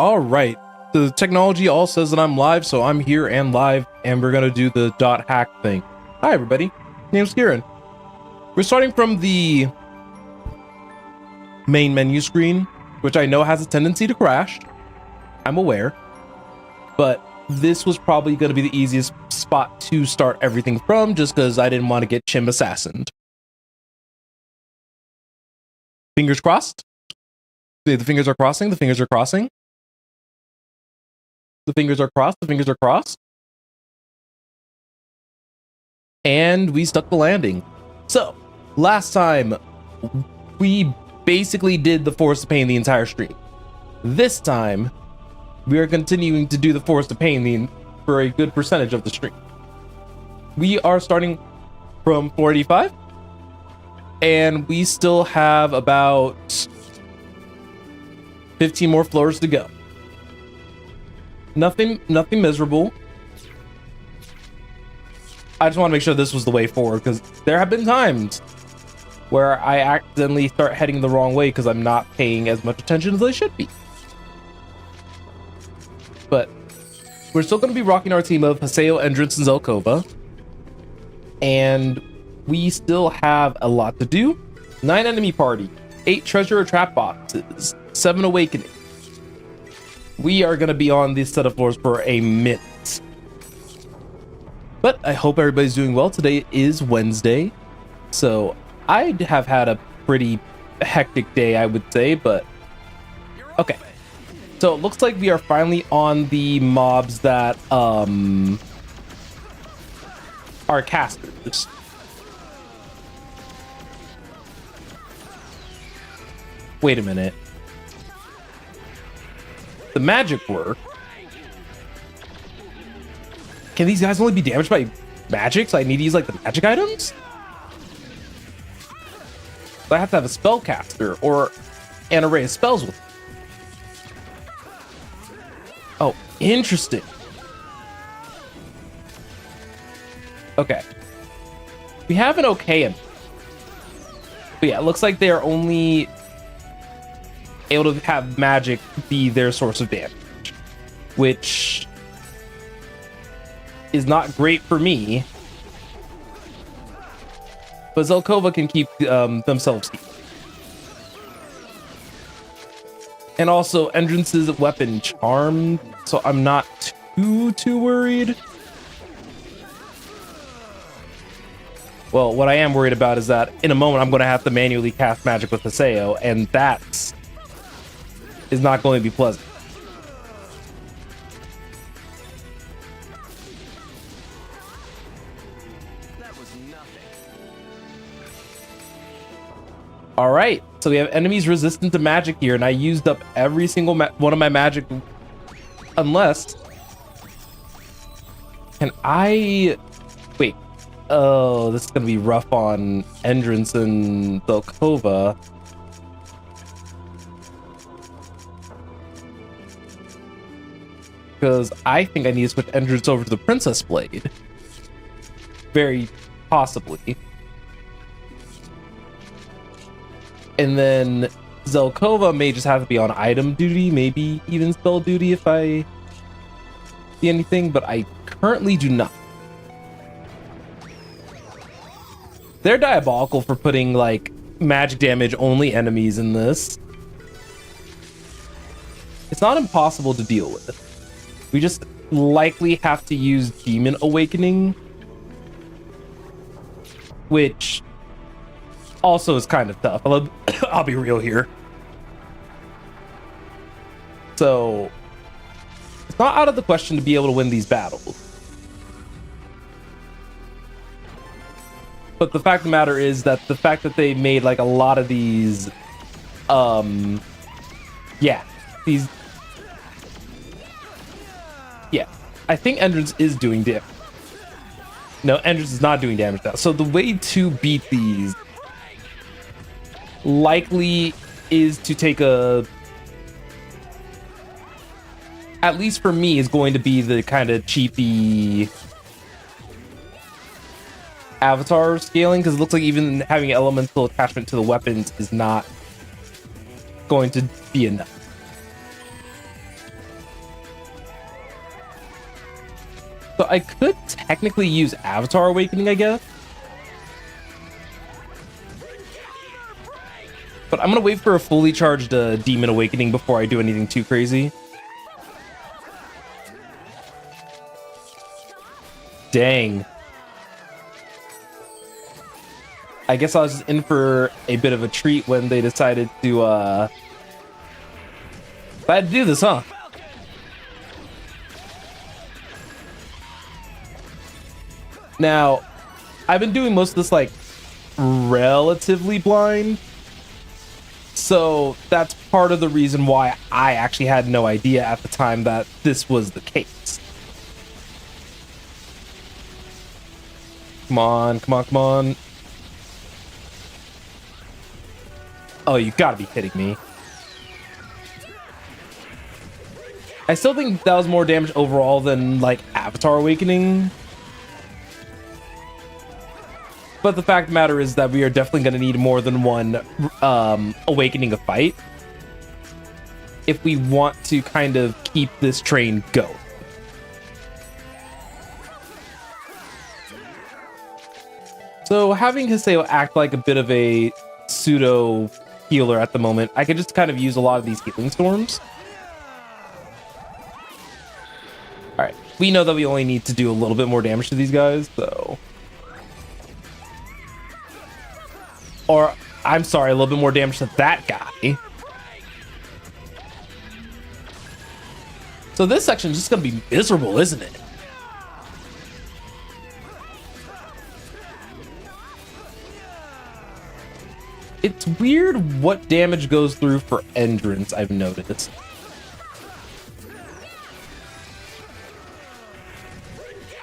All right. The technology all says that I'm live, so I'm here and live, and we're gonna do the .hack thing. Hi, everybody. Name's Kieran. We're starting from the main menu screen, which I know has a tendency to crash. I'm aware. But this was probably going to be the easiest spot to start everything from, just because I didn't want to get Chim assassined. Fingers crossed. The fingers are crossing. The fingers are crossing. The fingers are crossed. The fingers are crossed. And we stuck the landing. So, last time, we basically did the Force of Pain the entire stream. This time, we are continuing to do the Force of Pain for a good percentage of the stream. We are starting from 485, and we still have about 15 more floors to go. Nothing miserable. I just want to make sure this was the way forward, because there have been times where I accidentally start heading the wrong way because I'm not paying as much attention as I should be. But we're still going to be rocking our team of Haseo, Endrance, and Zelkova. And we still have a lot to do. 9 enemy party, 8 treasure or trap boxes, 7 awakening. We are going to be on this set of floors for a minute. But I hope everybody's doing well. Today is Wednesday. So I have had a pretty hectic day, I would say, but okay. So it looks like we are finally on the mobs that are casters. Wait a minute. The magic work. Can these guys only be damaged by magic? So I need to use like the magic items? So I have to have a spellcaster or an array of spells with me. Oh, interesting. Okay. We have an okay. But yeah, it looks like they are only able to have magic be their source of damage, which is not great for me. But Zelkova can keep themselves healed. And also, Endrance's weapon charmed, so I'm not too worried. Well, what I am worried about is that in a moment I'm going to have to manually cast magic with Haseo, and that is not going to be pleasant. That was nothing. All right, so we have enemies resistant to magic here, and I used up every single one of my magic, unless... Can I... Wait. Oh, this is going to be rough on Endrance and Zelkova. Because I think I need to switch Endrance over to the Princess Blade. Very possibly. And then Zelkova may just have to be on item duty, maybe even spell duty if I see anything, but I currently do not. They're diabolical for putting like magic damage only enemies in this. It's not impossible to deal with. We just likely have to use Demon Awakening, which also is kind of tough. I'll be real here. So it's not out of the question to be able to win these battles. But the fact of the matter is that the fact that they made like a lot of these, yeah, I think Endrance is doing damage. No, Endrance is not doing damage now. So the way to beat these likely is to take a, at least for me, is going to be the kind of cheapy avatar scaling, because it looks like even having elemental attachment to the weapons is not going to be enough. So I could technically use Avatar Awakening, I guess. But I'm gonna wait for a fully charged Demon Awakening before I do anything too crazy. Dang. I guess I was just in for a bit of a treat when they decided to do this, huh? Now, I've been doing most of this like relatively blind. So that's part of the reason why I actually had no idea at the time that this was the case. Come on, come on, come on. Oh, you gotta be kidding me. I still think that was more damage overall than like Avatar Awakening. But the fact of the matter is that we are definitely going to need more than one Awakening a fight if we want to kind of keep this train going. So having Haseo act like a bit of a pseudo healer at the moment, I can just kind of use a lot of these healing storms. All right, we know that we only need to do a little bit more damage to these guys, so... Or, I'm sorry, a little bit more damage to that guy. So this section is just gonna be miserable, isn't it? It's weird what damage goes through for Endrance, I've noticed.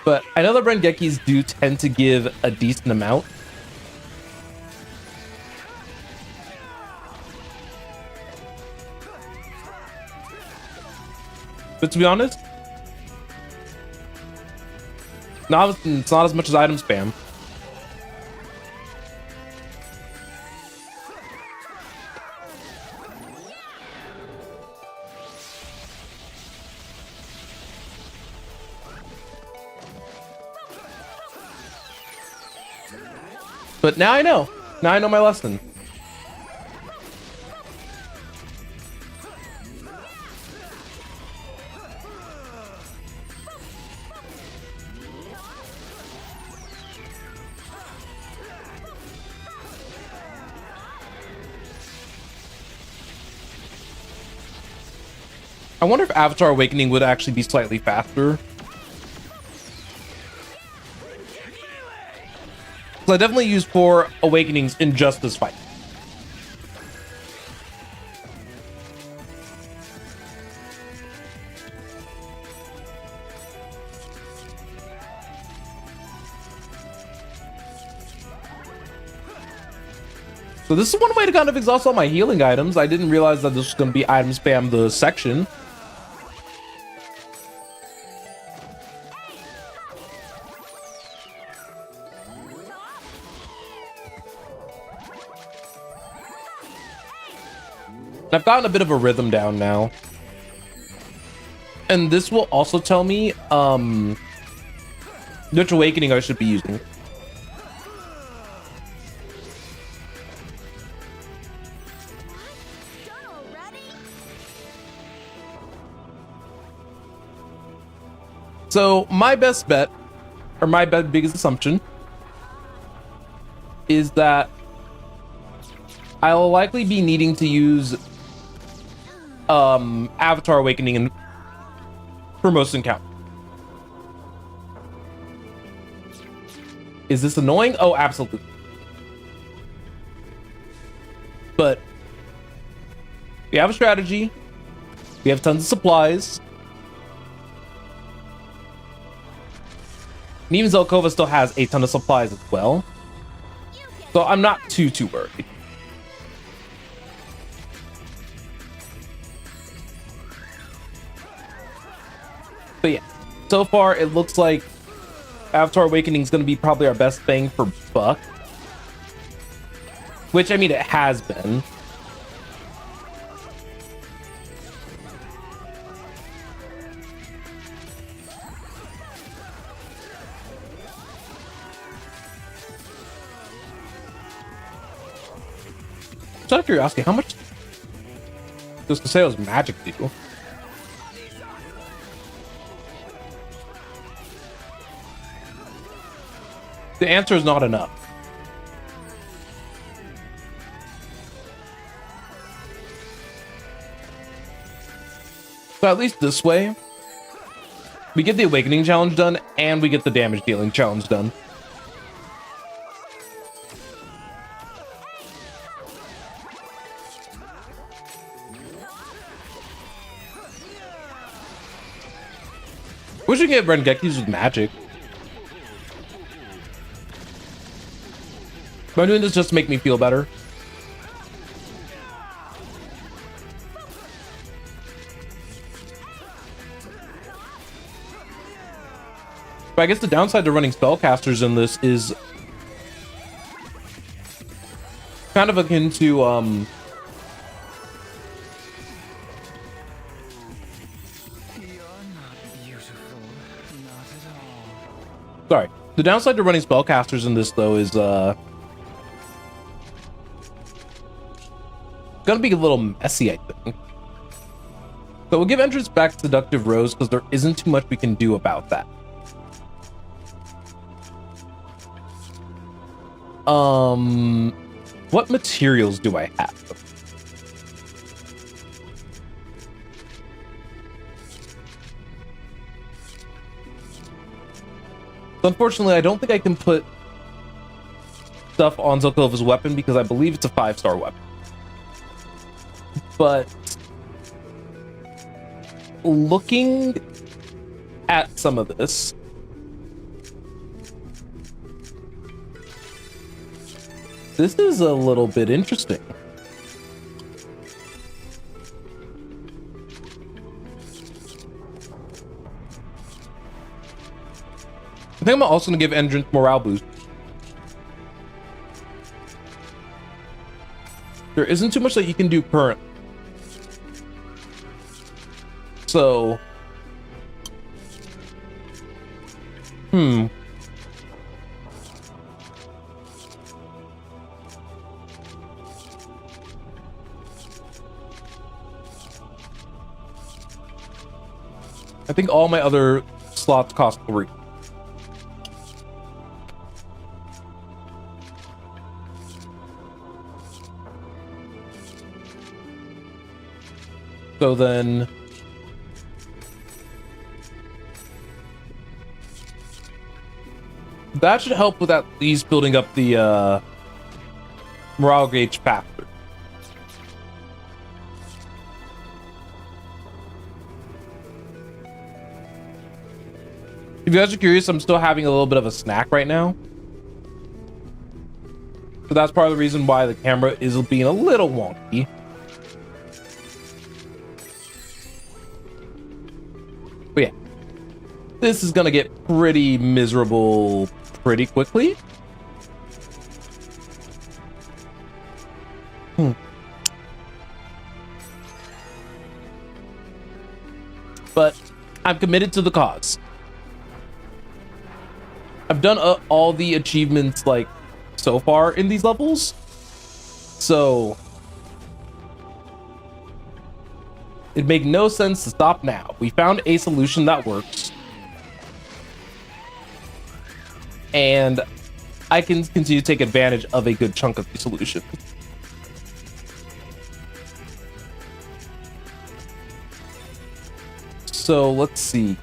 But I know the Rengekis do tend to give a decent amount. But to be honest, it's not as much as item spam. But now I know. Now I know my lesson. I wonder if Avatar Awakening would actually be slightly faster. So I definitely use 4 Awakenings in just this fight. So this is one way to kind of exhaust all my healing items. I didn't realize that this was going to be item spam the section. I've gotten a bit of a rhythm down now. And this will also tell me which awakening I should be using. So my best bet, or my biggest assumption, is that I'll likely be needing to use Avatar Awakening for most encounters. Is this annoying? Oh, absolutely. But we have a strategy. We have tons of supplies. And even Zelkova still has a ton of supplies as well. So I'm not too worried. But yeah, so far it looks like Avatar Awakening is going to be probably our best bang for buck. Which, I mean, it has been. Just out of curiosity, how much does Kaseo's magic do? The answer is not enough. So at least this way, we get the Awakening challenge done, and we get the damage dealing challenge done. Wish we could get Rengeki's with magic. But I'm doing this just to make me feel better. But I guess the downside to running spellcasters in this is kind of akin to You're not beautiful, not at all. sorry. The downside to running spellcasters in this though is gonna be a little messy, I think. So we'll give entrance back to Seductive Rose because there isn't too much we can do about that. What materials do I have? So unfortunately, I don't think I can put stuff on Zelkova's weapon because I believe it's a 5-star weapon. But looking at some of this, this is a little bit interesting. I think I'm also going to give Entrance morale boost. There isn't too much that you can do currently. So, I think all my other slots cost 3. So then that should help with at least building up the morale gauge faster. If you guys are curious, I'm still having a little bit of a snack right now. So that's part of the reason why the camera is being a little wonky. But yeah, this is gonna get pretty miserable pretty quickly. But I'm committed to the cause. I've done all the achievements like so far in these levels, so it'd make no sense to stop now. We found a solution that works, and I can continue to take advantage of a good chunk of the solution. So let's see.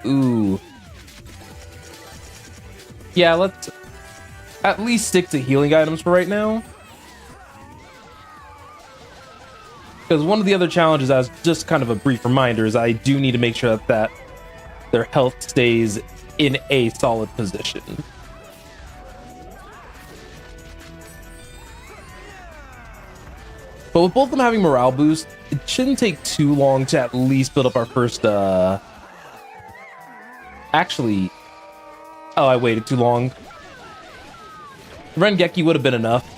Ooh. Yeah, let's at least stick to healing items for right now. Because one of the other challenges, as just kind of a brief reminder, is I do need to make sure that their health stays in a solid position. But with both of them having morale boost, it shouldn't take too long to at least build up our first, Actually, oh, I waited too long. Rengeki would have been enough.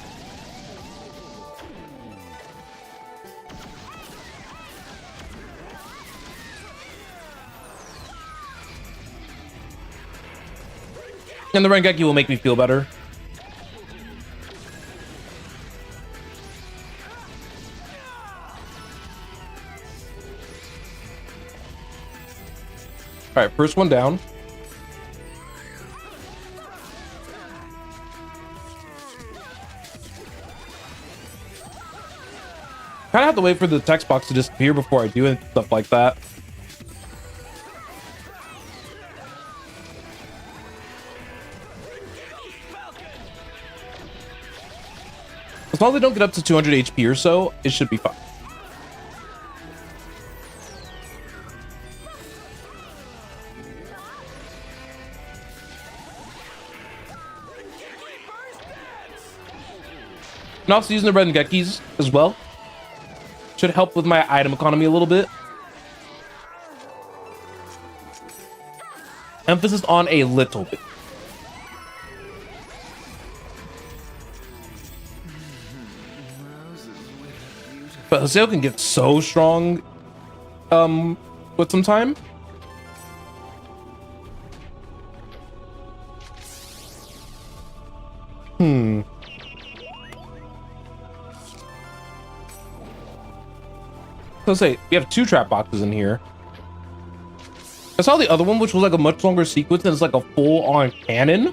And the Rengeki will make me feel better. All right, first one down. Kind of have to wait for the text box to disappear before I do stuff like that. As long as I don't get up to 200 HP or so, it should be fine. And also using the Rengekis as well should help with my item economy a little bit. Emphasis on a little bit. But Haseo can get so strong with some time. So say we have 2 trap boxes in here. I saw the other one, which was like a much longer sequence, and it's like a full-on cannon.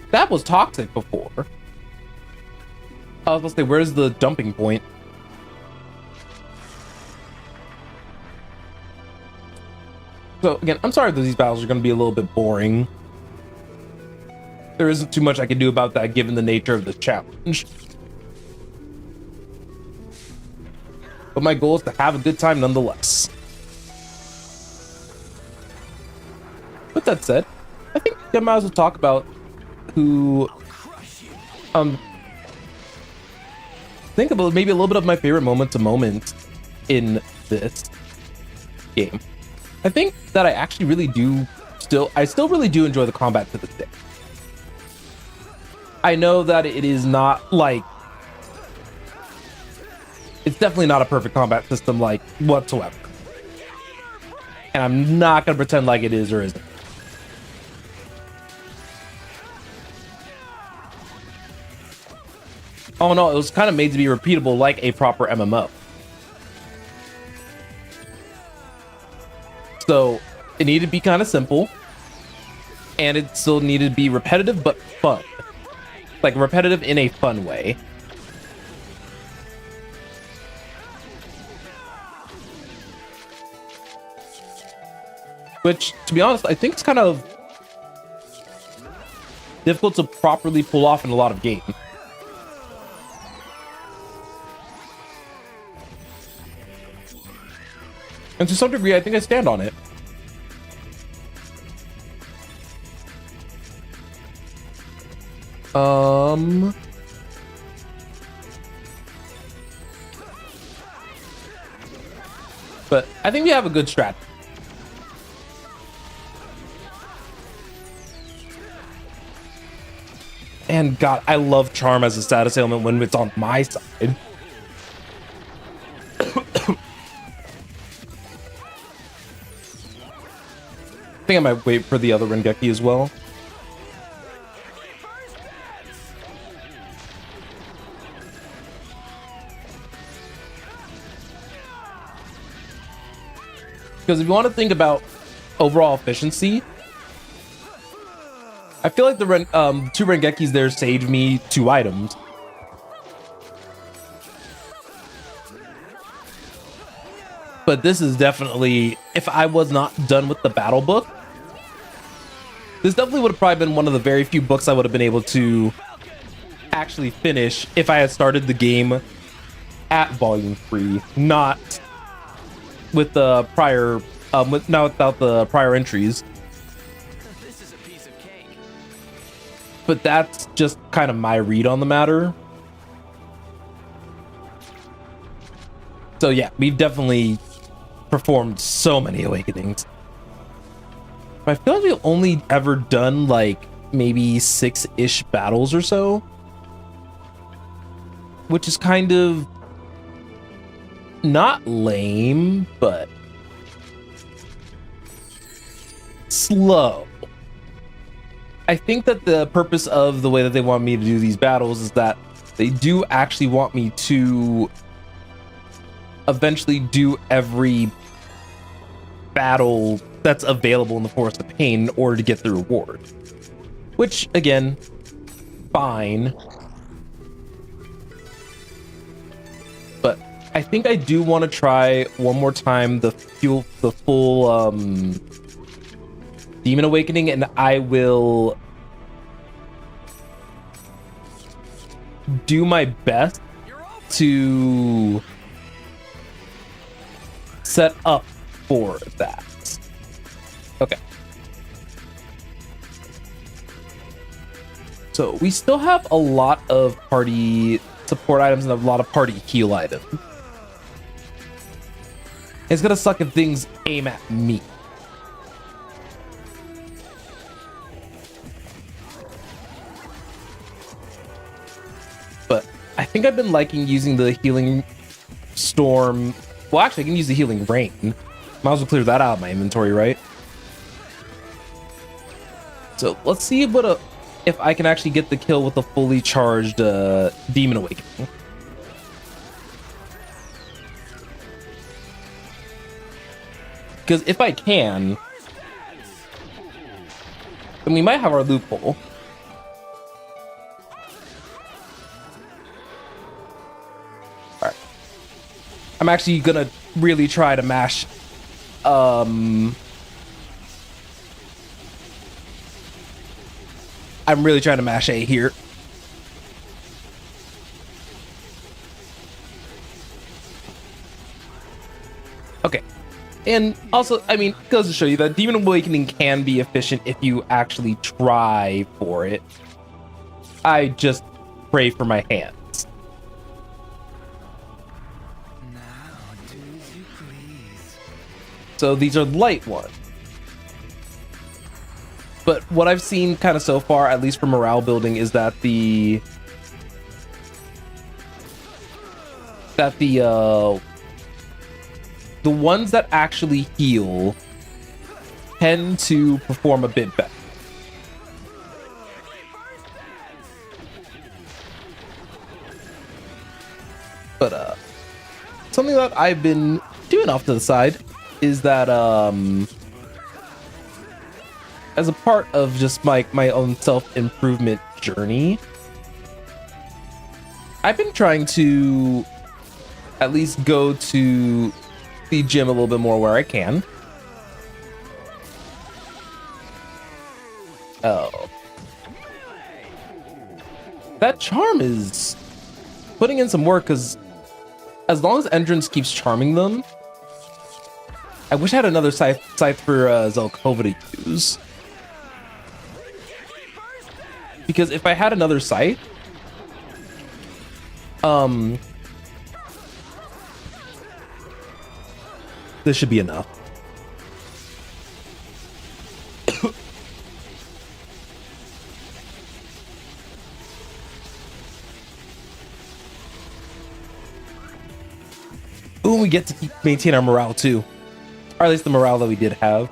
That was toxic before. I was supposed to say, where's the dumping point? So again, I'm sorry that these battles are going to be a little bit boring. There isn't too much I can do about that given the nature of the challenge. But my goal is to have a good time nonetheless. With that said, I think I might as well talk about who think about maybe a little bit of my favorite moment to moment in this game. I think that I actually really do I still really do enjoy the combat to this day. I know that it is not like, it's definitely not a perfect combat system like whatsoever. And I'm not gonna pretend like it is or isn't. Oh no, it was kind of made to be repeatable like a proper MMO. So it needed to be kind of simple, and it still needed to be repetitive but fun. Like repetitive in a fun way. Which, to be honest, I think it's kind of difficult to properly pull off in a lot of games. And to some degree, I think I stand on it. But I think we have a good strat. And God, I love Charm as a status ailment when it's on my side. I think I might wait for the other Rengeki as well. Because if you want to think about overall efficiency, I feel like the 2 Rengekis there saved me 2 items. But this is definitely, if I was not done with the battle book, this definitely would have probably been one of the very few books I would have been able to actually finish if I had started the game at volume 3, not with the prior, not without the prior entries. This is a piece of cake. But that's just kind of my read on the matter. So yeah, we've definitely performed so many awakenings. But I feel like we've only ever done like maybe 6-ish battles or so, which is kind of not lame, but slow. I think that the purpose of the way that they want me to do these battles is that they do actually want me to eventually do every battle that's available in the Forest of Pain in order to get the reward. Which, again, fine. But I think I do want to try one more time the full Demon Awakening, and I will do my best to set up for that. Okay. So we still have a lot of party support items and a lot of party heal items. It's gonna suck if things aim at me. But I think I've been liking using the healing storm. Well, actually, I can use the healing rain. Might as well clear that out of my inventory, right? So let's see if I can actually get the kill with the fully charged Demon Awakening. Because if I can, then we might have our loophole. Alright. I'm actually gonna really try to mash I'm really trying to mash A here. Okay. And also, I mean, it goes to show you that Demon Awakening can be efficient if you actually try for it. I just pray for my hands. Now, do as you please. So these are light ones. But what I've seen kind of so far, at least for morale building, is that the ones that actually heal tend to perform a bit better. But something that I've been doing off to the side is that as a part of just my own self-improvement journey, I've been trying to at least go to the gym a little bit more where I can. Oh. That charm is putting in some work, because as long as Entrance keeps charming them, I wish I had another scythe for Zelkova to use. Because if I had another scythe, this should be enough. Ooh, we get to maintain our morale too. Or at least the morale that we did have.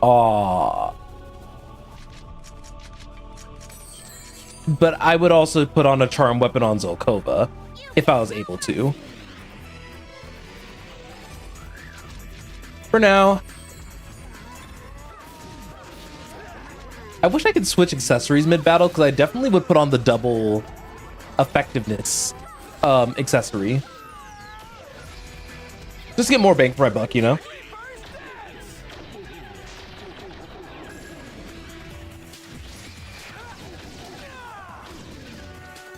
Aww. But I would also put on a charm weapon on Zelkova if I was able to. For now, I wish I could switch accessories mid-battle, because I definitely would put on the double effectiveness accessory. Just to get more bang for my buck, you know?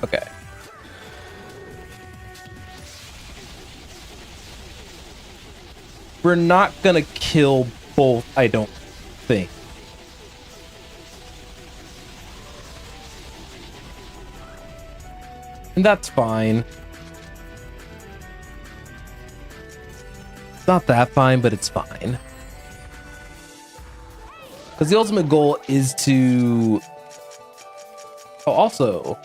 Okay. We're not gonna kill both, I don't think. And that's fine. It's not that fine, but it's fine. Because the ultimate goal is to... Oh, also...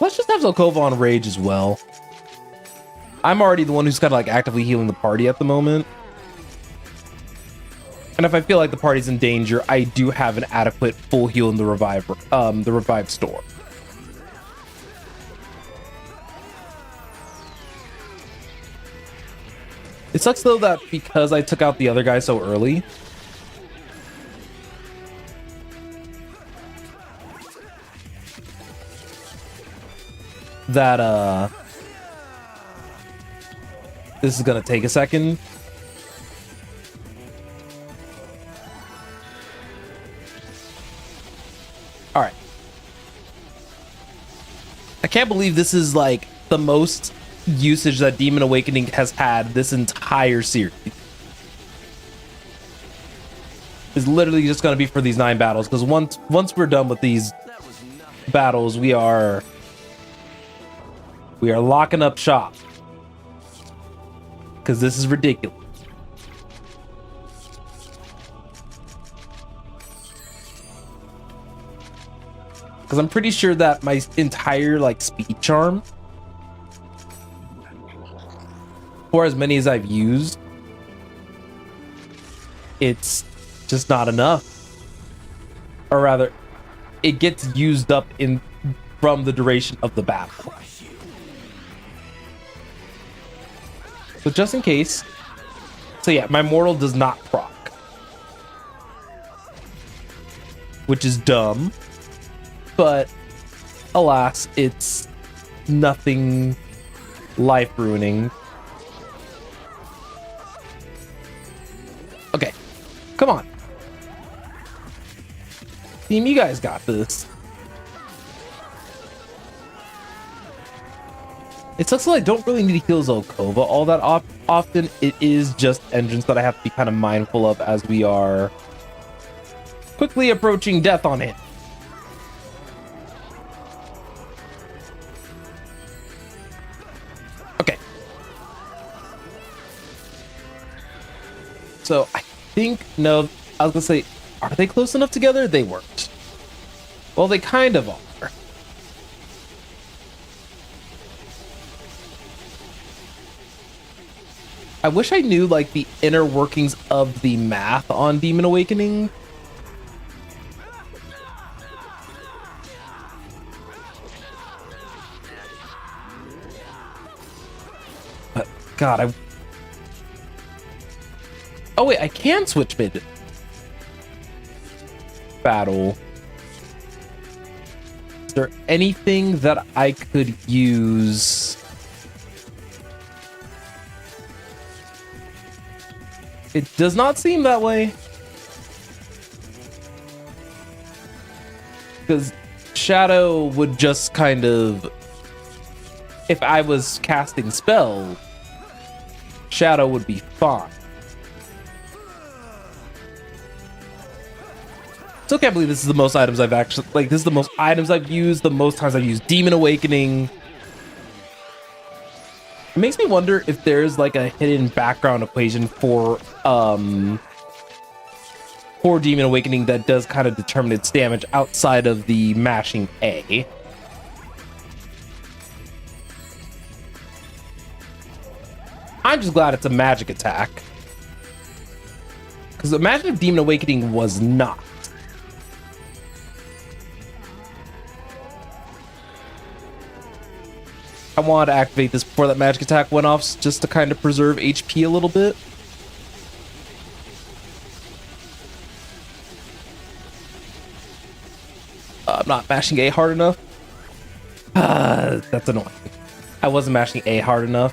Let's just have Zelkova on rage as well. I'm already the one who's kind of like actively healing the party at the moment. And if I feel like the party's in danger, I do have an adequate full heal in the revive store. It sucks though that because I took out the other guy so early, that this is gonna take a second. All right. I can't believe this is like the most usage that Demon Awakening has had this entire series. Is literally just gonna be for these 9 battles, because once we're done with these battles, we are locking up shop. Because this is ridiculous. Because I'm pretty sure that my entire like speed charm, for as many as I've used, it's just not enough. Or rather, it gets used up from the duration of the battle. So just in case. So yeah, my mortal does not proc, which is dumb. But alas, it's nothing life-ruining. Okay, come on. Team, you guys got this. It sucks that I don't really need to heal Zelkova all that often. It is just Entrance that I have to be kind of mindful of as we are quickly approaching death on it. Okay. So I think, no, I was gonna say, are they close enough together? They weren't. Well, they kind of are. I wish I knew like the inner workings of the math on Demon Awakening. But God, oh wait, I can switch mid battle. Is there anything that I could use? It does not seem that way. Because Shadow would just kind of... If I was casting spells, Shadow would be fine. Still can't believe this is the most items I've actually... Like, this is the most items I've used, the most times I've used Demon Awakening. It makes me wonder if there's like a hidden background equation for Demon Awakening that does kind of determine its damage outside of the mashing A. I'm just glad it's a magic attack. Because imagine if Demon Awakening was not. I wanted to activate this before that magic attack went off, just to kind of preserve HP a little bit. I'm not mashing A hard enough. That's annoying. I wasn't mashing A hard enough.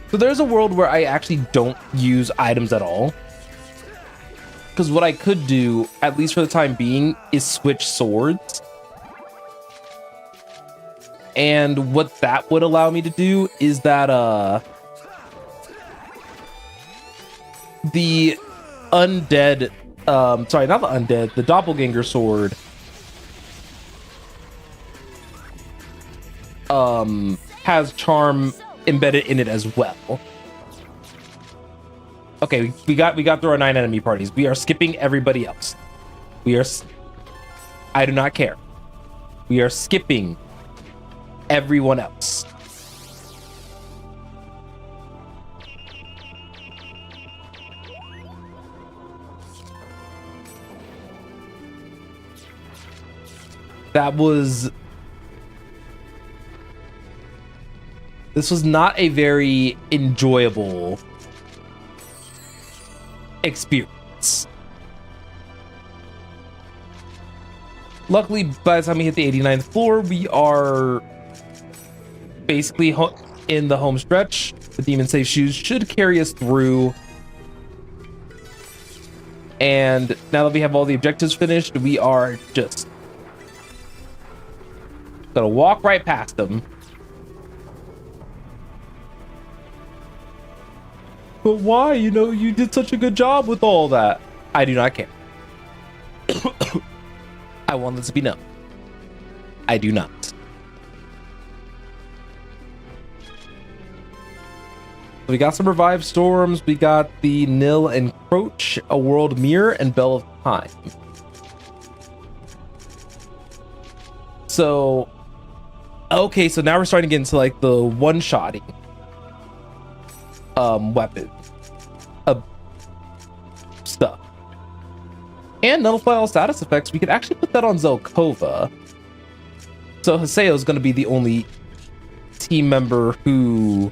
So there's a world where I actually don't use items at all. Because what I could do, at least for the time being, is switch swords. And what that would allow me to do is that the undead, sorry, not the undead, the doppelganger sword has charm embedded in it as well. Okay, we got through our 9 enemy parties. We are skipping everybody else. I do not care. We are skipping everyone else. This was not a very enjoyable experience. Luckily, by the time we hit the 89th floor, we are basically in the home stretch. The Demon Safe Shoes should carry us through. And now that we have all the objectives finished, we are just gonna walk right past them. But why? You know, you did such a good job with all that. I do not care. I want this to be known. I do not. We got some revived storms. We got the Nil Encroach, a World Mirror, and Bell of Time. So, okay, so now we're starting to get into like the one-shotting weapon stuff. And nullify all status effects. We could actually put that on Zelkova. So Haseo is going to be the only team member who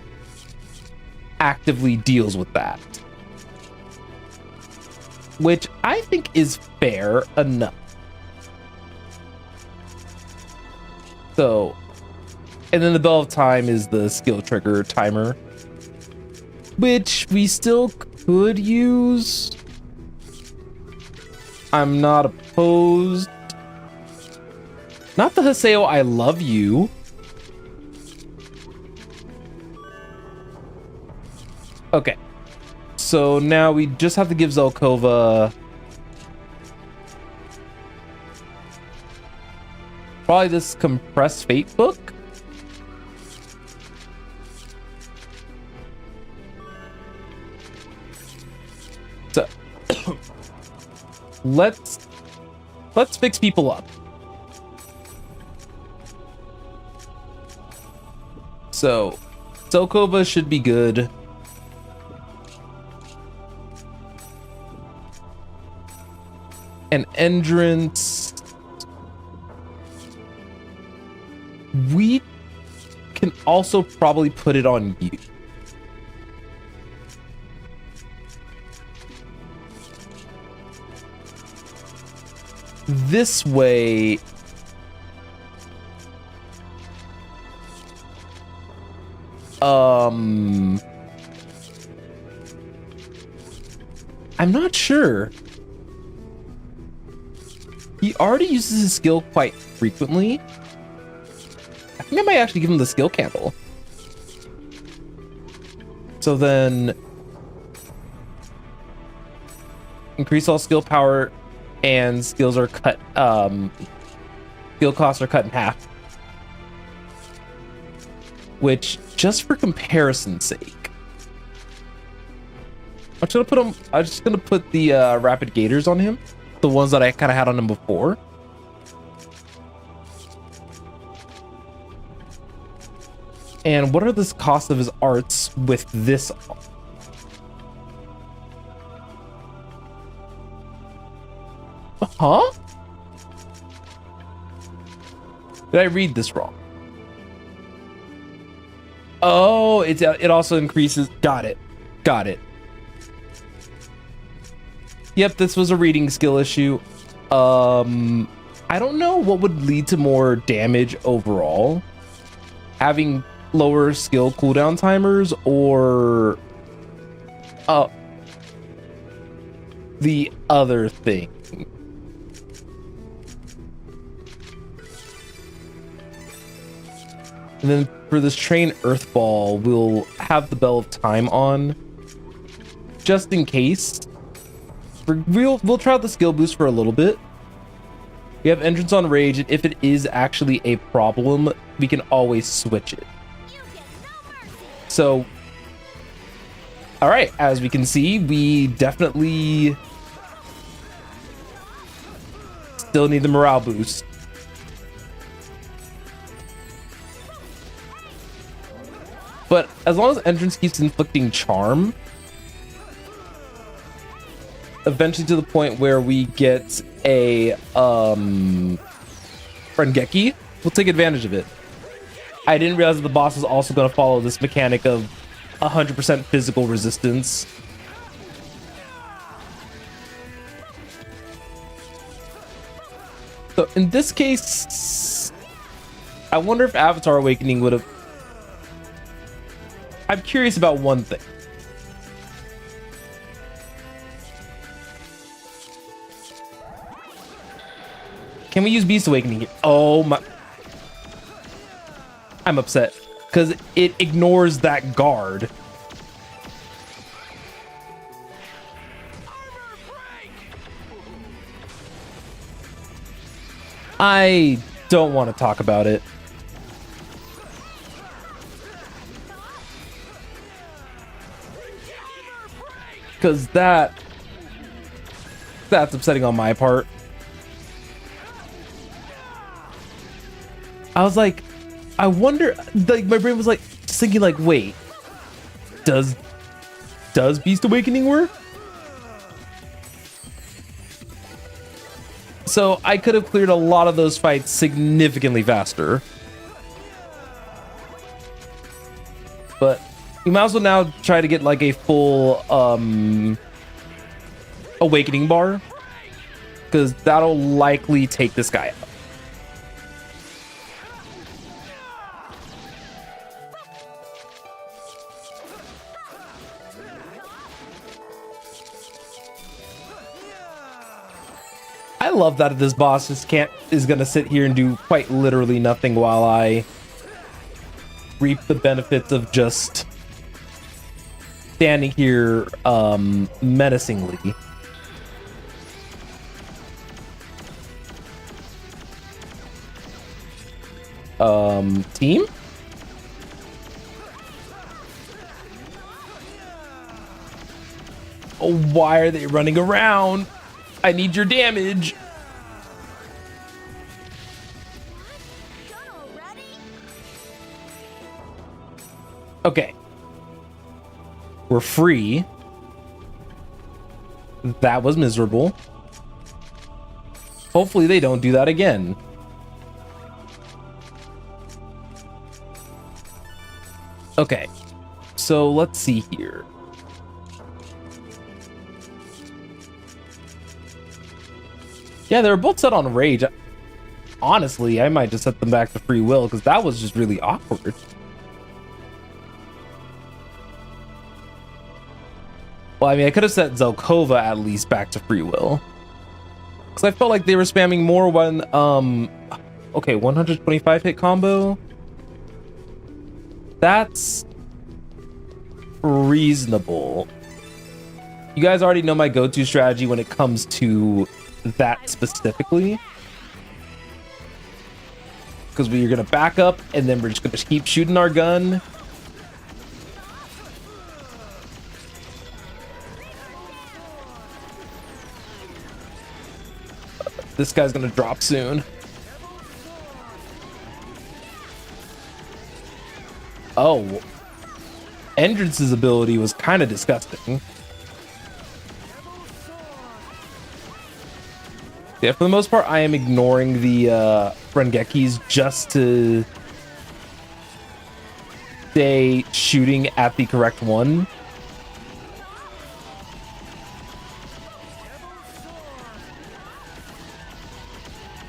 actively deals with that, which I think is fair enough. So, and then the Bell of Time is the skill trigger timer, which we still could use. I'm not opposed. Not the Haseo I love you. Okay. So now we just have to give Zelkova probably this compressed fate book. So let's fix people up. So Zelkova should be good. And Endurance, we can also probably put it on you. This way, I'm not sure. He already uses his skill quite frequently. I think I might actually give him the skill candle. So then increase all skill power and skills are cut, skill costs are cut in half. Which, just for comparison's sake, I'm just gonna put the rapid gators on him. The ones that I kind of had on him before. And what are the costs of his arts with this? Huh? Did I read this wrong? Oh, it also increases. Got it. Yep, this was a reading skill issue. I don't know what would lead to more damage overall. Having lower skill cooldown timers or the other thing. And then for this train Earthball, we'll have the Bell of Time on just in case. We'll try out the skill boost for a little bit. We have Entrance on Rage, and if it is actually a problem, we can always switch it. So All right, as we can see, we definitely still need the morale boost. But as long as Entrance keeps inflicting charm, eventually to the point where we get a Rengeki, we'll take advantage of it. I didn't realize that the boss is also going to follow this mechanic of 100% physical resistance. So in this case, I wonder if Avatar Awakening would have... I'm curious about one thing. Can we use Beast Awakening here? Oh my... I'm upset because it ignores that guard. I don't want to talk about it. Because that's upsetting on my part. I was like, I wonder, like my brain was like just thinking like, wait, does Beast Awakening work? So I could have cleared a lot of those fights significantly faster. But we might as well now try to get like a full awakening bar, because that'll likely take this guy out. I love that this boss is gonna sit here and do quite literally nothing while I reap the benefits of just standing here menacingly. Team? Oh, why are they running around? I need your damage. Okay. We're free. That was miserable. Hopefully they don't do that again. Okay. So let's see here. Yeah, they were both set on rage. Honestly, I might just set them back to free will because that was just really awkward. Well, I mean, I could have set Zelkova at least back to free will, because I felt like they were spamming more when okay, 125 hit combo. That's reasonable. You guys already know my go-to strategy when it comes to that specifically, because we're gonna back up and then we're just gonna keep shooting our gun. This guy's gonna drop soon. Oh, Endrance's ability was kind of disgusting. Yeah, for the most part, I am ignoring the Rengekis just to stay shooting at the correct one.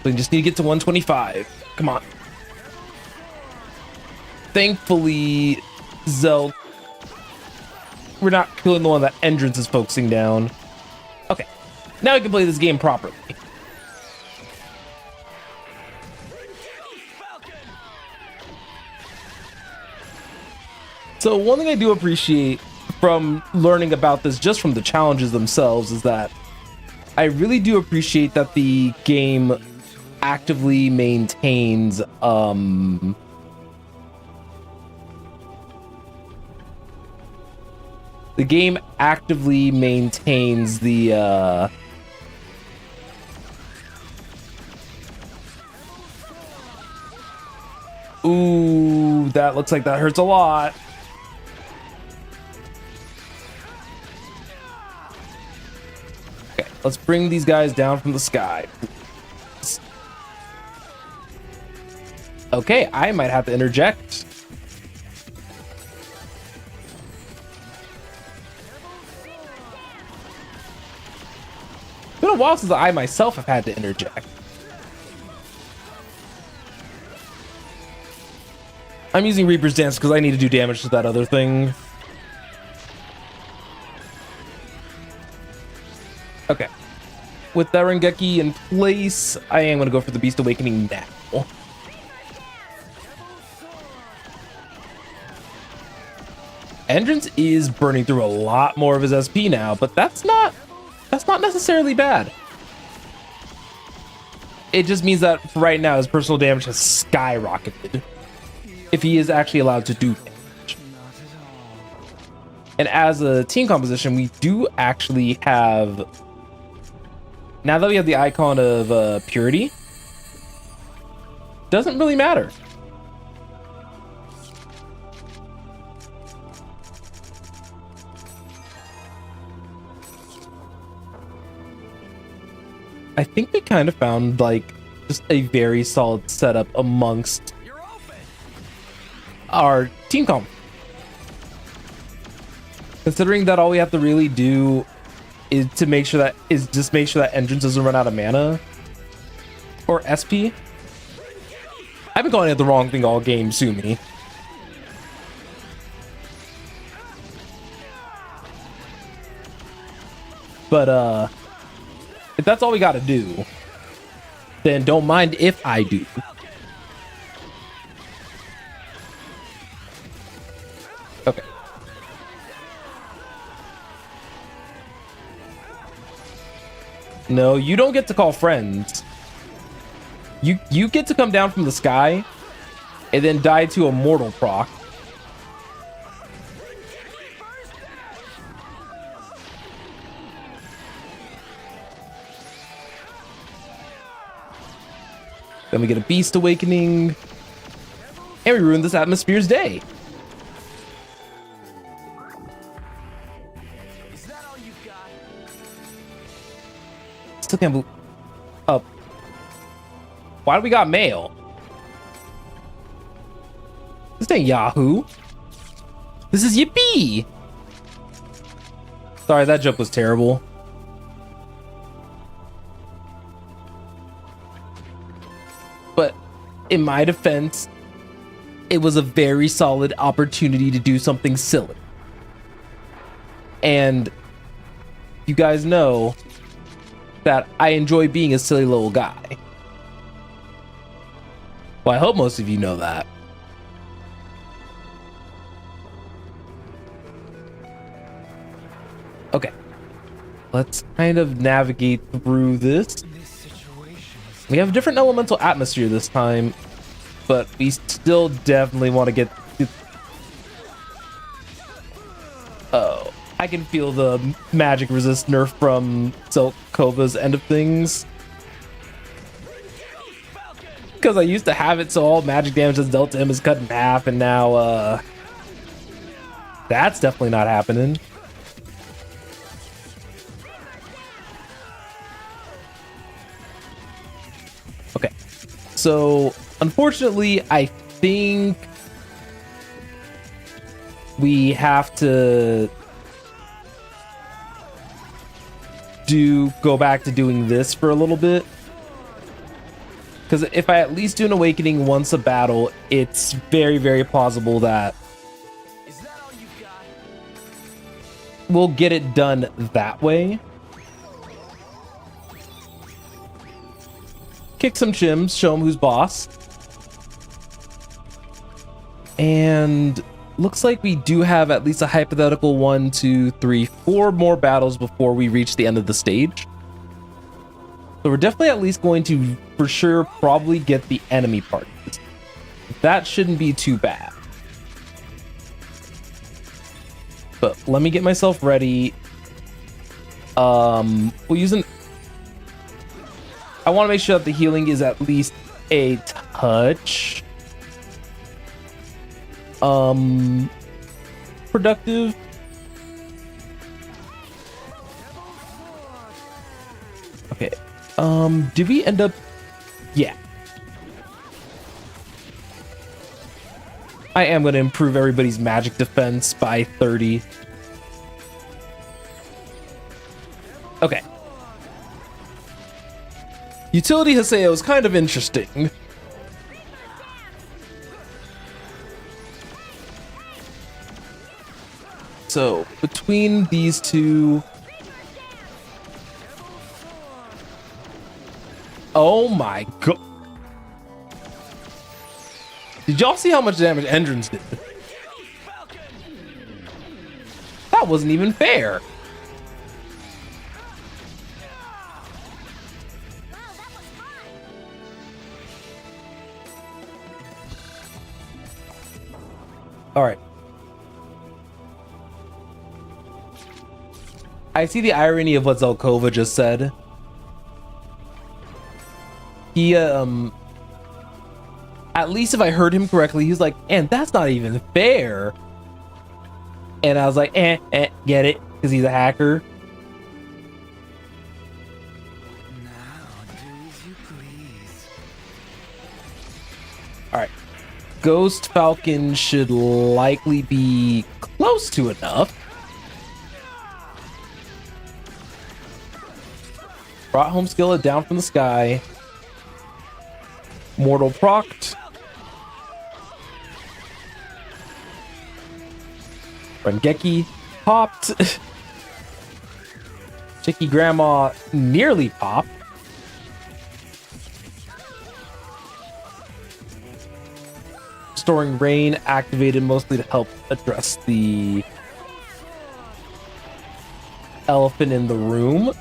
We just need to get to 125. Come on. Thankfully, Zel, we're not killing the one that Entrance is focusing down. Okay, now we can play this game properly. So one thing I do appreciate from learning about this just from the challenges themselves is that I really do appreciate that the game actively maintains The game actively maintains the ooh, that looks like that hurts a lot. Okay, let's bring these guys down from the sky. Okay, I might have to interject. It's been a while since I myself have had to interject. I'm using Reaper's Dance because I need to do damage to that other thing. Okay. With that Rengeki in place, I am going to go for the Beast Awakening now. Entrance is burning through a lot more of his SP now, but that's not necessarily bad. It just means that for right now his personal damage has skyrocketed. If he is actually allowed to do damage. And as a team composition, we do actually have, now that we have the icon of purity, doesn't really matter. I think we kind of found like just a very solid setup amongst our team comp. Considering that all we have to really do is to make sure that Entrance doesn't run out of mana or SP. I've been calling it the wrong thing all game, sue me. But if that's all we got to do, then don't mind if I do. Okay. No, you don't get to call friends. You get to come down from the sky and then die to a mortal proc. Then we get a Beast Awakening. And we ruin this atmosphere's day. Is that all you've got? Still can't believe. Why do we got mail? This ain't Yahoo. This is Yippee. Sorry, that joke was terrible. But in my defense, it was a very solid opportunity to do something silly. And you guys know that I enjoy being a silly little guy. Well, I hope most of you know that. Okay. Let's kind of navigate through this. We have a different elemental atmosphere this time, but we still definitely want to get... Oh, I can feel the magic resist nerf from Zelkova's end of things. Because I used to have it so all magic damage that's dealt to him is cut in half, and now, that's definitely not happening. Okay, so unfortunately, I think we have to go back to doing this for a little bit. Because if I at least do an awakening once a battle, it's very, very plausible that we'll get it done that way. Kick some chims, show him who's boss. And looks like we do have at least a hypothetical 1, 2, 3, 4 more battles before we reach the end of the stage. So we're definitely at least going to, for sure, probably get the enemy parties. That shouldn't be too bad. But let me get myself ready. We'll use an... I want to make sure that the healing is at least a touch productive. Okay. Did we end up... Yeah. I am going to improve everybody's magic defense by 30. Okay. Utility Haseo is kind of interesting. So, between these two... Oh my god. Did y'all see how much damage Endrins did? That wasn't even fair. All right. I see the irony of what Zelkova just said. He, at least if I heard him correctly, he's like, and that's not even fair. And I was like, get it? Because he's a hacker. Now, do as you please. All right. Ghost Falcon should likely be close to enough. Brought home skillet down from the sky. Mortal proct. Rengeki popped. Chicky Grandma nearly popped. Storing Rain activated mostly to help address the elephant in the room.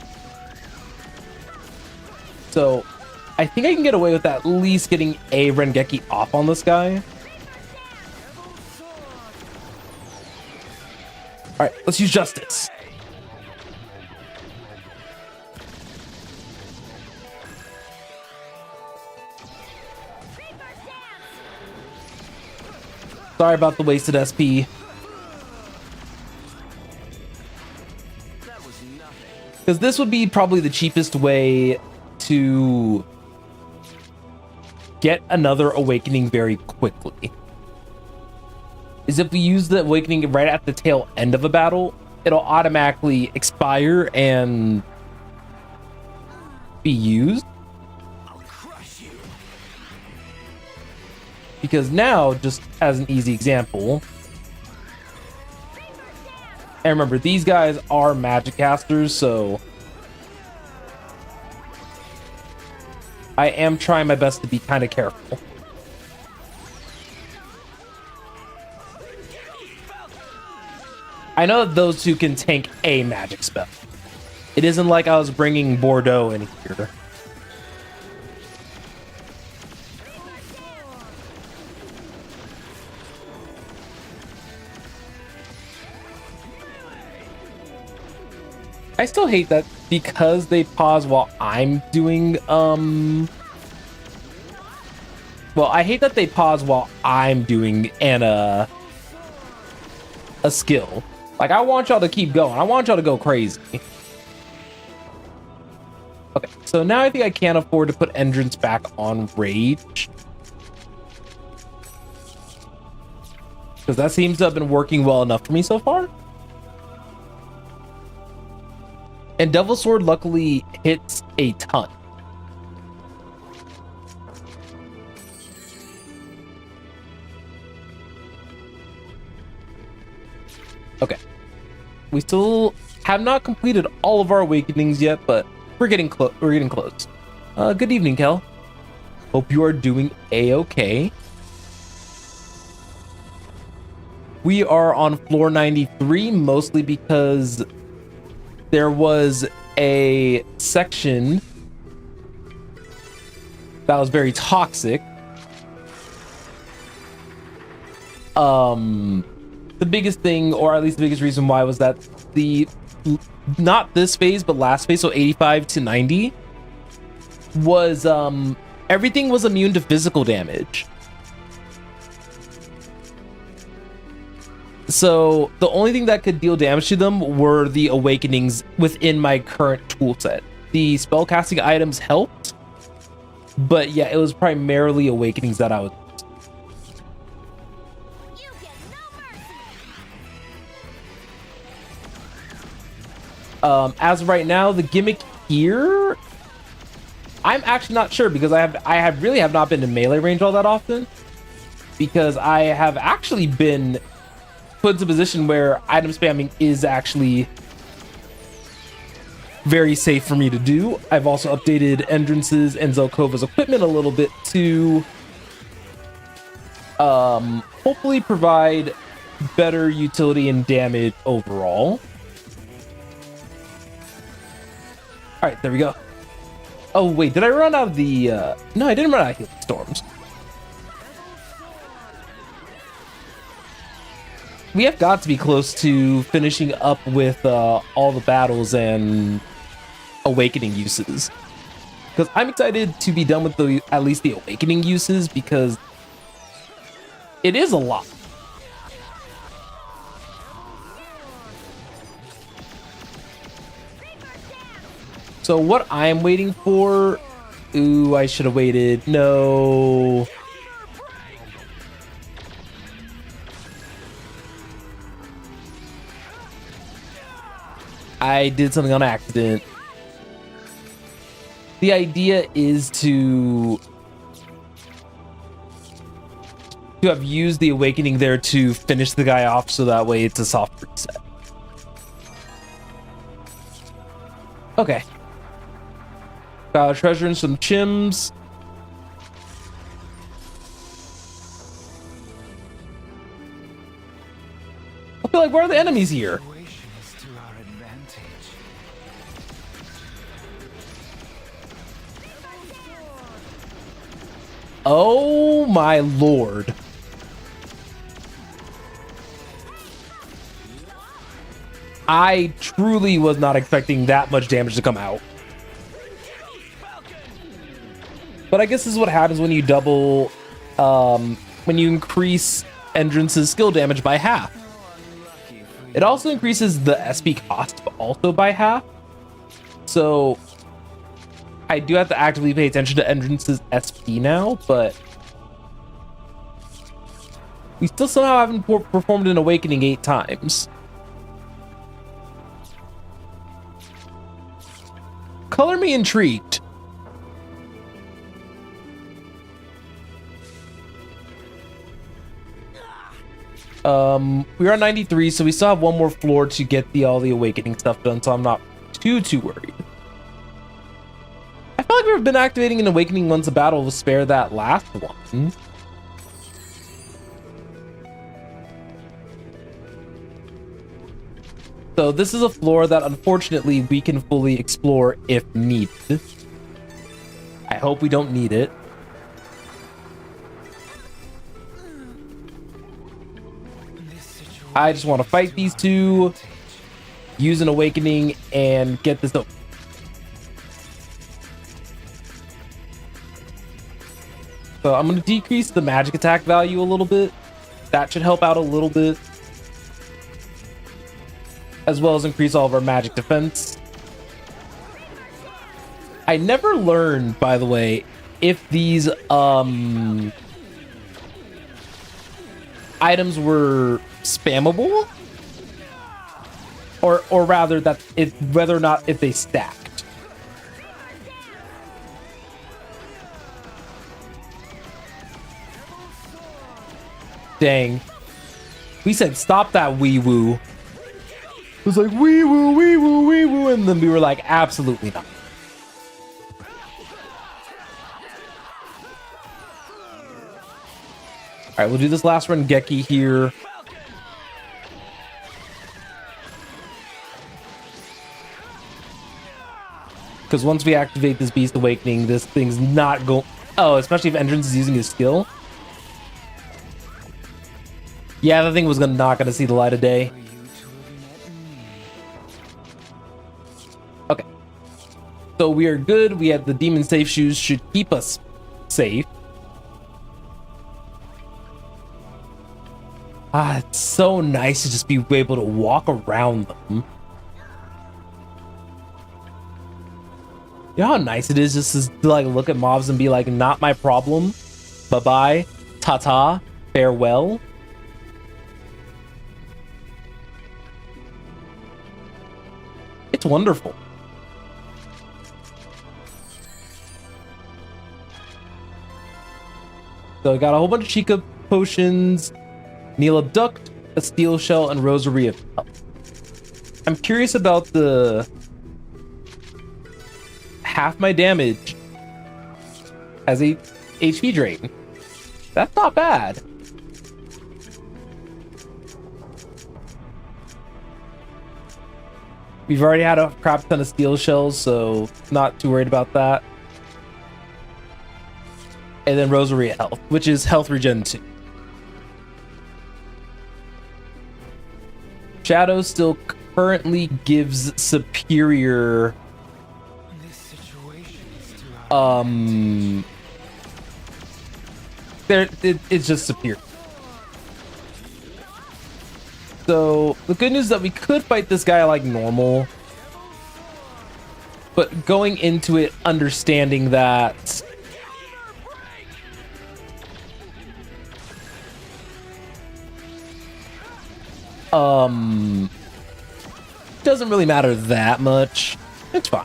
So I think I can get away with at least getting a Rengeki off on this guy. All right, let's use Justice. Sorry about the wasted SP. Because this would be probably the cheapest way to get another awakening very quickly. Is if we use the awakening right at the tail end of a battle, it'll automatically expire and be used. Because now, just as an easy example, and remember, these guys are magic casters, so I am trying my best to be kind of careful. I know that those two can tank a magic spell. It isn't like I was bringing Bordeaux in here. I still hate that because they pause while I'm doing, well, I hate that they pause while I'm doing a skill. Like, I want y'all to keep going. I want y'all to go crazy. Okay, so now I think I can't afford to put Endrance back on Rage. Because that seems to have been working well enough for me so far. And Devil Sword luckily hits a ton. Okay. We still have not completed all of our awakenings yet, but we're getting close. We're getting close. Good evening, Kel. Hope you are doing a-okay. We are on floor 93, mostly because there was a section that was very toxic. the biggest thing, or at least the biggest reason why, was that not this phase, but last phase, so 85 to 90, was everything was immune to physical damage. So the only thing that could deal damage to them were the awakenings within my current tool set. The spellcasting items helped, but yeah, it was primarily awakenings that I was. As of right now, the gimmick here, I'm actually not sure, because I really have not been in melee range all that often, because I have actually been put into a position where item spamming is actually very safe for me to do. I've also updated Entrances and Zelkova's equipment a little bit to hopefully provide better utility and damage overall. All right, there we go. Oh wait, did I run out of the no, I didn't run out of healing storms. We have got to be close to finishing up with all the battles and awakening uses, because I'm excited to be done with at least the awakening uses, because it is a lot. So what I'm waiting for, ooh, I should have waited. No. I did something on accident. The idea is to have used the awakening there to finish the guy off, so that way it's a soft reset. Okay. Got a treasure and some chims. I feel like, where are the enemies here? Oh my lord. I truly was not expecting that much damage to come out. But I guess this is what happens when you double, when you increase Entrance's skill damage by half. It also increases the SP cost also by half. So I do have to actively pay attention to Entrance's SP now, but we still somehow haven't performed an awakening 8 times. Color me intrigued. We're on 93, so we still have one more floor to get all the awakening stuff done, so I'm not too worried. I feel like we've been activating an awakening once a battle to spare that last one. So this is a floor that unfortunately we can fully explore if needed. I hope we don't need it. I just want to fight these two, use an awakening, and get this over. So I'm going to decrease the magic attack value a little bit. That should help out a little bit, as well as increase all of our magic defense. I never learned, by the way, if these items were spammable, or rather that whether or not if they stacked. Dang, we said stop that wee woo. It was like wee woo, wee woo, wee woo, and then we were like, absolutely not. All right, we'll do this last run Geki here. Because once we activate this Beast Awakening, this thing's not going... Oh, especially if Entrance is using his skill. Yeah, that thing was not gonna see the light of day. For you to have met me. Okay. So we are good. We have the demon safe shoes, should keep us safe. Ah, it's so nice to just be able to walk around them. You know how nice it is just to like look at mobs and be like, not my problem. Bye-bye. Ta-ta. Farewell. It's wonderful. So I got a whole bunch of Chica potions, Neil Abduct, a Steel Shell, and Rosary of Health. I'm curious about the half my damage as a HP drain. That's not bad. We've already had a crap ton of Steel Shells, so not too worried about that. And then Rosary of Health, which is health regen 2. Shadow still currently gives superior This situation is too it's just superior. So the good news is that we could fight this guy like normal, but going into it understanding that doesn't really matter that much. It's fine.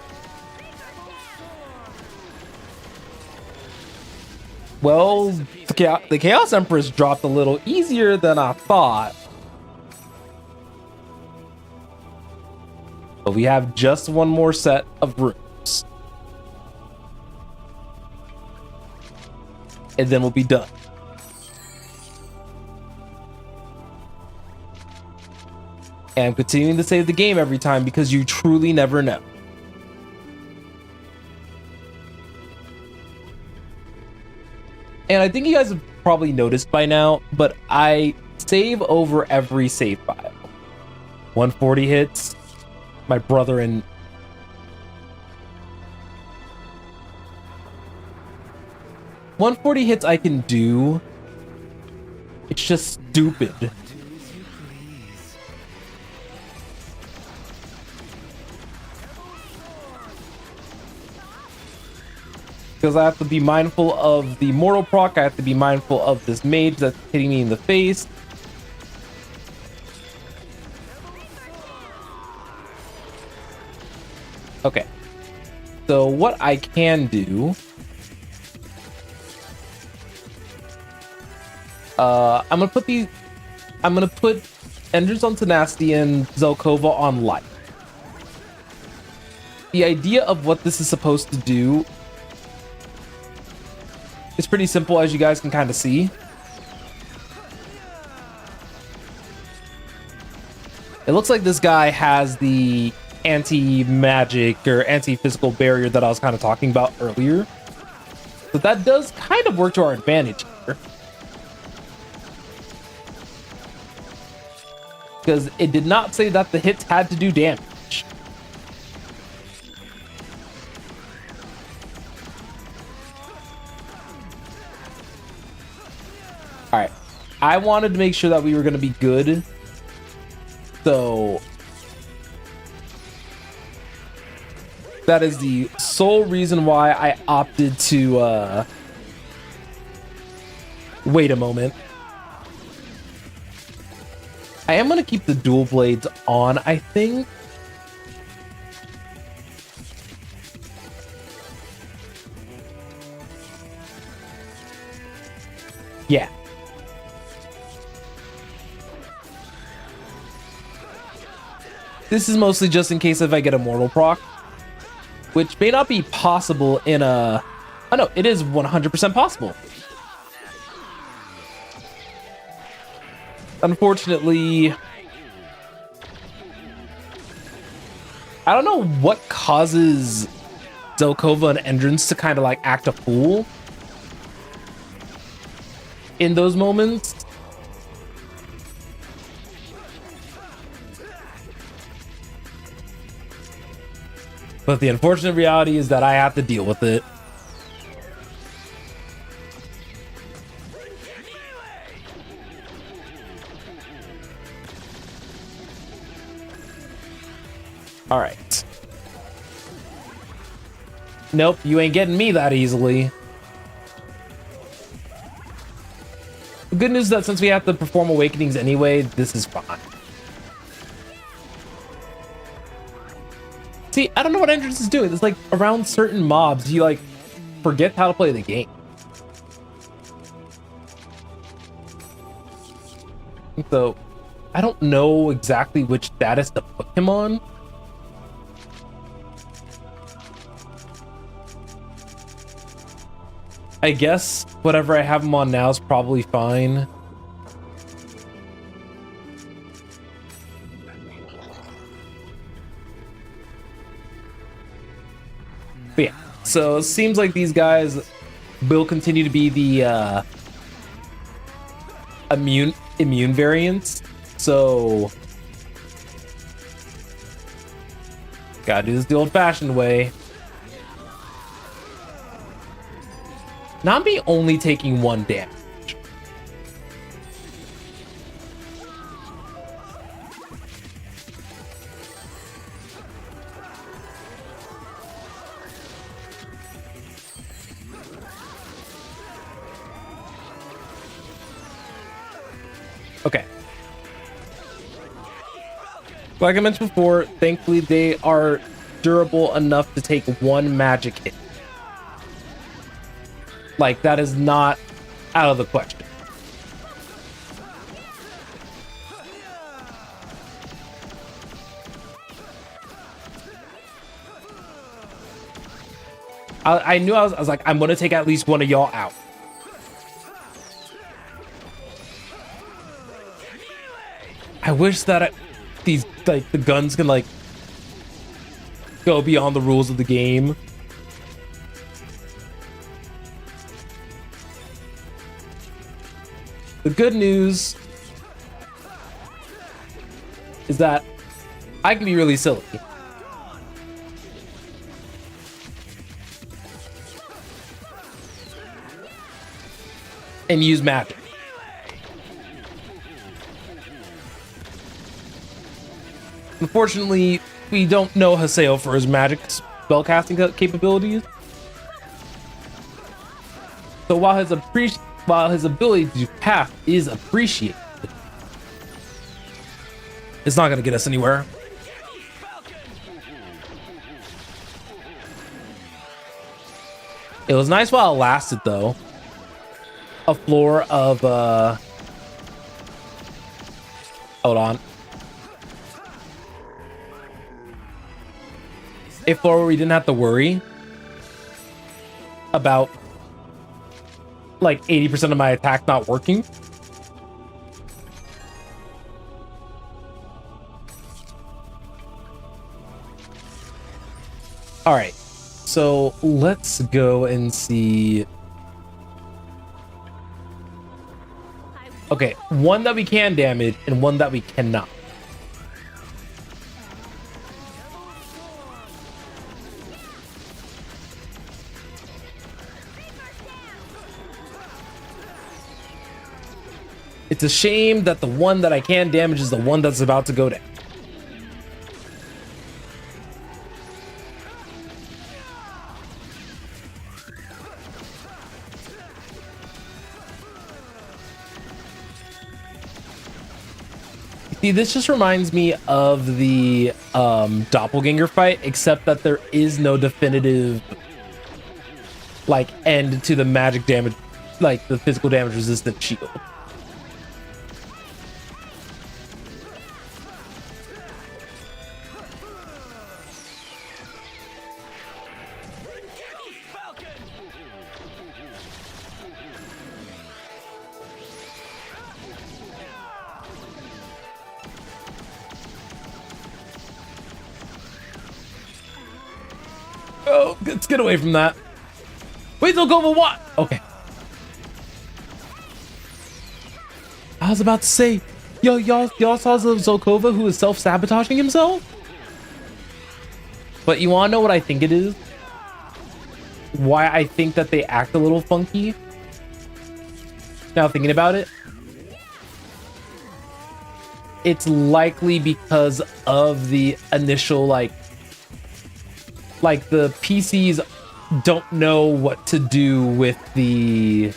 Well, the Chaos Empress dropped a little easier than I thought. But we have just one more set of rooms. And then we'll be done. And I'm continuing to save the game every time because you truly never know. And I think you guys have probably noticed by now, but I save over every save file. 140 hits. My brother and 140 hits I can do. It's just stupid. do as you please. Because I have to be mindful of the mortal proc, I have to be mindful of this mage that's hitting me in the face. Okay. So what I can do, I'm gonna put Enders on Tenacity and Zelkova on Light. The idea of what this is supposed to do is pretty simple, as you guys can kind of see. It looks like this guy has the anti-magic or anti-physical barrier that I was kind of talking about earlier. So that does kind of work to our advantage here. Because it did not say that the hits had to do damage. Alright. I wanted to make sure that we were going to be good. So that is the sole reason why I opted to wait a moment. I am going to keep the dual blades on, I think. Yeah. This is mostly just in case if I get a mortal proc, which may not be possible in a... Oh no, it is 100% possible. Unfortunately, I don't know what causes Zelkova and Endrance to kind of like act a fool in those moments. But the unfortunate reality is that I have to deal with it. All right. Nope, you ain't getting me that easily. The good news is that since we have to perform awakenings anyway, this is fine. See, I don't know what Entrance is doing. It's like around certain mobs, you like forget how to play the game. So, I don't know exactly which status to put him on. I guess whatever I have him on now is probably fine. But yeah, so it seems like these guys will continue to be the immune variants. So gotta do this the old-fashioned way. Not me only taking 1 damage. Okay. Like I mentioned before, thankfully they are durable enough to take 1 magic hit. Like, that is not out of the question. I knew I was like, I'm gonna take at least one of y'all out. I wish that these, like, the guns can, like, go beyond the rules of the game. The good news is that I can be really silly. And use magic. Unfortunately, we don't know Haseo for his magic spellcasting capabilities. So while his ability to path is appreciated, it's not gonna get us anywhere. It was nice while it lasted, though. A floor of hold on. A floor where we didn't have to worry about like 80% of my attack not working. All right, so let's go and see. Okay, one that we can damage and one that we cannot. It's a shame that the one that I can damage is the one that's about to go down. See, this just reminds me of the doppelganger fight, except that there is no definitive like end to the magic damage, like the physical damage resistant shield. Oh, let's get away from that. Wait, they'll go for what? Okay. I was about to say, yo, y'all saw Zelkova who is self-sabotaging himself? But you want to know what I think it is? Why I think that they act a little funky? Now thinking about it, it's likely because of the initial like the PCs don't know what to do with the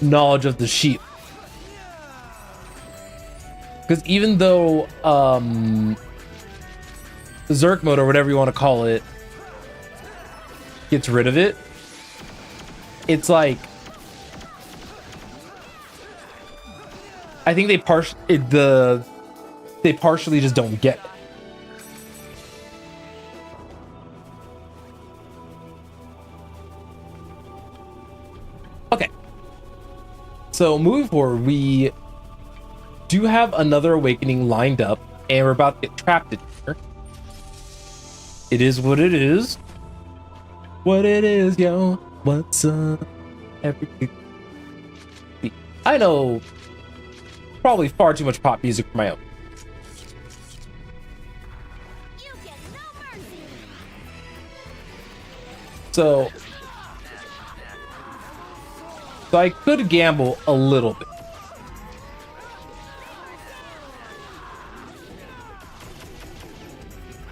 knowledge of the shield. Because even though Zerk mode or whatever you want to call it gets rid of it, it's like I think they partially just don't get it. Okay. So moving forward, we do have another awakening lined up, and we're about to get trapped in here. It is what it is. What it is, yo. What's up? Everything. I know probably far too much pop music for my own. You get no mercy. So I could gamble a little bit.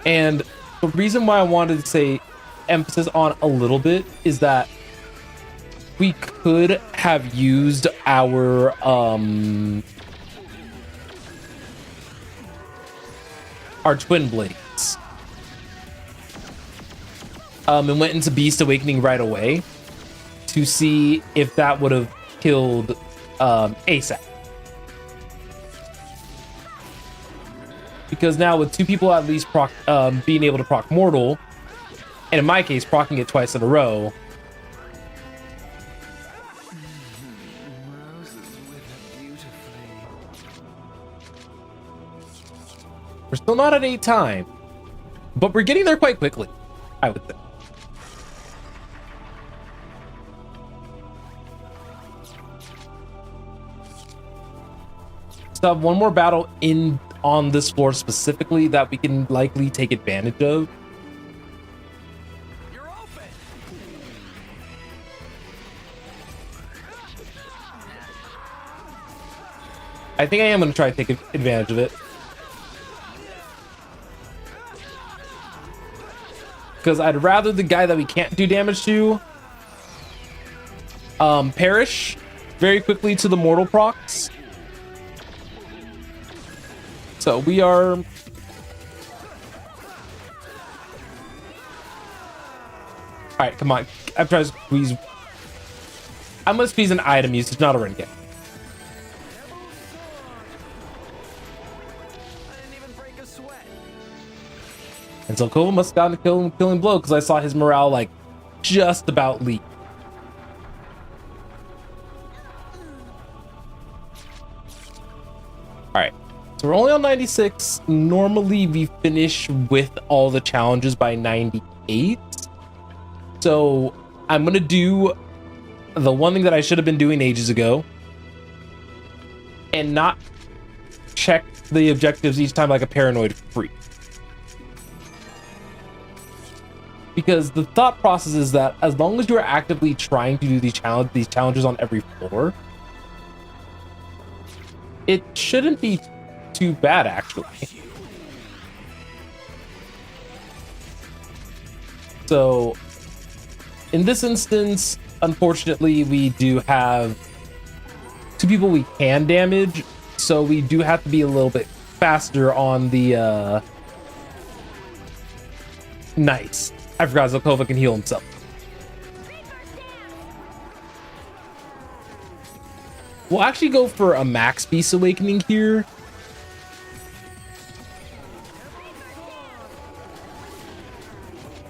And the reason why I wanted to say emphasis on a little bit is that we could have used our twin blades and went into Beast Awakening right away to see if that would have killed ASAP. Because now with two people at least being able to proc Mortal, and in my case proccing it twice in a row, we're still not at 8 time, but we're getting there quite quickly, I would think. Still have one more battle on this floor specifically that we can likely take advantage of. You're open. I think I am going to try to take advantage of it. Because I'd rather the guy that we can't do damage to perish very quickly to the mortal procs. So we are... All right, come on. I'm trying to squeeze... I'm going to squeeze an item usage, not a renegade. And so Kova must have gotten a killing blow because I saw his morale like just about leak. Alright, so we're only on 96. Normally we finish with all the challenges by 98. So I'm gonna do the one thing that I should have been doing ages ago and not check the objectives each time like a paranoid freak. Because the thought process is that as long as you are actively trying to do these challenges on every floor, it shouldn't be too bad, actually. So, in this instance, unfortunately, we do have 2 people we can damage, so we do have to be a little bit faster on the... Nice. I forgot Zelkova can heal himself. We'll actually go for a max Beast Awakening here.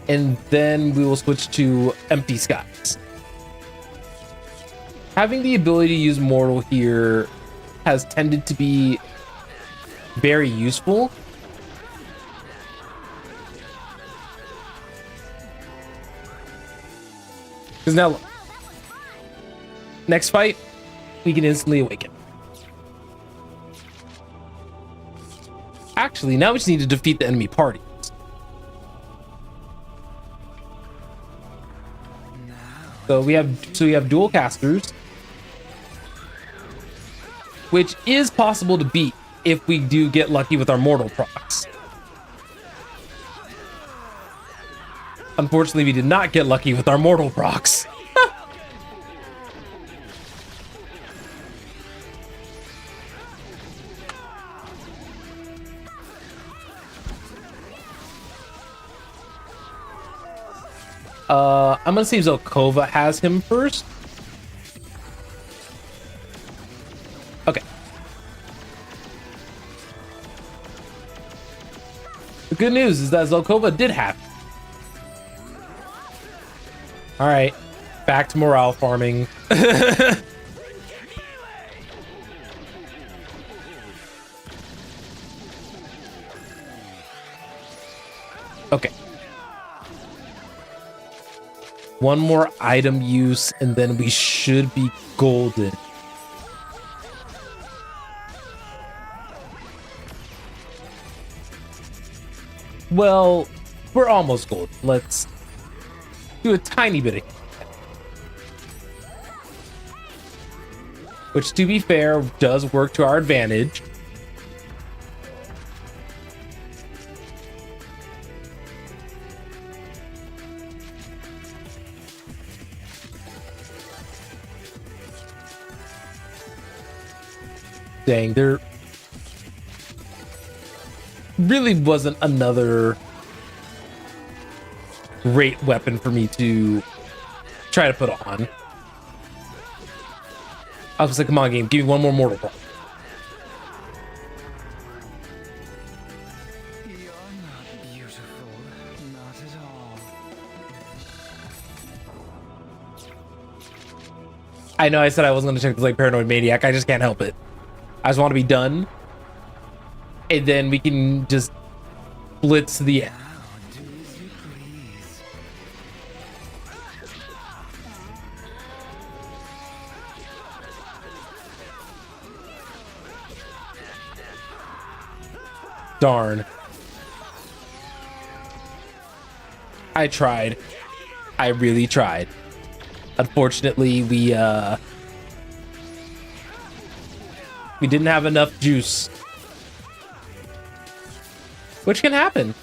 And then we will switch to Empty Skies. Having the ability to use Mortal here has tended to be very useful. Because now, next fight, we can instantly awaken. Actually, now we just need to defeat the enemy parties. So we have dual casters, which is possible to beat if we do get lucky with our mortal procs. Unfortunately, we did not get lucky with our mortal procs. I'm gonna see if Zelkova has him first. Okay. The good news is that Zelkova did have it. All right, back to morale farming. Okay. One more item use, and then we should be golden. Well, we're almost golden. Let's do a tiny bit of, which, to be fair, does work to our advantage. Dang, there really wasn't another great weapon for me to try to put on. I was like, come on, game, give me one more mortal proc. You're not beautiful, not at all. I know I said I wasn't gonna check this like Paranoid Maniac. I just can't help it. I just want to be done, and then we can just blitz to the end. Now do as you please. Darn. I tried. I really tried. Unfortunately, we didn't have enough juice. Which can happen.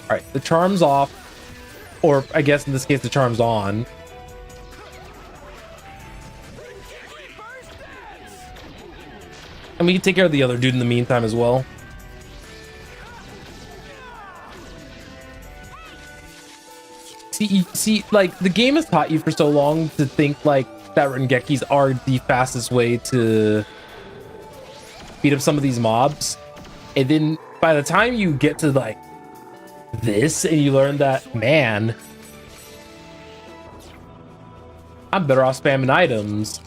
Alright, the charm's off. Or I guess in this case the charm's on. And we can take care of the other dude in the meantime as well. See, like, the game has taught you for so long to think like that Rengekis are the fastest way to beat up some of these mobs. And then by the time you get to like this and you learn that, man, I'm better off spamming items.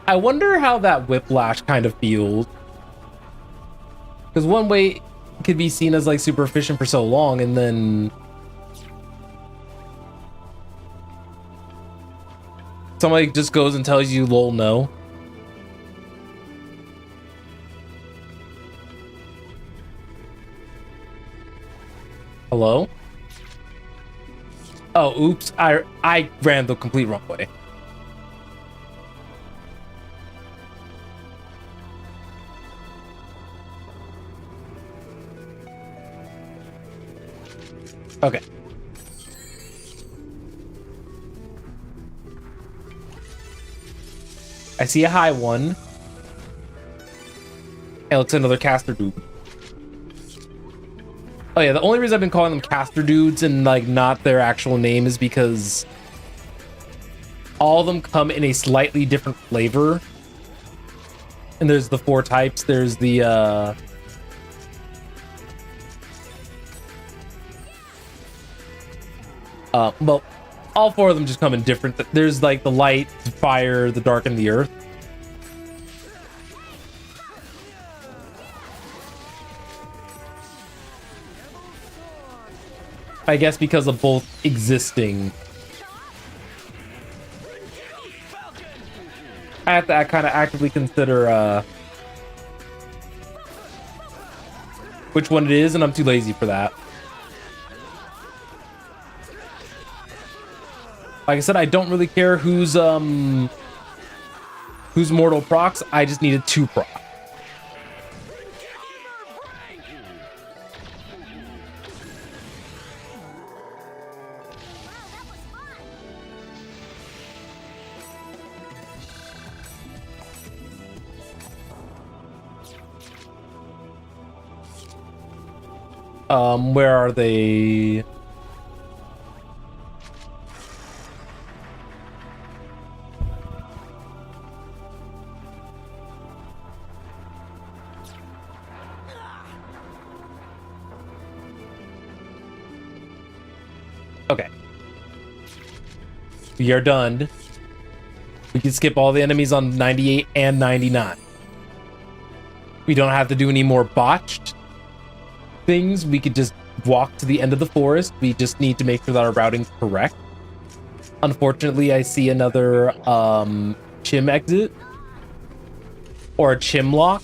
I wonder how that whiplash kind of feels. Because one way it could be seen as like super efficient for so long, and then somebody just goes and tells you, lol, no. Hello? Oh, oops. I ran the complete wrong way. Okay. I see a high one. Hey, looks another caster dude. Oh yeah, the only reason I've been calling them caster dudes and like not their actual name is because all of them come in a slightly different flavor. And there's the 4 types. There's the well, all 4 of them just come in different. There's like the light, the fire, the dark, and the earth. I guess because of both existing. I have to kind of actively consider which one it is, and I'm too lazy for that. Like I said, I don't really care who's mortal procs. I just needed 2 proc. Where are they? Okay. We are done. We can skip all the enemies on 98 and 99. We don't have to do any more botched things. We could just walk to the end of the forest. We just need to make sure that our routing's correct. Unfortunately, I see another chim exit or a chim lock.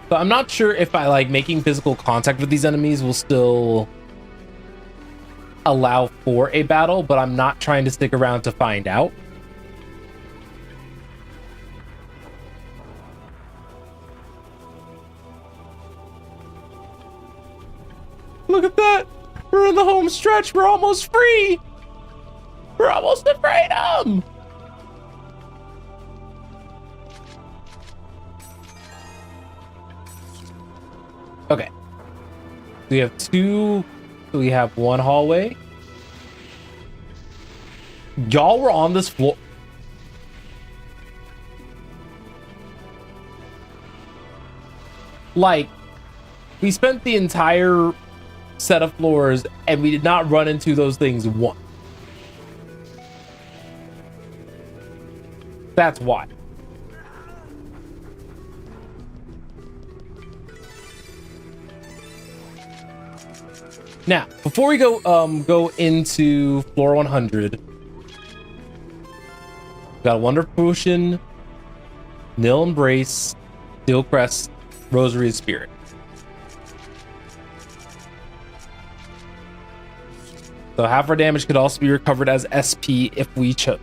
So I'm not sure if I like making physical contact with these enemies will still allow for a battle, but I'm not trying to stick around to find out. Look at that. We're in the home stretch. We're almost free. We're almost to freedom. Okay. We have 2. We have 1 hallway. Y'all were on this floor. Like, we spent the entire set of floors and we did not run into those things once. That's why. Now, before we go into floor 100, got a Wonder Potion, Nil Embrace, Steel Crest, Rosary of Spirit. So half our damage could also be recovered as SP if we chose,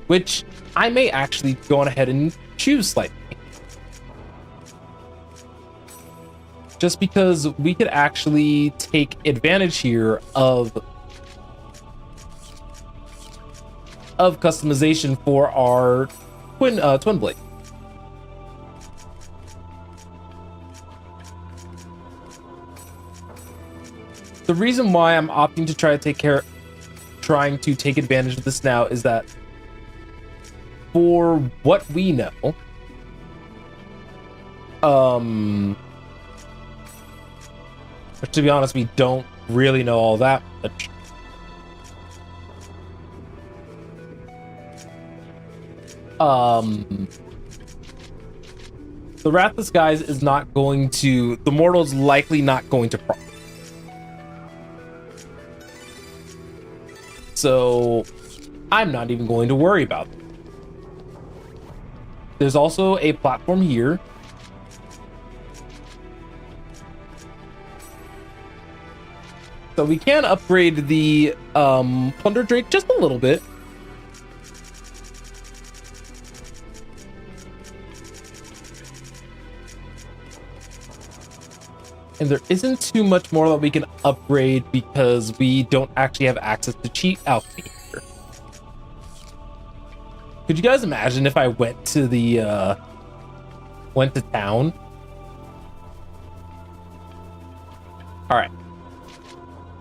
which I may actually go on ahead and choose slightly. Just because we could actually take advantage here of customization for our twin blade. The reason why I'm opting to trying to take advantage of this now is that for what we know, to be honest, we don't really know all that much. The Wrath of the Skies is not going to... The Mortal's likely not going to proc. So I'm not even going to worry about it. There's also a platform here. So we can upgrade the Plunder Drake just a little bit. And there isn't too much more that we can upgrade because we don't actually have access to cheat alchemy here. Could you guys imagine if I went to the went to town? All right.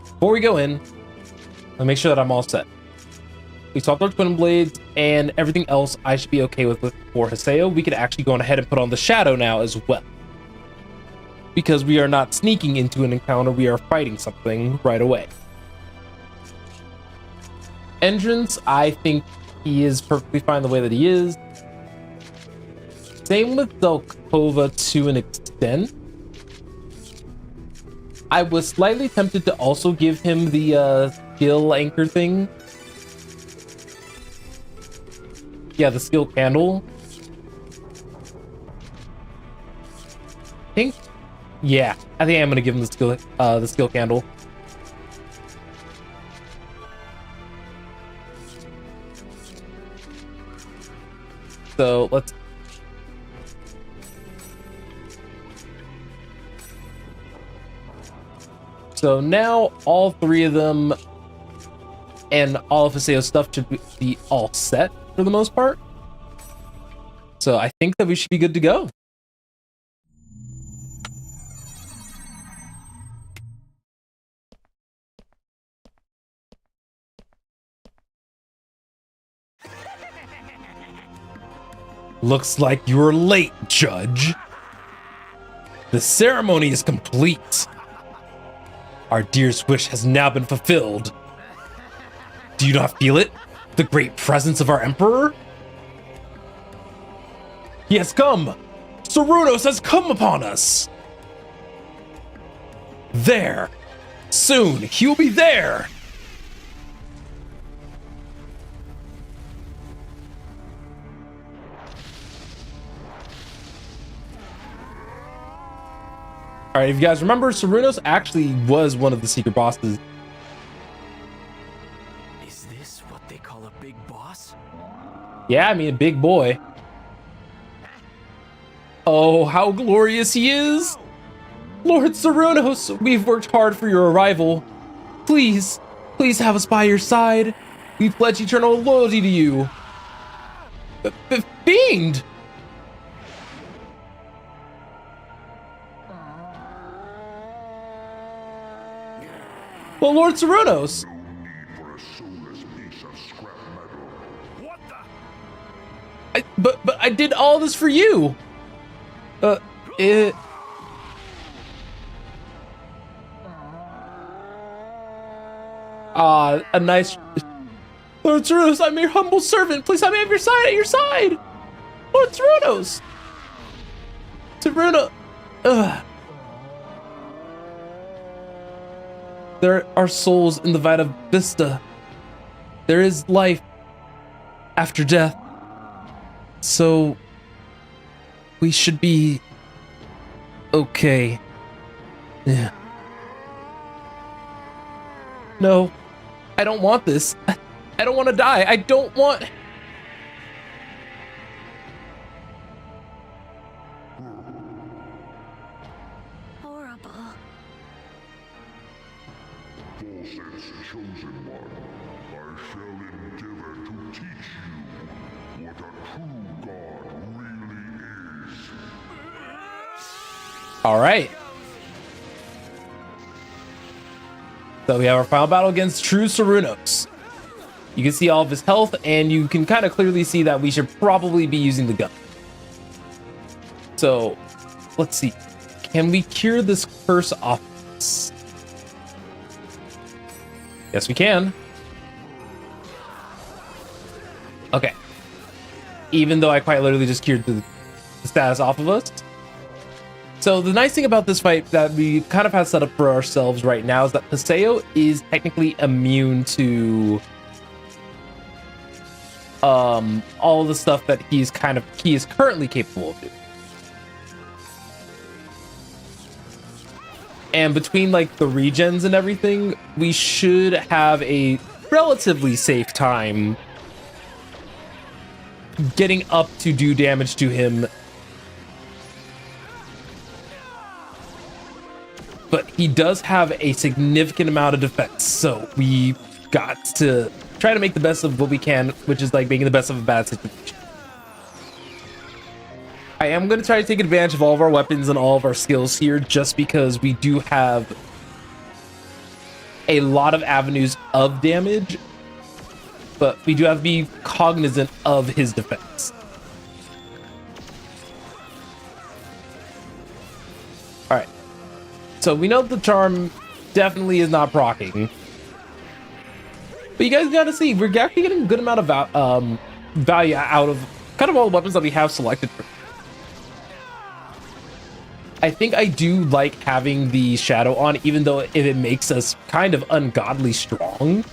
Before we go in, I'll make sure that I'm all set. We swapped our twin blades and everything else I should be okay with for Haseo. We could actually go on ahead and put on the shadow now as well. Because we are not sneaking into an encounter, we are fighting something right away. Entrance, I think he is perfectly fine the way that he is. Same with Zelkova to an extent. I was slightly tempted to also give him the skill anchor thing. Yeah, the skill candle. I think, yeah, I think I'm gonna give him the skill candle. So let's. So now all three of them and all of Haseo's stuff should be all set for the most part. So I think that we should be good to go. Looks like you were late, Judge. The ceremony is complete. Our dear's wish has now been fulfilled. Do you not feel it? The great presence of our Emperor? He has come! Cernunnos has come upon us! There! Soon, he will be there! Alright, if you guys remember, Cernunnos actually was one of the secret bosses. Is this what they call a big boss? Yeah, I mean, a big boy. Oh, how glorious he is! Lord Cernunnos, we've worked hard for your arrival. Please, please have us by your side. We pledge eternal loyalty to you. Fiend! Well, Lord Cernunnos. What the? But I did all this for you. A nice. Lord Cernunnos, I'm your humble servant. Please have me at your side. Lord Cernunnos. Cernunnos. Ugh. There are souls in the Vita Vista. There is life after death. So we should be okay. Yeah. No, I don't want this. I don't want to die. I don't want. Horrible. Volseth's chosen one, I shall endeavor to teach you what a true god really is. All right. So we have our final battle against True Cernunnos. You can see all of his health, and you can kind of clearly see that we should probably be using the gun. So, let's see. Can we cure this curse off us? Yes, we can. Okay. Even though I quite literally just cured the status off of us. So the nice thing about this fight that we kind of have set up for ourselves right now is that Haseo is technically immune to all the stuff that he is currently capable of doing. And between like the regens and everything, we should have a relatively safe time getting up to do damage to him. But he does have a significant amount of defense, so we got to try to make the best of what we can, which is like making the best of a bad situation. I am going to try to take advantage of all of our weapons and all of our skills here, just because we do have a lot of avenues of damage, but we do have to be cognizant of his defense. All right. So we know the charm definitely is not proccing. But you guys gotta see, we're actually getting a good amount of value out of kind of all the weapons that we have selected. I think I do like having the shadow on, even though if it makes us kind of ungodly strong.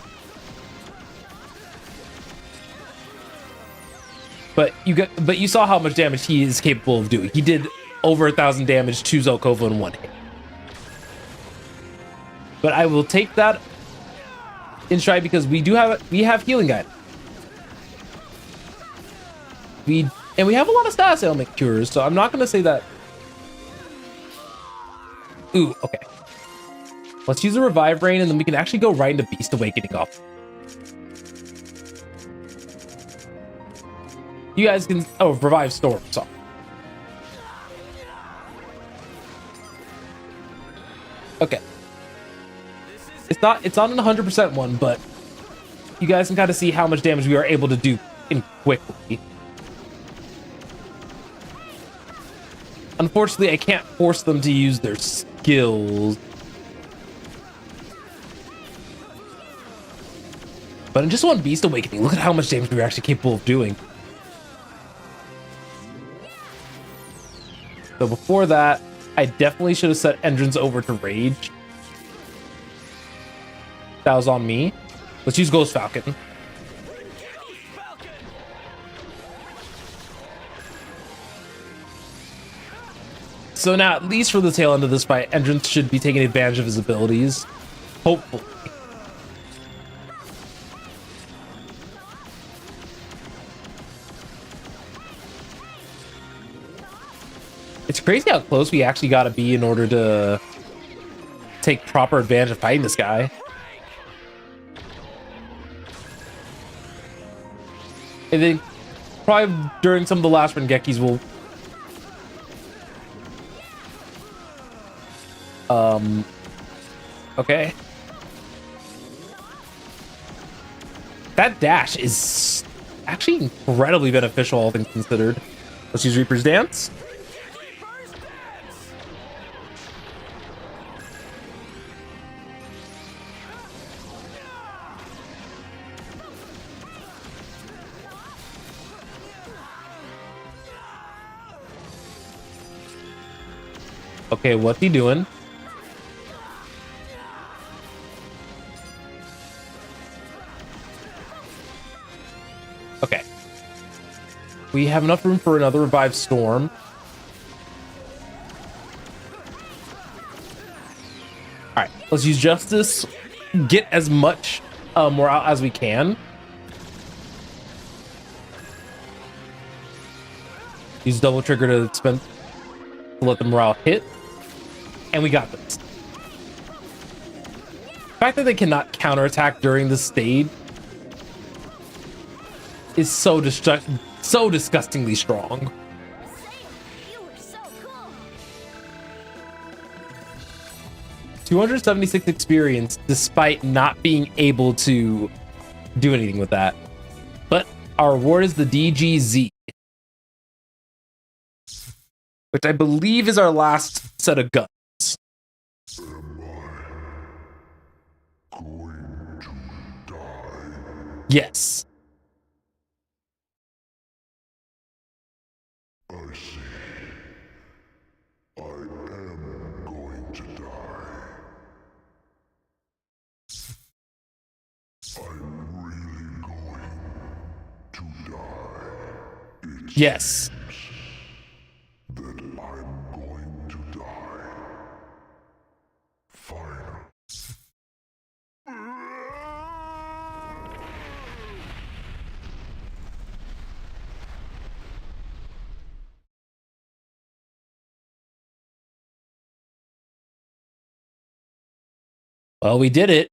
But you saw how much damage he is capable of doing. He did over 1,000 damage to Zelkova in one hit. But I will take that in stride because we have healing guide. We have a lot of status ailment cures, so I'm not gonna say that. Ooh, okay. Let's use a revive brain and then we can actually go right into Beast Awakening off. You guys can revive Storm, sorry. Okay. It's not an 100% one, but you guys can kind of see how much damage we are able to do in quickly. Unfortunately, I can't force them to use their skills. But in just one Beast Awakening, look at how much damage we're actually capable of doing. So before that, I definitely should have set Entrance over to Rage. That was on me. Let's use Ghost Falcon. So now, at least for the tail end of this fight, Entrance should be taking advantage of his abilities. Hopefully. It's crazy how close we actually got to be in order to take proper advantage of fighting this guy. And then probably during some of the last Rengekis we'll okay. That dash is actually incredibly beneficial, all things considered. Let's use Reaper's Dance. Okay, what's he doing? Okay. We have enough room for another Revive Storm. Alright, let's use Justice. Get as much morale as we can. Use Double Trigger to let the morale hit. And we got this. The fact that they cannot counterattack during this stage is so disgustingly strong. You were so cool. 276 experience despite not being able to do anything with that. But our reward is the DGZ, which I believe is our last set of guns. Going to die. Yes. I see. I am going to die. I'm really going to die. It Yes. that I'm going to die. Final. Well, we did it.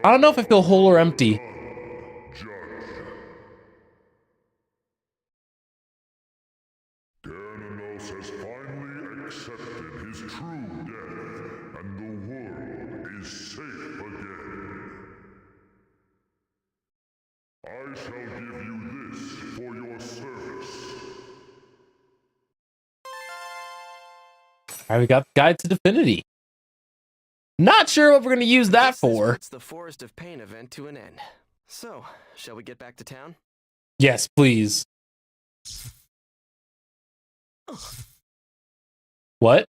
I don't know if I feel whole or empty. Judge. Gananos has finally accepted his true death, and the world is safe again. I shall give you this for your service. All right, we got the Guide to Divinity. Not sure what we're gonna use that This for. puts the Forest of Pain event to an end. So, shall we get back to town? Yes, please. What?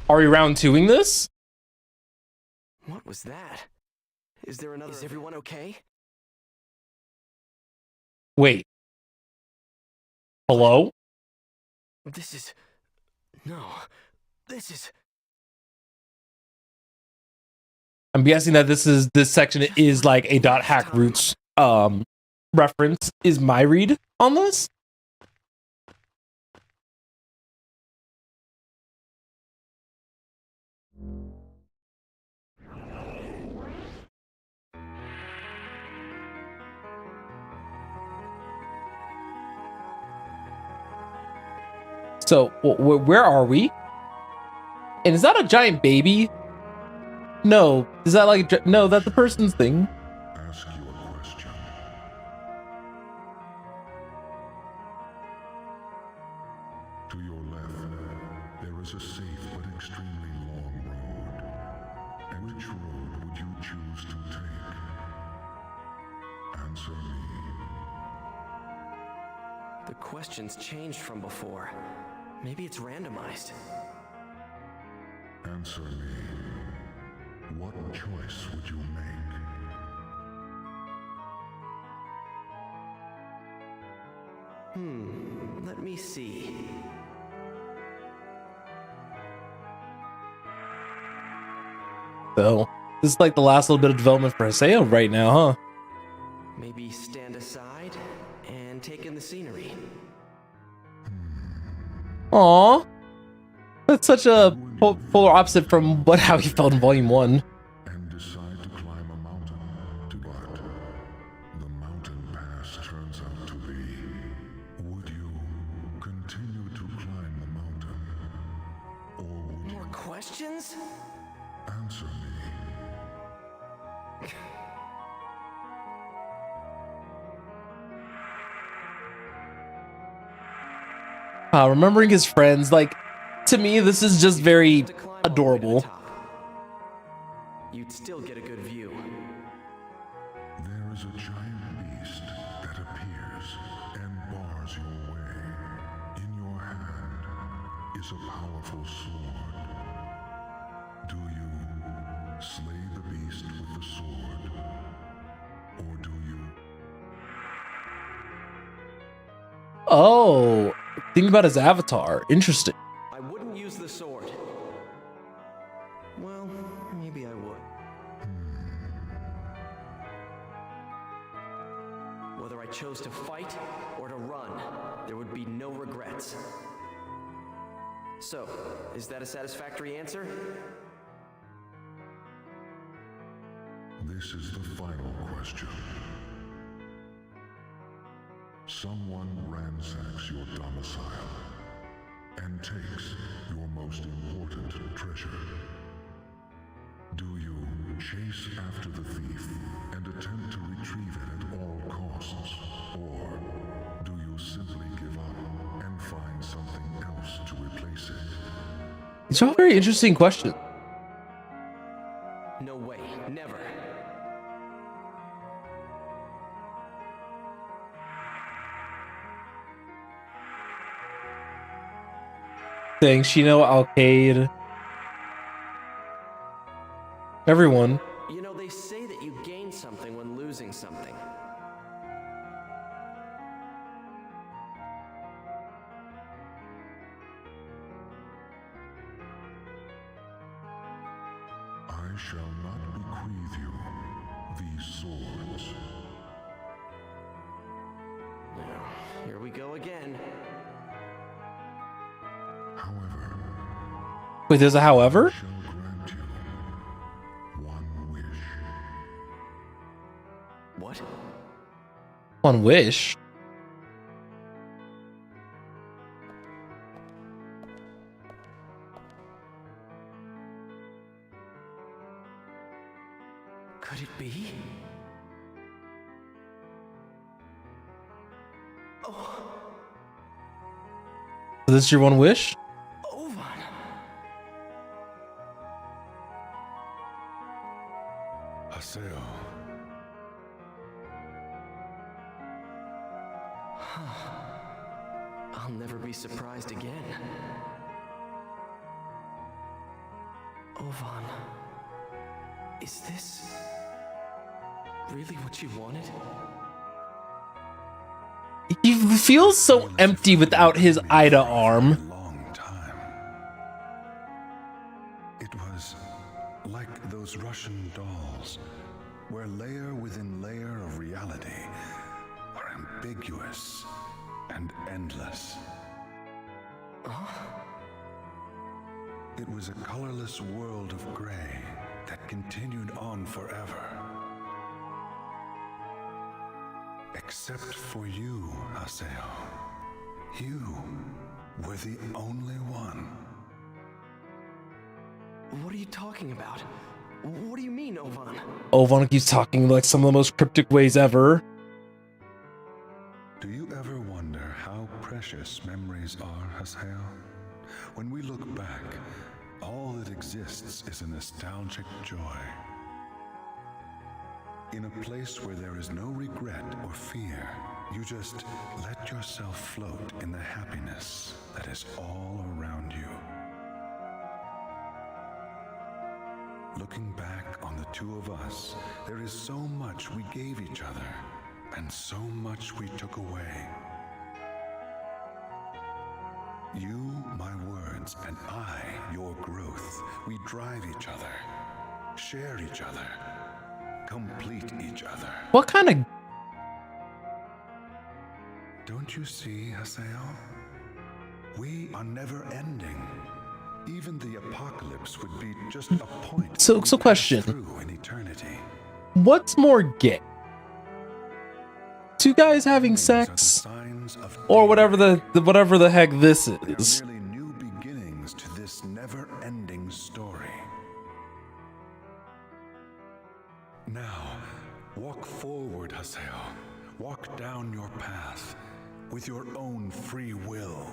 Are we round twoing this? What was that? Is there another? Is everyone okay? Wait. Hello? This is... No. This is... I'm guessing that this section is like a dot hack roots reference is my read on this. So where are we? And is that a giant baby? No, is that like no? That's the person's thing. Ask your question. To your left, there is a safe but extremely long road. And which road would you choose to take? Answer me. The questions changed from before. Maybe it's randomized. Answer me. What choice would you make? Let me see. So this is like the last little bit of development for Haseo right now, huh? Maybe stand aside and take in the scenery. Aw, that's such a polar opposite from how he felt in Volume 1. And decide to climb a mountain. But the mountain pass turns out to be. Would you continue to climb the mountain? Or would More questions? you answer me? Remembering his friends, like, to me, this is just very To climb all the way to the adorable. top, you'd still get a good view. There is a giant beast that appears and bars your way. In your hand is a powerful sword. Do you slay the beast with the sword? Or do you... Oh, think about his avatar. Interesting. I wouldn't use the sword. Well, maybe I would. Whether I chose to fight or to run, there would be no regrets. So, is that a satisfactory answer? This is the final question. Someone ransacks your domicile and takes your most important treasure. Do you chase after the thief and attempt to retrieve it at all costs? Or do you simply give up and find something else to replace it? These are very interesting questions. No way, never. Saying Shino, Alcade, everyone. You know, they say that you gain something when losing something. I shall not bequeath you these swords. Now, here we go again. However, Wait, there's a I however? shall grant you one wish. What? One wish. Could it be? Oh. Is this your one wish? Ovan. Haseo. I'll never be surprised again. Ovan, is this really what you wanted? He feels so empty without his Ida arm. A long time. It was like those Russian dolls, where layer within layer of reality are ambiguous and endless. It was a colorless world of gray that continued on forever. Except for you, Haseo. You were the only one. What are you talking about? What do you mean, Ovan? Ovan keeps talking like some of the most cryptic ways ever. Do you ever wonder how precious memories are, Haseo? When we look back, all that exists is a nostalgic joy. In a place where there is no regret or fear, you just let yourself float in the happiness that is all around you. Looking back on the two of us, there is so much we gave each other, and so much we took away. You, my words, and I, your growth. We drive each other, share each other, complete each other. What kind of... Don't you see, Haseo? We are never ending. Even the apocalypse would be just a point So we pass question. through in eternity. What's more gay? Two guys having These are the sex? signs of Or whatever danger. whatever the heck this They is. are merely new beginnings to this never-ending story. Now, walk forward, Haseo. Walk down your path with your own free will.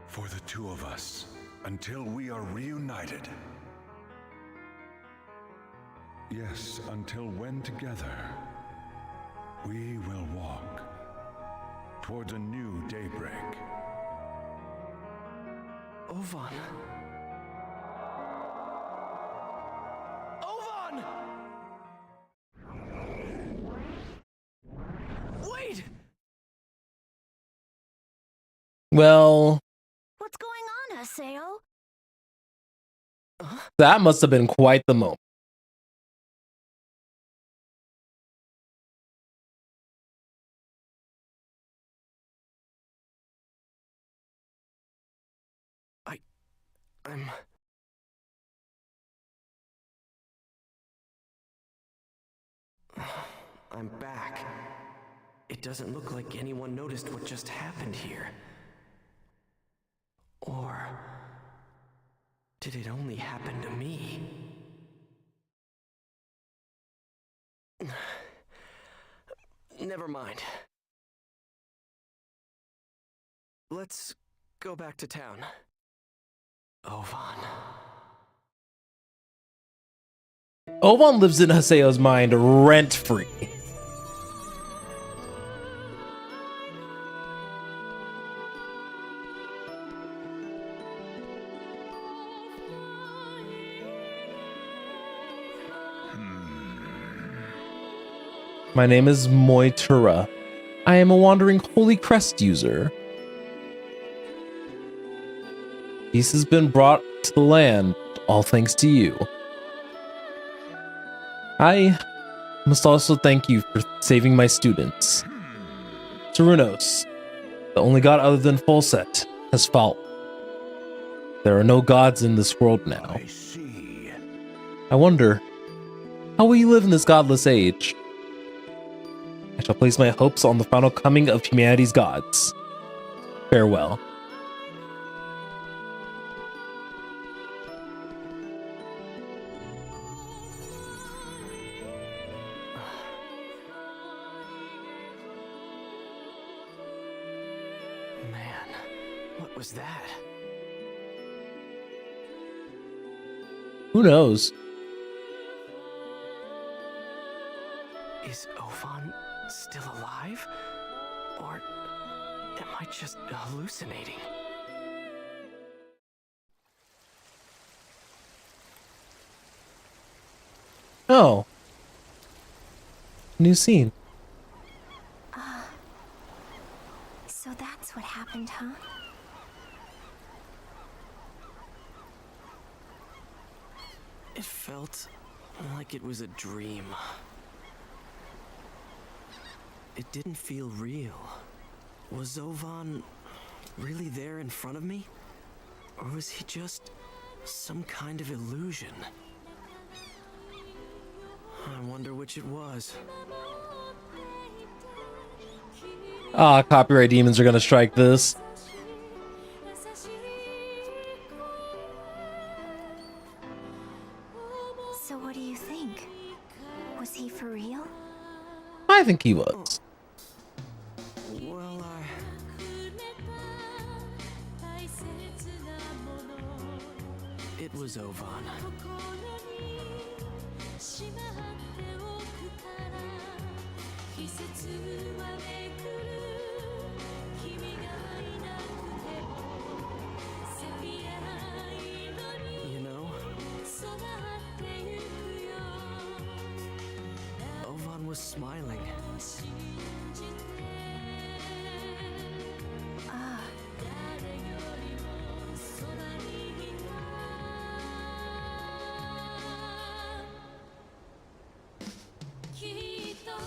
For the two of us, until we are reunited. Yes, until when together we will walk towards a new daybreak. Ovan. Ovan! Wait! Well, What's going on, Haseo? that must have been quite the moment. I'm back. It doesn't look like anyone noticed what just happened here. Or did it only happen to me? Never mind. Let's go back to town. Ovan. Ovan lives in Haseo's mind rent-free. My name is Moitura. I am a wandering Holy Crest user. Peace has been brought to the land, all thanks to you. I must also thank you for saving my students. Tarunos, the only god other than Folset, has fallen. There are no gods in this world now. I see. I wonder, how will you live in this godless age? I shall place my hopes on the final coming of humanity's gods. Farewell. Man, what was that? Who knows? Is Ovan still alive? Or am I just hallucinating? Oh. New scene. So that's what happened, huh? It felt like it was a dream. It didn't feel real. Was Ovan really there in front of me? Or was he just some kind of illusion? I wonder which it was. Ah, copyright demons are gonna strike this. So what do you think? Was he for real? I think he was. Well, it was Ovan. You know, Ovan was smiling.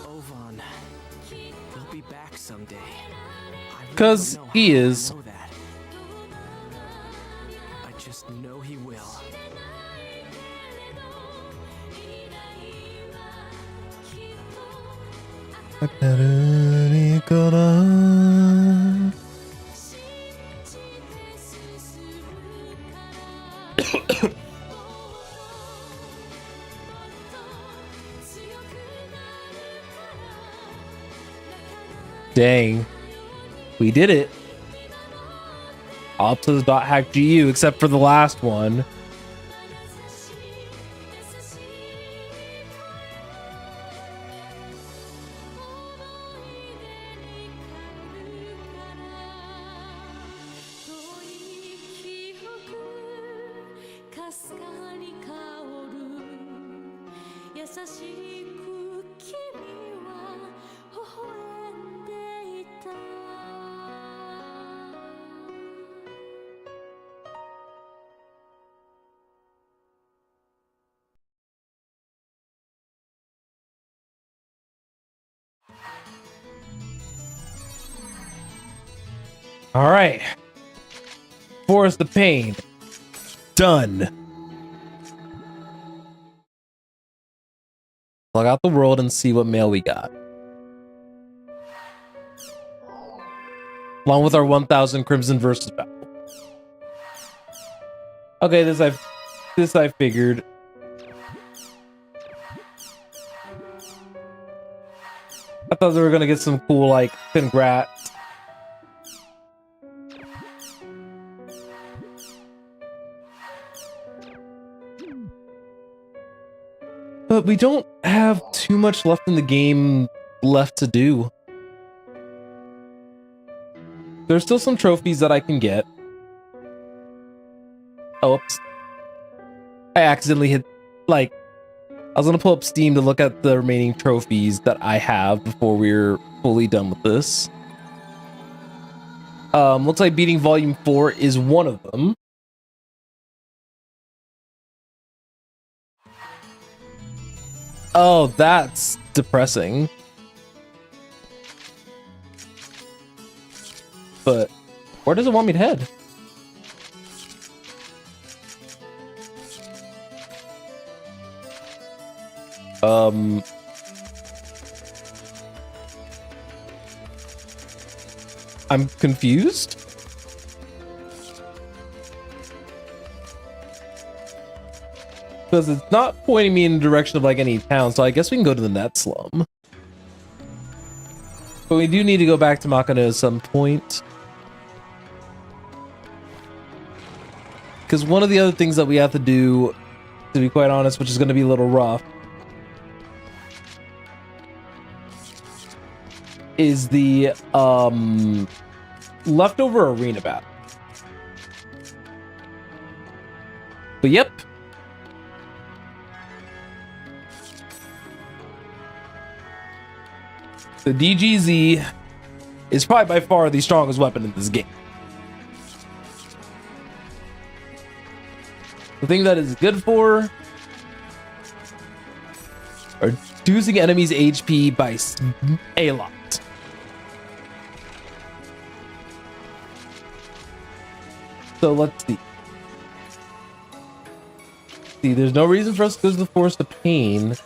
Ovan, he'll be back someday. I really 'Cause don't know he how I is. know that. I just know he will. Dang. We did it. All to the dot hack GU except for the last one. All right. Forest of Pain. Done. Log out the world and see what mail we got. Along with our 1000 Crimson versus battle. Okay, this I figured. I thought they were gonna get some cool like congrats. But we don't have too much left in the game left to do. There's still some trophies that I can get. Oops. I accidentally hit, like, I was gonna pull up Steam to look at the remaining trophies that I have before we're fully done with this. Looks like beating Volume 4 is one of them. Oh, that's depressing. But where does it want me to head? I'm confused. Because it's not pointing me in the direction of like any town, so I guess we can go to the net slum. But we do need to go back to Makano at some point. Because one of the other things that we have to do, to be quite honest, which is going to be a little rough, is the leftover arena battle. But yep. The DGZ is probably by far the strongest weapon in this game. The thing that is good for reducing enemies' HP by a lot. So let's see. There's no reason for us to go to the Forest of Pain.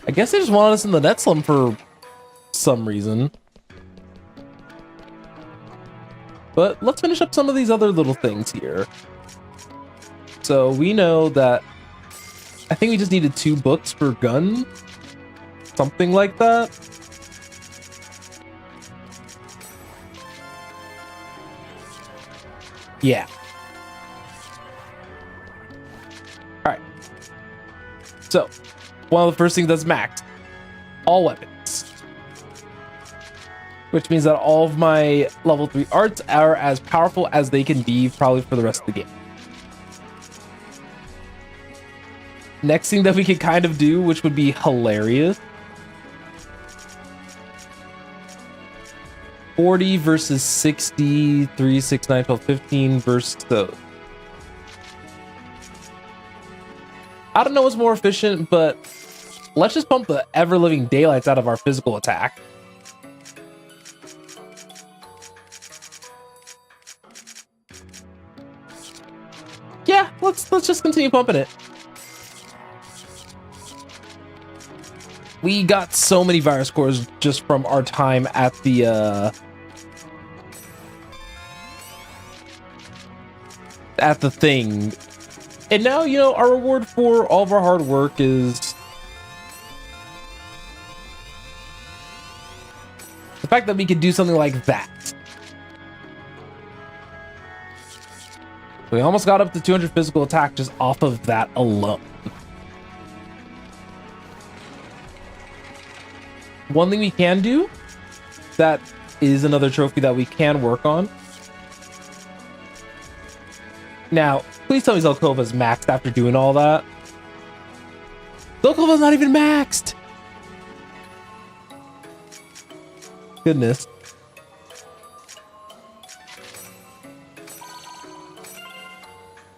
I guess they just wanted us in the net slum for some reason. But let's finish up some of these other little things here. So we know that I think we just needed 2 books per gun. Something like that. Yeah. Alright. So, one of the first things that's maxed. All weapons. Which means that all of my level 3 arts are as powerful as they can be probably for the rest of the game. Next thing that we could kind of do, which would be hilarious. 40 versus 60, 3, 6, 9, 12, 15 versus those. I don't know what's more efficient, but let's just pump the ever-living daylights out of our physical attack. Yeah, let's just continue pumping it. We got so many virus cores just from our time at the thing. And now, you know, our reward for all of our hard work is the fact that we could do something like that. We almost got up to 200 physical attack just off of that alone. One thing we can do, that is another trophy that we can work on. Now, please tell me Zelkova's maxed after doing all that. Zelkova's not even maxed! Goodness.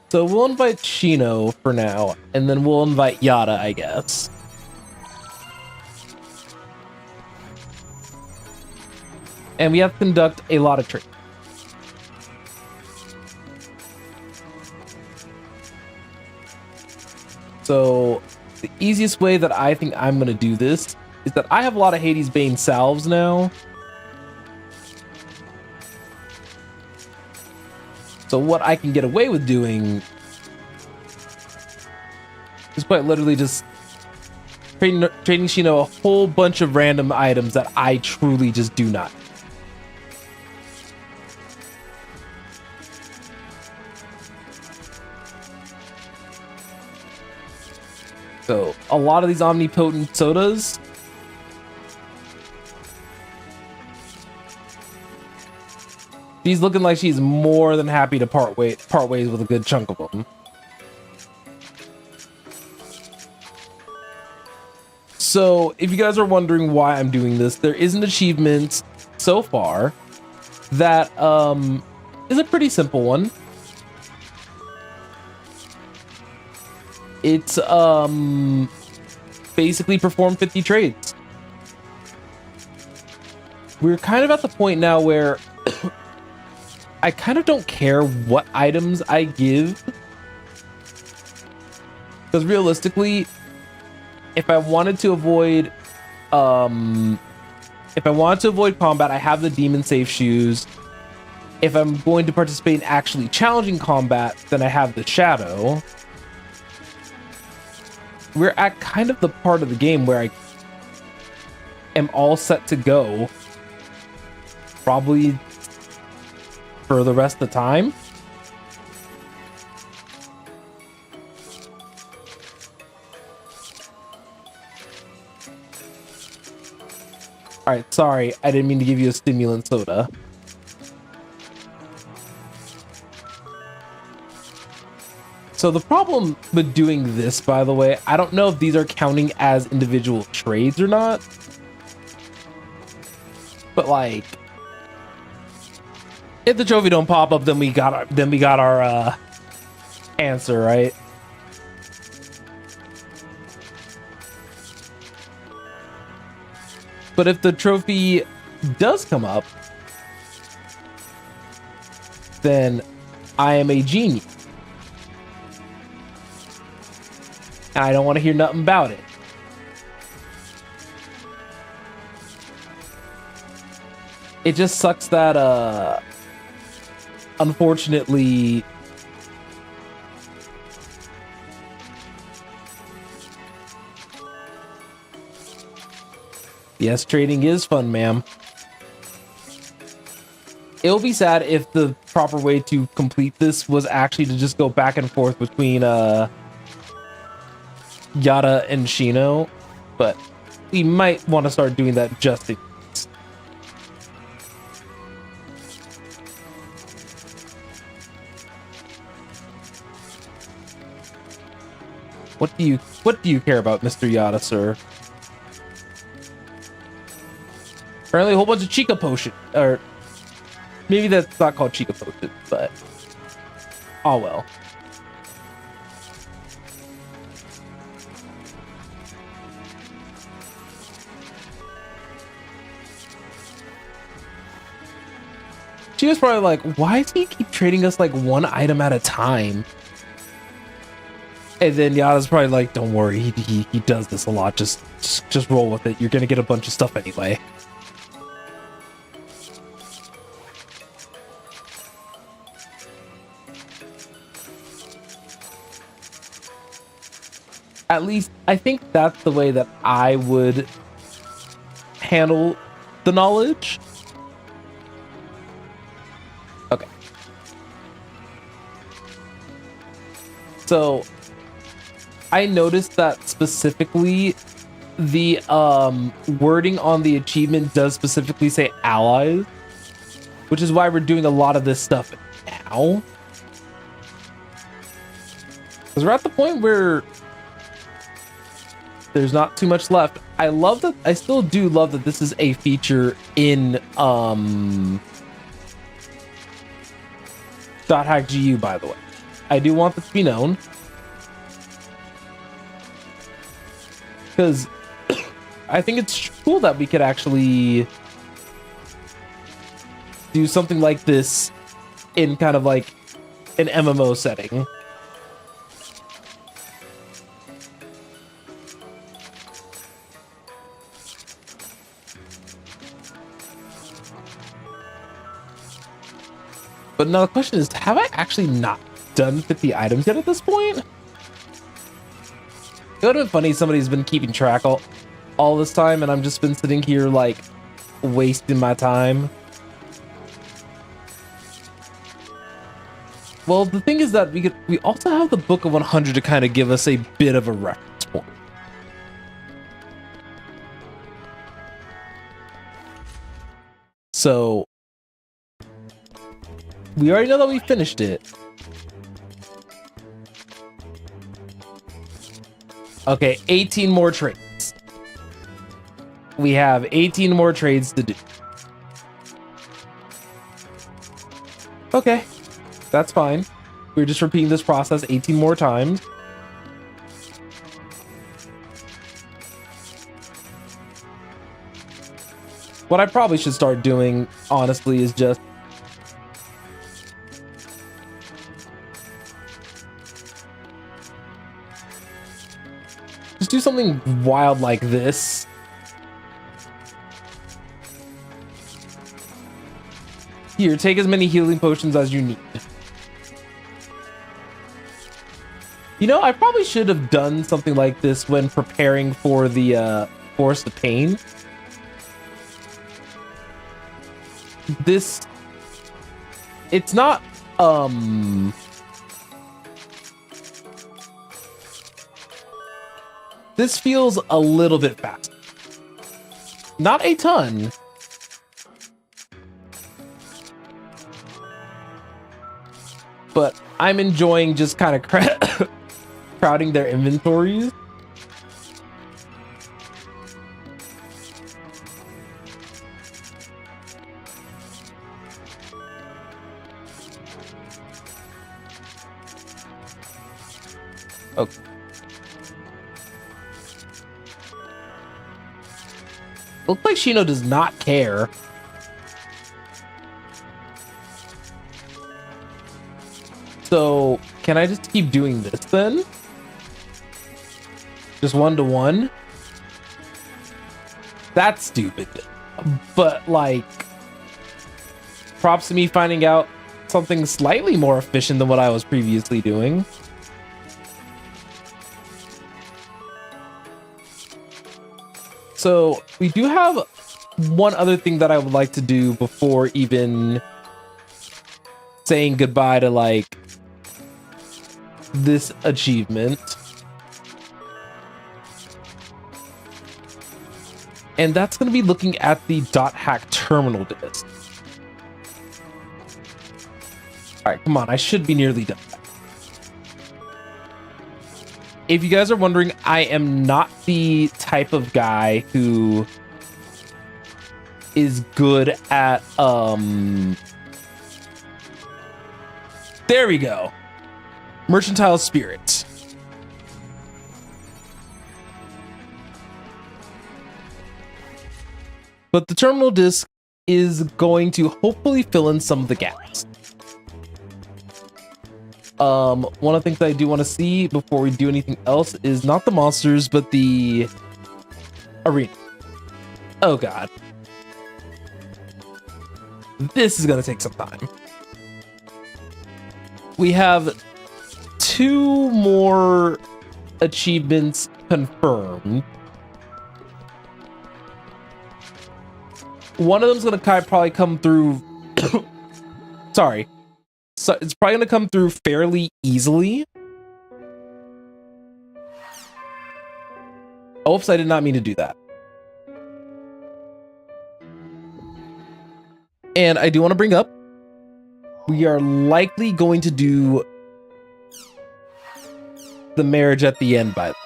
So we'll invite Shino for now, and then we'll invite Yada, I guess. And we have to conduct a lot of training. So the easiest way that I think I'm going to do this is that I have a lot of Hades Bane salves now. So what I can get away with doing is quite literally just trading Shino a whole bunch of random items that I truly just do not. So a lot of these omnipotent sodas. She's looking like she's more than happy to part ways with a good chunk of them. So if you guys are wondering why I'm doing this, there is an achievement so far that is a pretty simple one. It's basically perform 50 trades. We're kind of at the point now where I kind of don't care what items I give, because realistically, if I wanted to avoid combat, I have the demon safe shoes. If I'm going to participate in actually challenging combat, then I have the shadow. We're at kind of the part of the game where I am all set to go, probably for the rest of the time. All right, sorry, I didn't mean to give you a stimulant soda. So the problem with doing this, by the way, I don't know if these are counting as individual trades or not. But like, if the trophy don't pop up, then we got our answer, right? But if the trophy does come up, then I am a genius. And I don't want to hear nothing about it. It just sucks that, unfortunately, yes, trading is fun, ma'am. It'll be sad if the proper way to complete this was actually to just go back and forth between, Yada and Shino, but we might want to start doing that just in case. What do you care about, Mr. Yada, sir? Apparently a whole bunch of Chica potion, or maybe that's not called Chica potion, but oh well. She was probably like, why does he keep trading us like one item at a time? And then Yada's probably like, don't worry, he does this a lot. Just roll with it. You're gonna get a bunch of stuff anyway. At least I think that's the way that I would handle the knowledge. Okay. So I noticed that specifically the wording on the achievement does specifically say allies, which is why we're doing a lot of this stuff now. Because we're at the point where there's not too much left. I love that. I still do love that this is a feature in .hackgu, by the way. I do want this to be known, because I think it's cool that we could actually do something like this in kind of like an MMO setting. But now the question is, have I actually not done 50 items yet at this point? It would have been funny if somebody's been keeping track all this time and I've just been sitting here like wasting my time. Well, the thing is that we also have the Book of 100 to kind of give us a bit of a reference point. So we already know that we finished it. Okay, 18 more trades. We have 18 more trades to do. Okay, that's fine. We're just repeating this process 18 more times. What I probably should start doing, honestly, is just do something wild like this. Here, take as many healing potions as you need. You know, I probably should have done something like this when preparing for the Forest of Pain. It's not this feels a little bit fast. Not a ton. But I'm enjoying just kind of crowding their inventories. Okay. Looks like Shino does not care. So, can I just keep doing this then? Just 1-to-1? That's stupid. But, like, props to me finding out something slightly more efficient than what I was previously doing. So we do have one other thing that I would like to do before even saying goodbye to like this achievement. And that's going to be looking at the .hack terminal disk. All right, come on. I should be nearly done. If you guys are wondering, I am not the type of guy who is good at, there we go. Mercantile spirits. But the terminal disk is going to hopefully fill in some of the gaps. One of the things that I do want to see before we do anything else is not the monsters, but the arena. Oh god. This is going to take some time. We have 2 more achievements confirmed. One of them is going to probably come through. Sorry. So it's probably going to come through fairly easily. Oops, I did not mean to do that. And I do want to bring up, we are likely going to do the marriage at the end, by the way.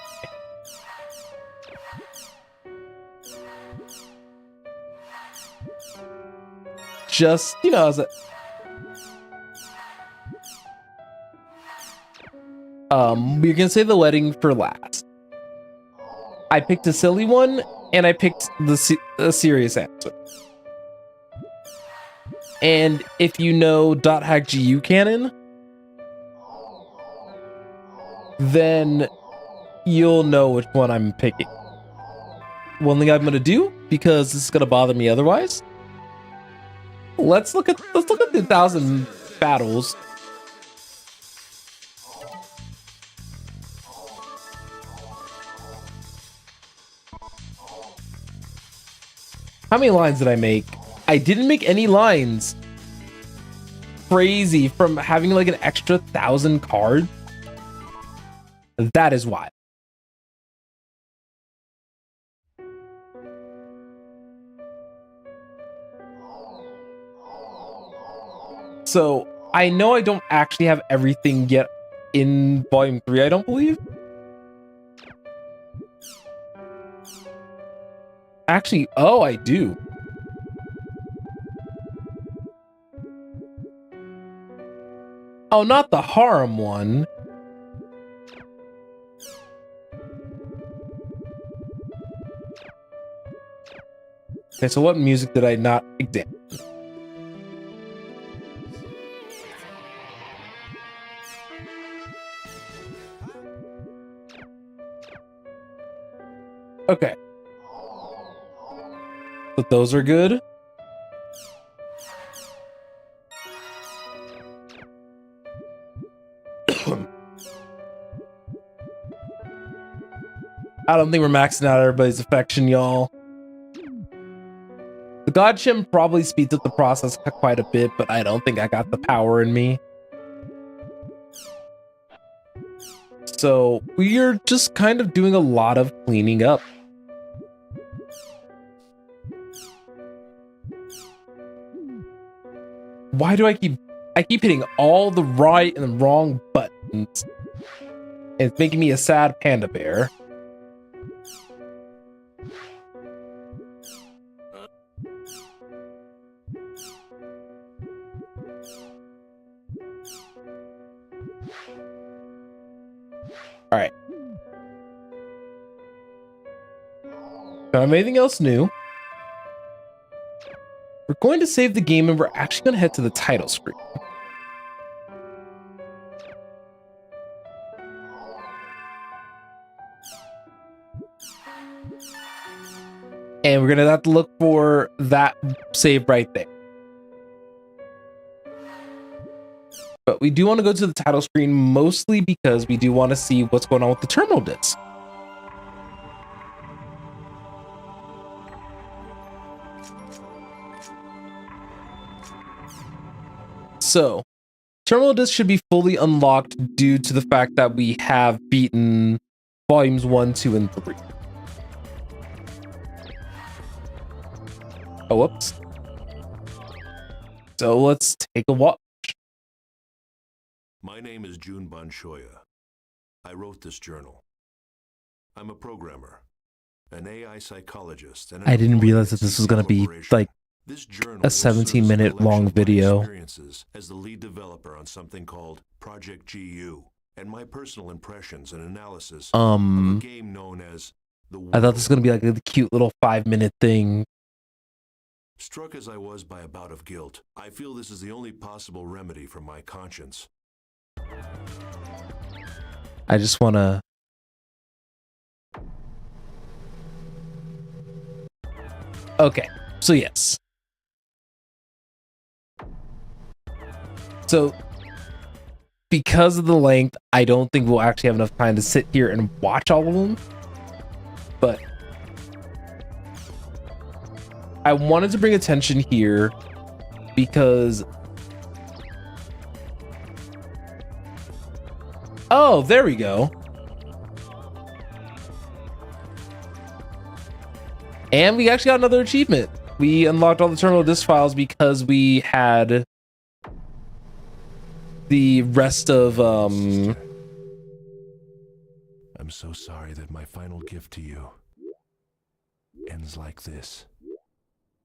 Just, you know, as a... we're gonna say the wedding for last. I picked a silly one, and I picked the serious answer. And if you know .hack GU canon, then you'll know which one I'm picking. One thing I'm gonna do, because this is gonna bother me otherwise, let's look at the 1,000 battles. How many lines did I make? I didn't make any lines. Crazy, from having like an extra 1,000 cards. That is why. So I know I don't actually have everything yet in volume 3, I don't believe. Actually, oh, I do. Oh, not the harem one. Okay, so what music did I not examine? Okay. But those are good. I don't think we're maxing out everybody's affection, y'all. The God Shim probably speeds up the process quite a bit, but I don't think I got the power in me. So we are just kind of doing a lot of cleaning up. Why do I keep hitting all the right and the wrong buttons? It's making me a sad panda bear. All right. Don't have anything else new. We're going to save the game and we're actually going to head to the title screen. And we're going to have to look for that save right there. But we do want to go to the title screen mostly because we do want to see what's going on with the terminal disc. So, terminal disc should be fully unlocked due to the fact that we have beaten volumes 1, 2, and 3. Oh, whoops. So let's take a walk. My name is Jun Banshoya. I wrote this journal. I'm a programmer, an AI psychologist, and I didn't realize that this was going to be like a 17-minute long video. As the lead developer on something called Project GU, and my personal impressions and analysis of a game known as The World. I thought this was going to be like a cute little 5-minute thing. Struck as I was by a bout of guilt, I feel this is the only possible remedy for my conscience. I just want to... Okay, so yes. So, because of the length, I don't think we'll actually have enough time to sit here and watch all of them. But I wanted to bring attention here because... Oh, there we go. And we actually got another achievement. We unlocked all the terminal disk files because we had the rest of I'm so sorry that my final gift to you ends like this.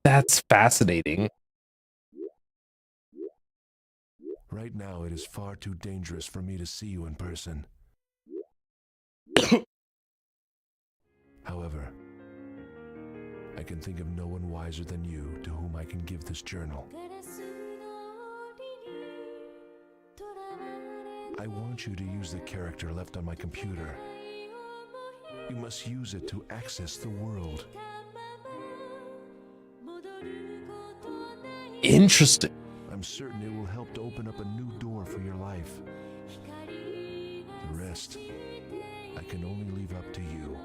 That's fascinating. Right now, it is far too dangerous for me to see you in person. However, I can think of no one wiser than you to whom I can give this journal. I want you to use the character left on my computer. You must use it to access the world. Interesting. I'm certain it will help to open up a new door for your life. The rest, I can only leave up to you.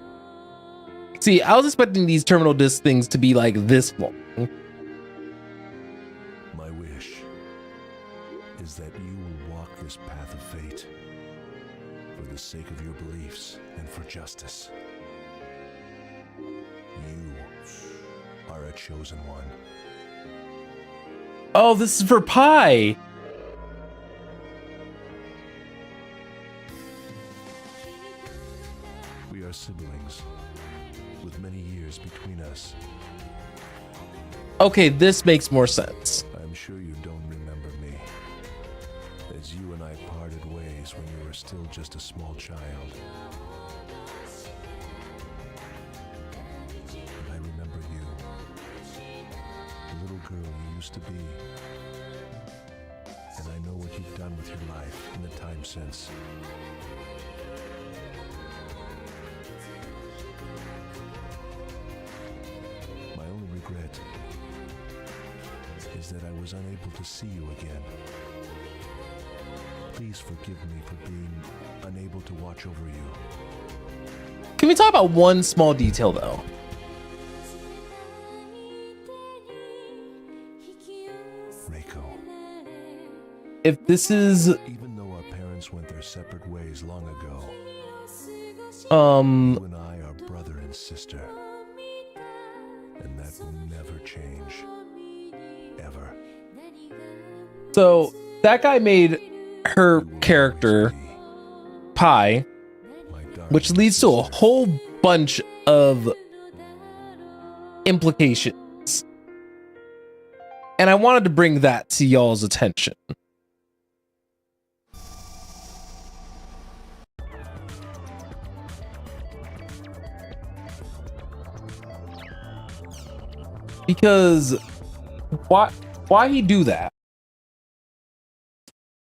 See, I was expecting these terminal disk things to be like this long. My wish is that you will walk this path of fate for the sake of your beliefs and for justice. You are a chosen one. Oh, this is for Pi. We are siblings, with many years between us. Okay, this makes more sense. I'm sure you don't remember me, as you and I parted ways when you were still just a small child. But I remember you, the little girl you used to be. And I know what you've done with your life in the time since. My only regret is that I was unable to see you again. Please forgive me for being unable to watch over you. Can we talk about one small detail though? Recode. If this is Even though our parents went their separate ways long ago, you and I are brother and sister. And that will never change. Ever. So that guy made her character Pi, which leads to a whole bunch of implications. And I wanted to bring that to y'all's attention. Because why he do that?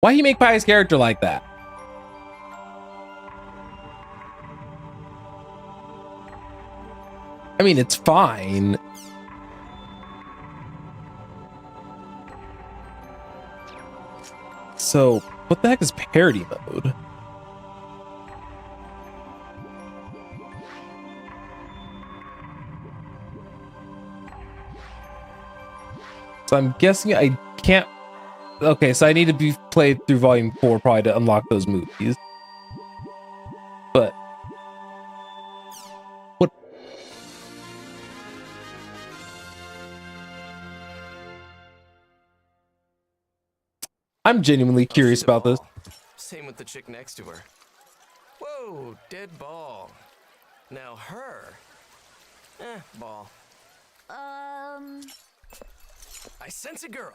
Why he make Pi's character like that? I mean, it's fine. So, what the heck is parody mode? So I'm guessing I can't. Okay, so I need to be played through volume 4 probably to unlock those movies. But what? I'm genuinely curious about this. Same with the chick next to her. Whoa, dead ball. Now her. Ball. I sense a girl.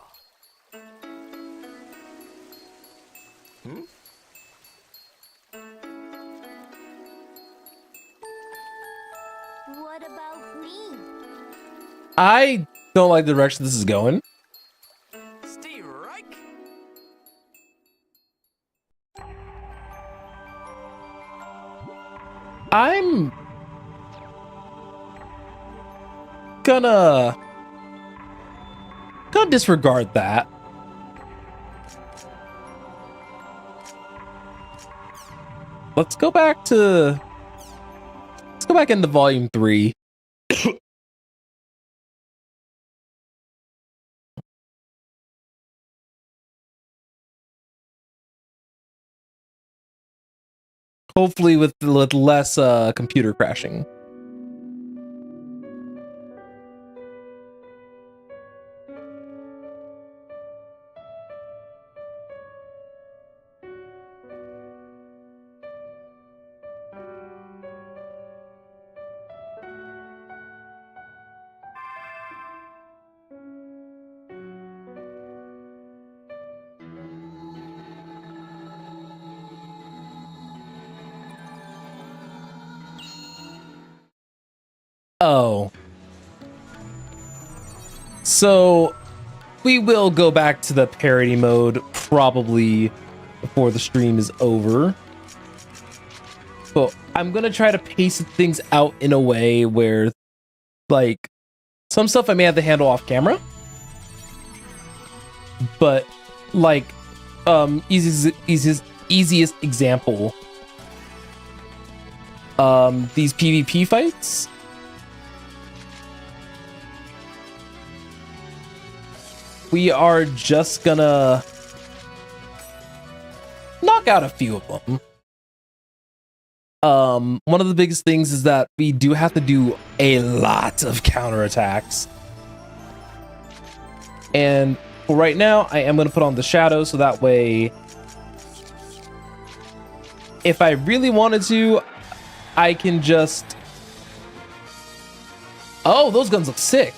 What about me? I don't like the direction this is going. Steve Reich? I'm gonna disregard that. Let's go back into volume 3. Hopefully with less computer crashing. Oh. So we will go back to the parody mode probably before the stream is over. But I'm going to try to pace things out in a way where, like, some stuff I may have to handle off camera. But, like, easiest example, these PvP fights. We are just gonna knock out a few of them. One of the biggest things is that we do have to do a lot of counterattacks. And for right now, I am gonna put on the shadow so that way, if I really wanted to, I can just... Oh, those guns look sick.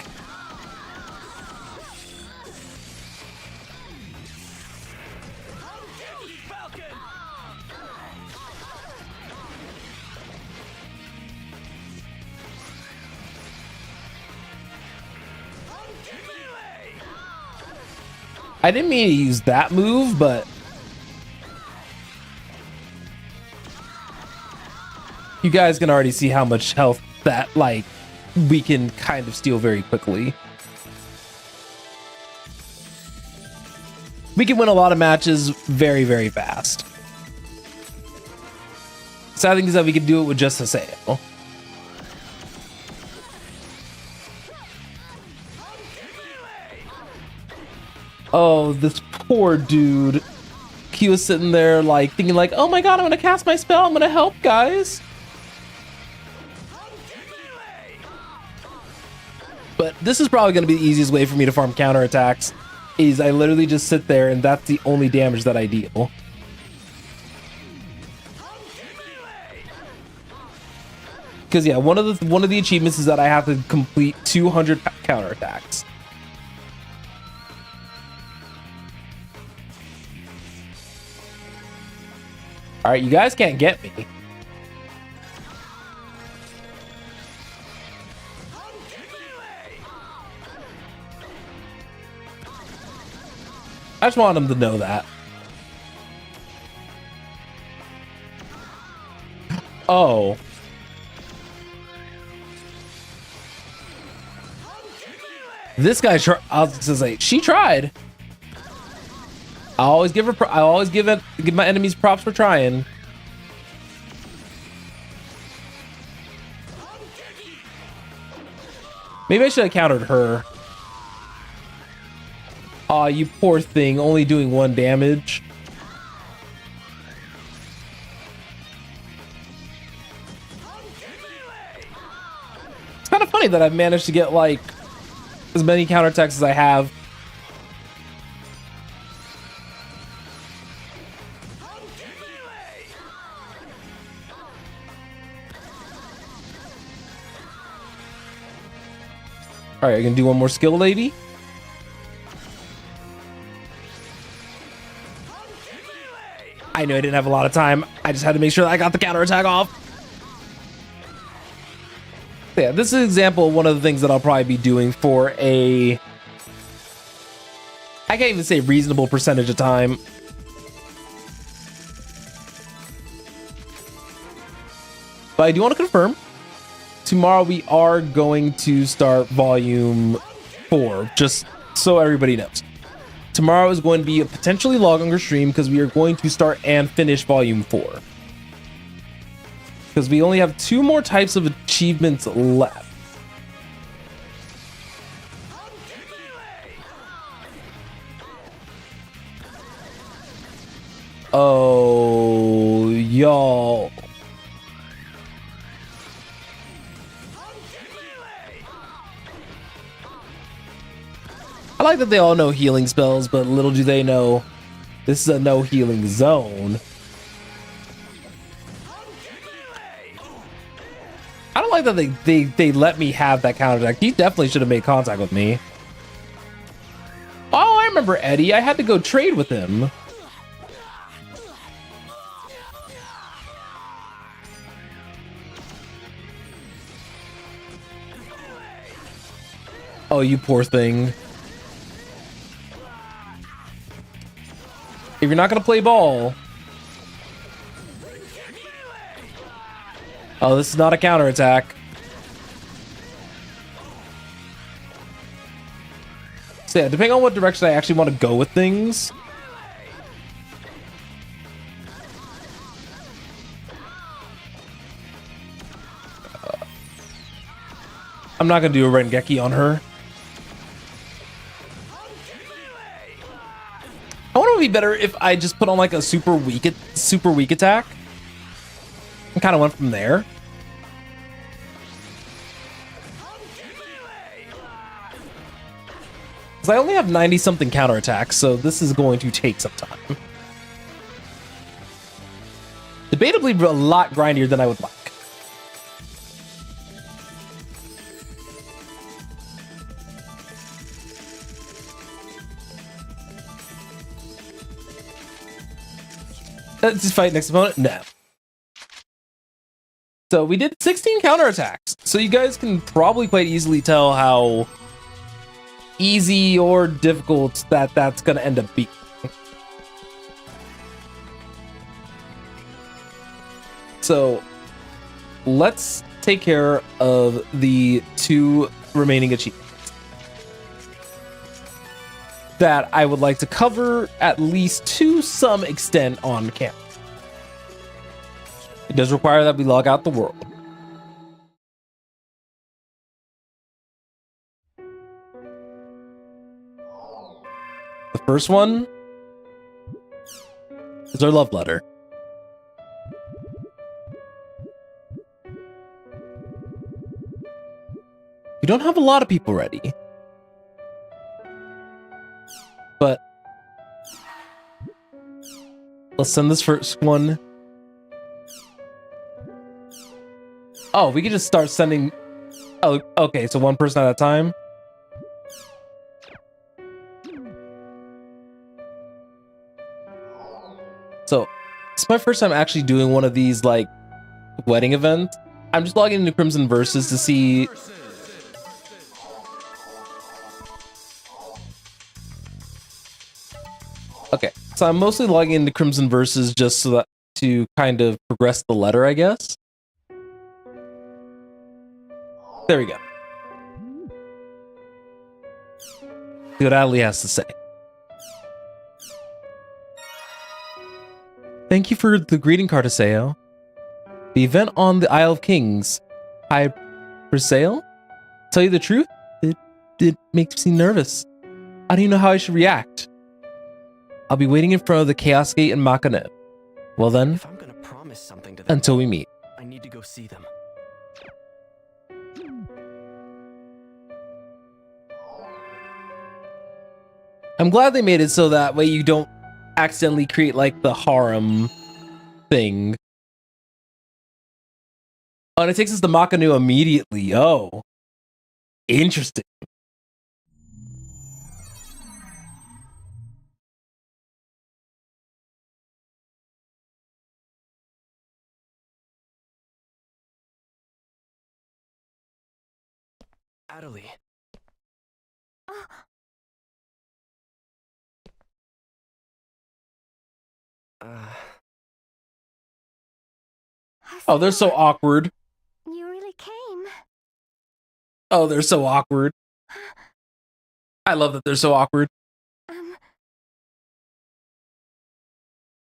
I didn't mean to use that move, but you guys can already see how much health that, like, we can kind of steal very quickly. We can win a lot of matches very, very fast. Sad thing is that we can do it with just Haseo. Oh, this poor dude. He was sitting there, like, thinking, like, oh my god, I'm gonna cast my spell, I'm gonna help, guys. But this is probably gonna be the easiest way for me to farm counterattacks. is I literally just sit there and that's the only damage that I deal. Because yeah, one of the achievements is that I have to complete 200 counterattacks. All right, you guys can't get me. I just want them to know that. Oh. This guy, I was gonna say, she tried. I always give my enemies props for trying. Maybe I should have countered her. Aw, you poor thing, only doing 1 damage. It's kind of funny that I've managed to get like as many counterattacks as I have. All right, I can do one more skill, lady. I know I didn't have a lot of time. I just had to make sure that I got the counterattack off. Yeah, this is an example of one of the things that I'll probably be doing for a... I can't even say reasonable percentage of time. But I do want to confirm. Tomorrow we are going to start volume 4, just so everybody knows. Tomorrow is going to be a potentially longer stream because we are going to start and finish volume 4. Because we only have 2 more types of achievements left. Oh, y'all. I like that they all know healing spells, but little do they know this is a no healing zone. I don't like that they let me have that counterattack. He definitely should have made contact with me. Oh, I remember Eddie. I had to go trade with him. Oh, you poor thing. If you're not gonna play ball. Oh, this is not a counterattack. So yeah, depending on what direction I actually want to go with things. I'm not gonna do a Rengeki on her. I wonder if it would be better if I just put on like a super weak attack and kind of went from there. Because I only have 90 something counterattacks, so this is going to take some time. Debatably a lot grindier than I would like. Let's just fight next opponent? No. So we did 16 counterattacks. So you guys can probably quite easily tell how easy or difficult that's going to end up being. So let's take care of the 2 remaining achievements that I would like to cover at least to some extent on camera. It does require that we log out the world. The first one is our love letter. We don't have a lot of people ready. Let's send this first one. Oh, we can just start sending. Oh, okay. So one person at a time. So it's my first time actually doing one of these like wedding events. I'm just logging into Crimson Versus to see. Okay, so I'm mostly logging into Crimson Versus just so that to kind of progress the letter, I guess. There we go. See what Adley has to say. Thank you for the greeting card, Aseo. The event on the Isle of Kings. High for sale? Tell you the truth, it makes me nervous. I don't even know how I should react. I'll be waiting in front of the Chaos Gate in Makane. Well then, If I'm gonna promise something to them, until we meet. I need to go see them. I'm glad they made it so that way you don't accidentally create like the harem thing. Oh, and it takes us to Makanu immediately. Oh, interesting. Adelie. Oh, they're so awkward. You really came. Oh, they're so awkward. I love that they're so awkward.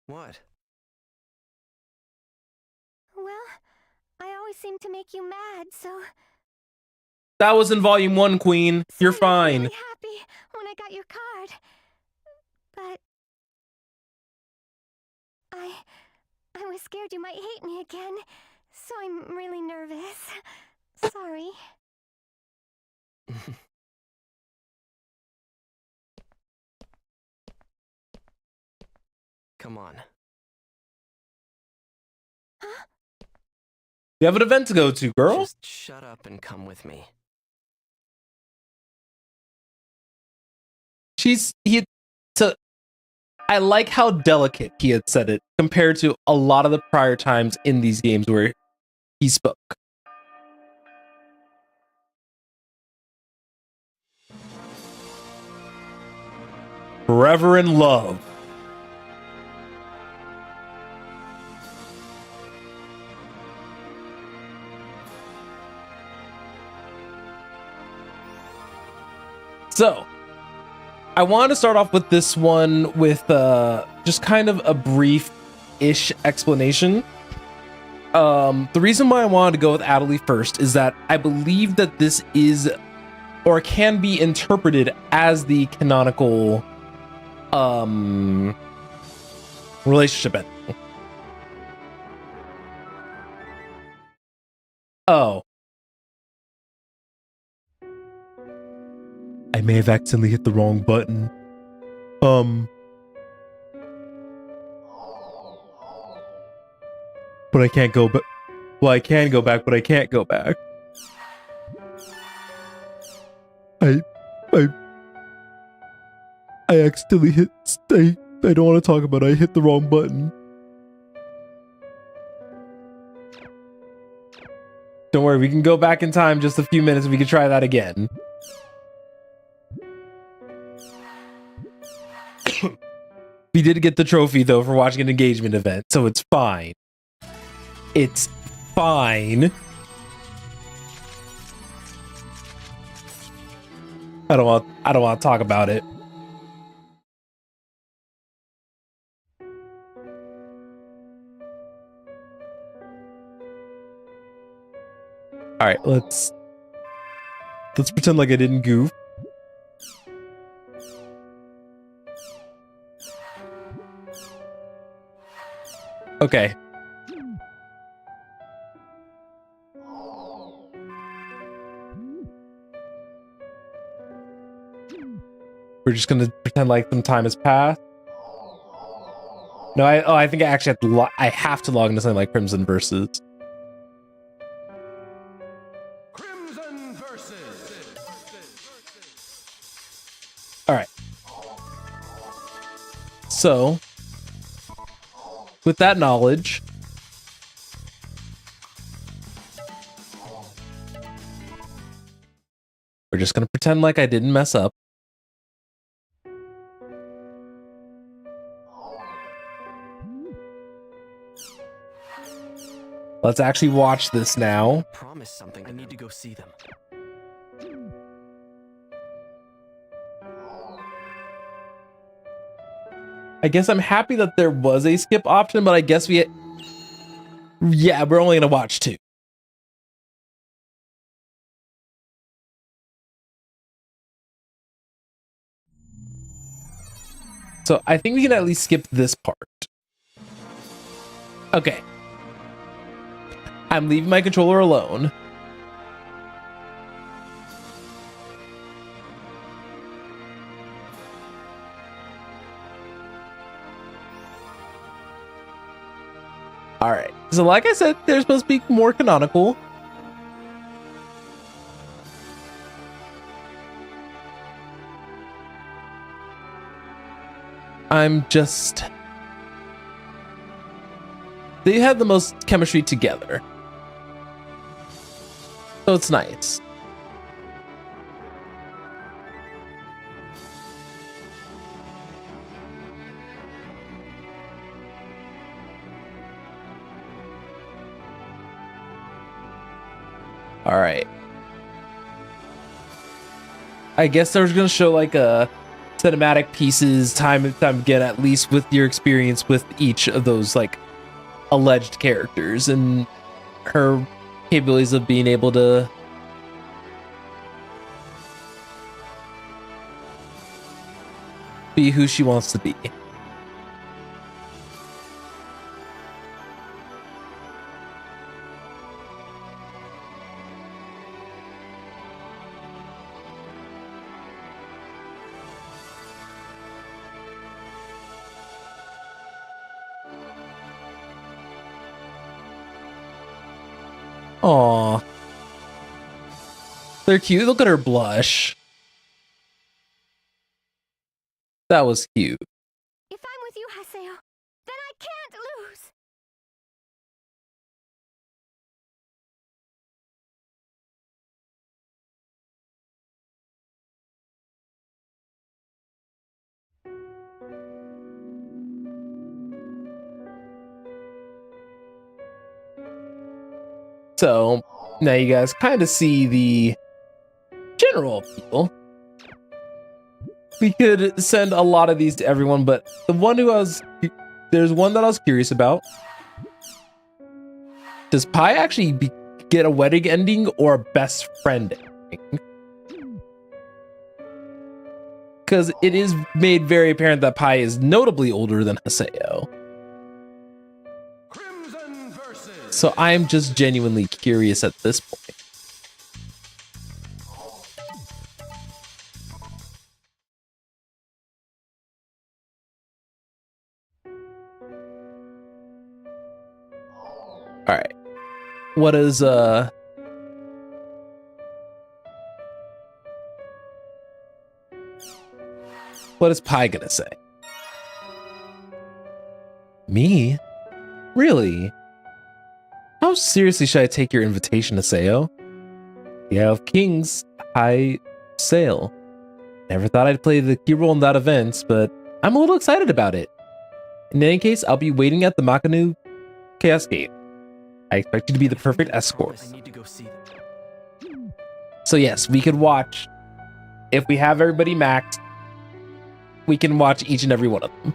What? Well, I always seem to make you mad, so... That was in volume 1, Queen. You're I was fine. really happy when I got your card. But... I was scared you might hate me again, so I'm really nervous. Sorry. Come on. You have an event to go to, girl. Just shut up and come with me. I like how delicate he had said it compared to a lot of the prior times in these games where he spoke. Forever in love. So, I want to start off with this one with just kind of a brief-ish explanation. The reason why I wanted to go with Adelie first is that I believe that this is, or can be interpreted as the canonical relationship ending. Oh. I may have accidentally hit the wrong button. But I can't go back. Well, I can go back, but I can't go back. I accidentally hit. I don't want to talk about it. I hit the wrong button. Don't worry, we can go back in time just a few minutes and we can try that again. We did get the trophy though for watching an engagement event, so it's fine. It's fine. I don't want to talk about it. All right, let's pretend like I didn't goof. Okay. We're just gonna pretend like some time has passed. No, I think I actually have to. I have to log into something like Crimson Versus. Crimson versus. All right. So, with that knowledge, we're just gonna pretend like I didn't mess up. Let's actually watch this now. Promise something. I need to go see them. I guess I'm happy that there was a skip option, but I guess yeah, we're only gonna watch 2. So I think we can at least skip this part. Okay. I'm leaving my controller alone. All right. So like I said, they're supposed to be more canonical. I'm just... They had the most chemistry together. So it's nice. All right. I guess they're going to show like a cinematic pieces time and time again, at least with your experience with each of those like alleged characters and her capabilities of being able to be who she wants to be. Aw. They're cute. Look at her blush. That was cute. If I'm with you, Haseo, then I can't lose. So now you guys kind of see the general appeal. We could send a lot of these to everyone, but there's one that I was curious about. Does Pi actually get a wedding ending or a best friend ending? Because it is made very apparent that Pi is notably older than Haseo. So I'm just genuinely curious at this point. All right. What is Pi gonna say? Me? Really? How seriously should I take your invitation, Haseo? The Isle of Kings, I sail. Never thought I'd play the key role in that event, but I'm a little excited about it. In any case, I'll be waiting at the Makanu Chaos Gate. I expect you to be the perfect escort. I need to go see them. So yes, we could watch. If we have everybody maxed, we can watch each and every one of them.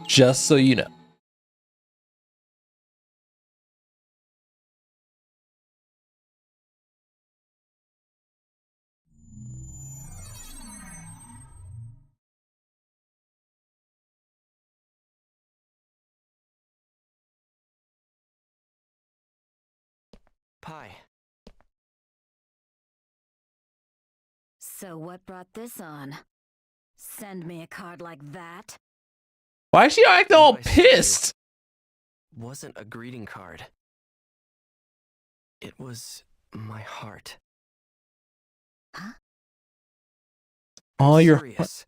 Just so you know. Pi. So what brought this on? Send me a card like that? Why is she acting all What I sent you pissed? Wasn't a greeting card. It was my heart. Huh? Oh, I'm you're serious.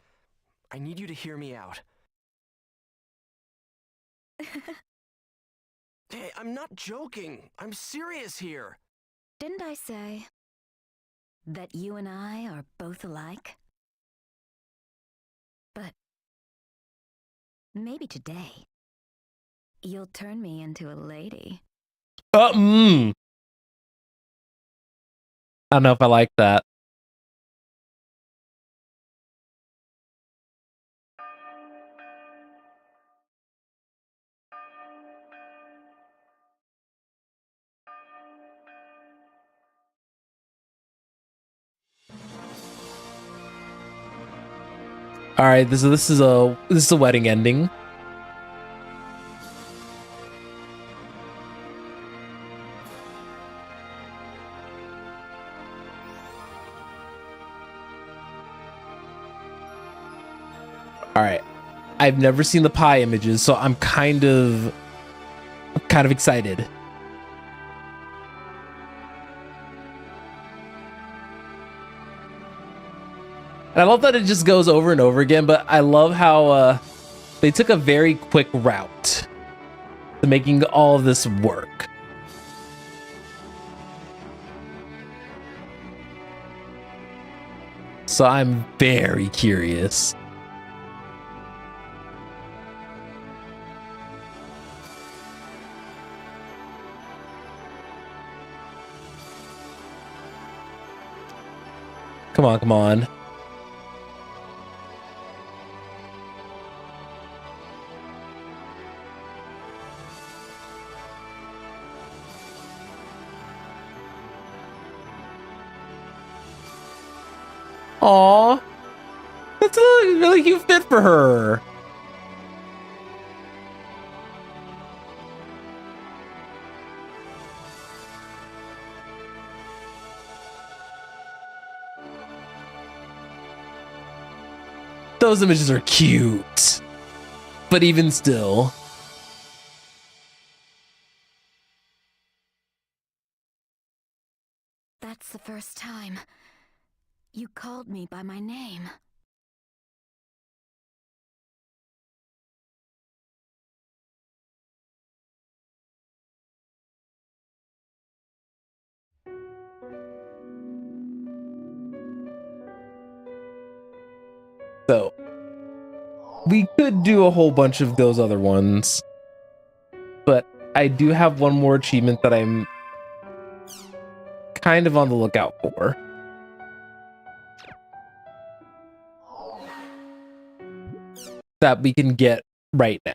I need you to hear me out. Hey, I'm not joking. I'm serious here. Didn't I say that you and I are both alike? But maybe today you'll turn me into a lady. I don't know if I like that. All right, this is a wedding ending. All right, I've never seen the pie images, so I'm kind of excited. And I love that it just goes over and over again, but I love how they took a very quick route to making all of this work. So I'm very curious. Come on, come on. Aw, that's a really cute fit for her. Those images are cute, but even still. That's the first time you called me by my name. So we could do a whole bunch of those other ones, but I do have one more achievement that I'm kind of on the lookout for. That we can get right now.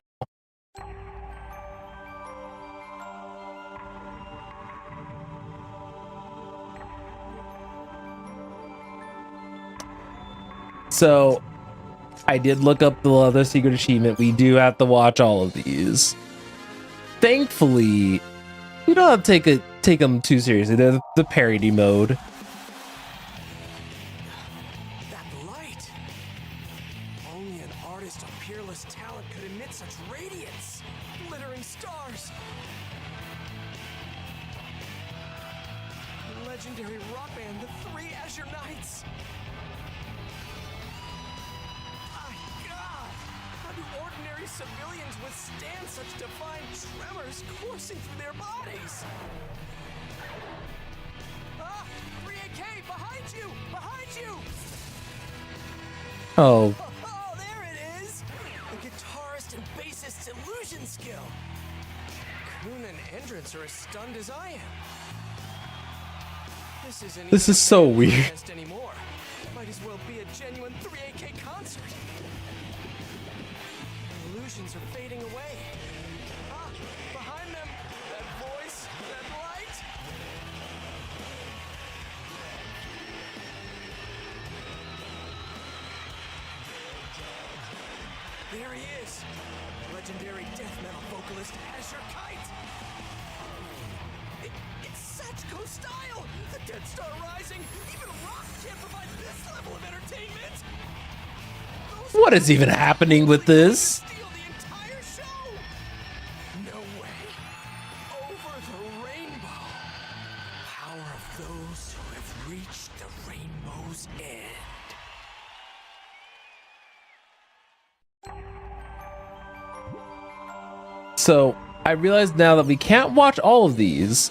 So I did look up the other secret achievement. We do have to watch all of these. Thankfully, we don't have to take them too seriously. They're the parody mode. That light! Only an artist of peerless talent could emit such radiance. Glittering stars. The legendary rock band, the Three Azure Knights. My God! How do ordinary civilians withstand such divine tremors coursing through their bodies? Ah! 3AK! Behind you! Behind you! Oh, Oh, there it is! The guitarist and bassist's illusion skill. Kuhn and Endrance are as stunned as I am. This is so weird. Anymore. Might as well be a genuine 3AK concert. Illusions are fading away. Ah, behind them, that voice, that light. There he is, legendary death metal vocalist Azure Kite. It's Sachiko style! The Dead Star Rising! Even rock can't provide this level of entertainment! The What is even happening with this? Steal the entire show! No way. Over the rainbow. Power of those who have reached the rainbow's end. So I realize now that we can't watch all of these.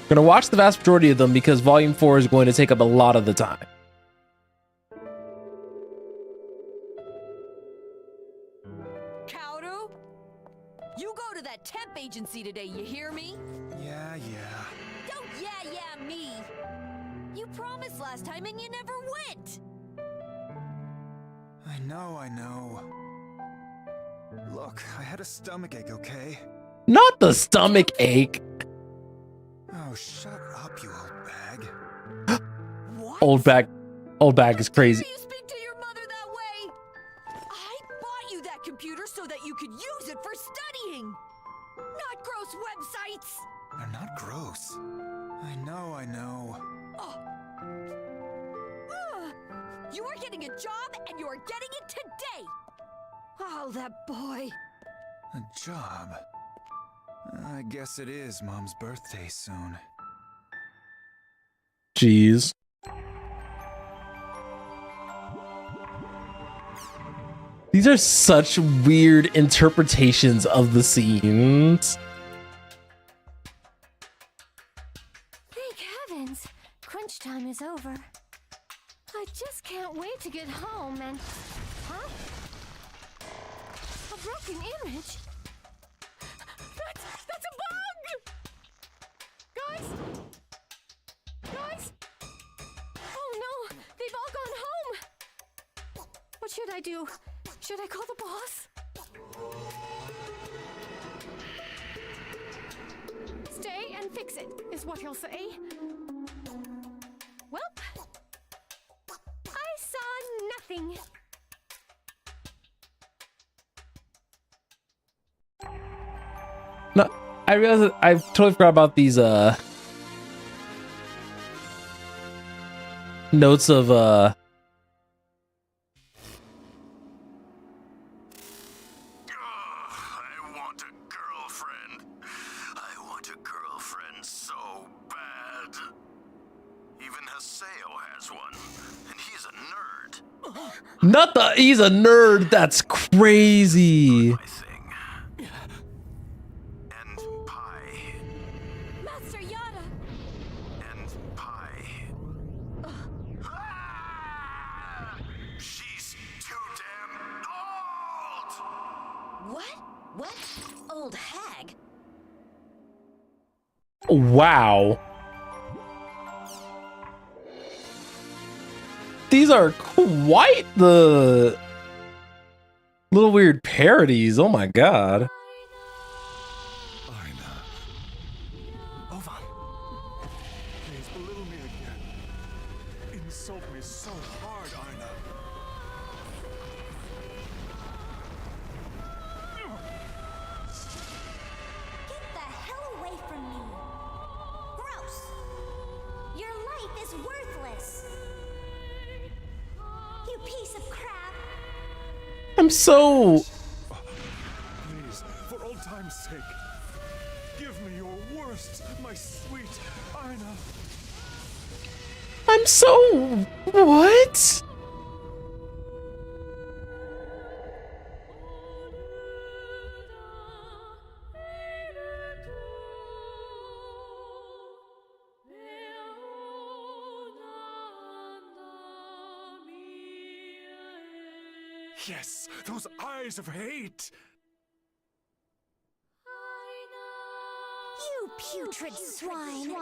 We're gonna watch the vast majority of them because volume 4 is going to take up a lot of the time. Cowdo? You go to that temp agency today, you hear me? Yeah. Don't yeah me! You promised last time and you never went! I know. Look, I had a stomachache, okay? Not the stomach ache. Oh, shut up, you old bag. What? Old bag is crazy. How dare you speak to your mother that way? I bought you that computer so that you could use it for studying! Not gross websites! They're not gross. I know. You are getting a job and you are getting it today! Oh, that boy. A job? I guess it is Mom's birthday soon. Jeez. These are such weird interpretations of the scenes. Thank heavens! Crunch time is over. I just can't wait to get home and... Huh? A broken image? That's a bug! Guys? Oh no! They've all gone home! What should I do? Should I call the boss? Stay and fix it, is what he'll say. Well, I saw nothing. No, I realize that I totally forgot about these notes of I want a girlfriend. I want a girlfriend so bad. Even Haseo has one, and he's a nerd. he's a nerd. That's crazy. My thing. And pie. Master Yada! And pie. Ah! She's too damn old! What? Old hag? Wow. These are quite the little weird parodies. Oh my god. Ovan. Please belittle me again. Insult me so hard, Aina. Get the hell away from me! Gross! Your life is worthless! You piece of crap! I'm so Please, for old time's sake, give me your worst, my sweet Aina. I'm so what? Yes, those eyes of hate. You putrid swine!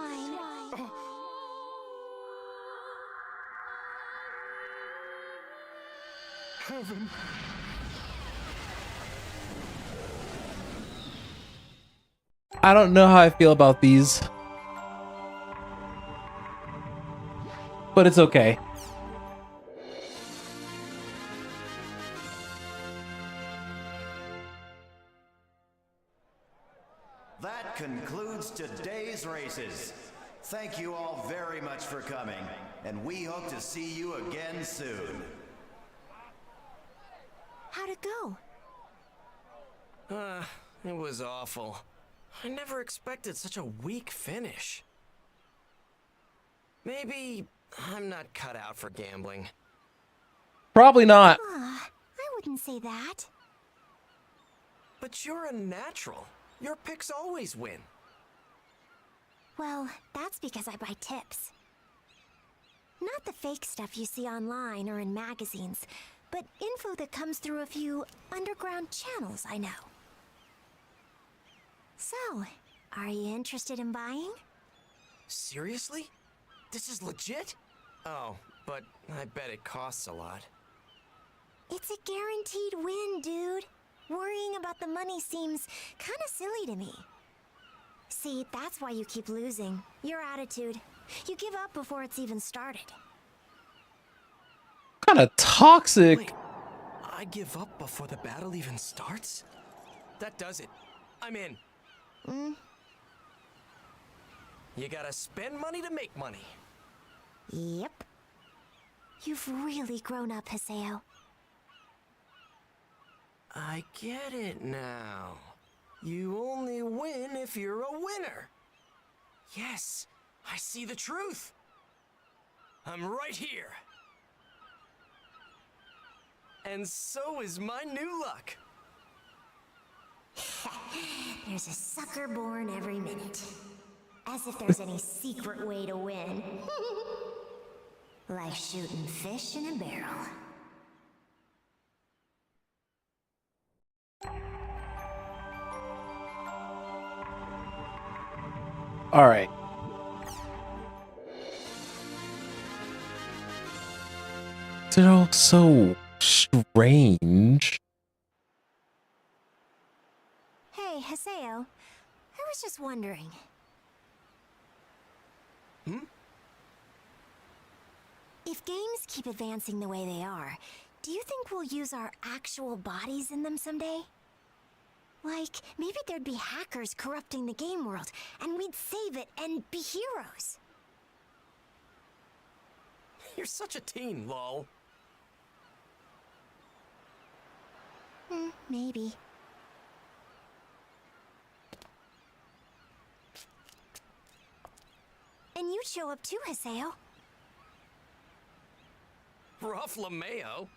Heaven. I don't know how I feel about these, but it's okay. That concludes today's races. Thank you all very much for coming, and we hope to see you again soon. How'd it go? It was awful. I never expected such a weak finish. Maybe I'm not cut out for gambling. Probably not. I wouldn't say that. But you're a natural. Your picks always win. Well, that's because I buy tips. Not the fake stuff you see online or in magazines, but info that comes through a few underground channels I know. So, are you interested in buying? Seriously? This is legit? Oh, but I bet it costs a lot. It's a guaranteed win, dude. Worrying about the money seems kinda silly to me. See, that's why you keep losing. Your attitude. You give up before it's even started. Kind of toxic. Wait, I give up before the battle even starts? That does it. I'm in. You gotta spend money to make money. Yep. You've really grown up, Haseo. I get it now. You only win if you're a winner. Yes, I see the truth. I'm right here. And so is my new luck. There's a sucker born every minute. As if there's any secret way to win. Like shooting fish in a barrel. All right. They're all so strange. Hey, Haseo. I was just wondering. If games keep advancing the way they are, do you think we'll use our actual bodies in them someday? Like, maybe there'd be hackers corrupting the game world, and we'd save it and be heroes. You're such a teen, lol. Maybe. And you'd show up too, Haseo. Rough LeMayo.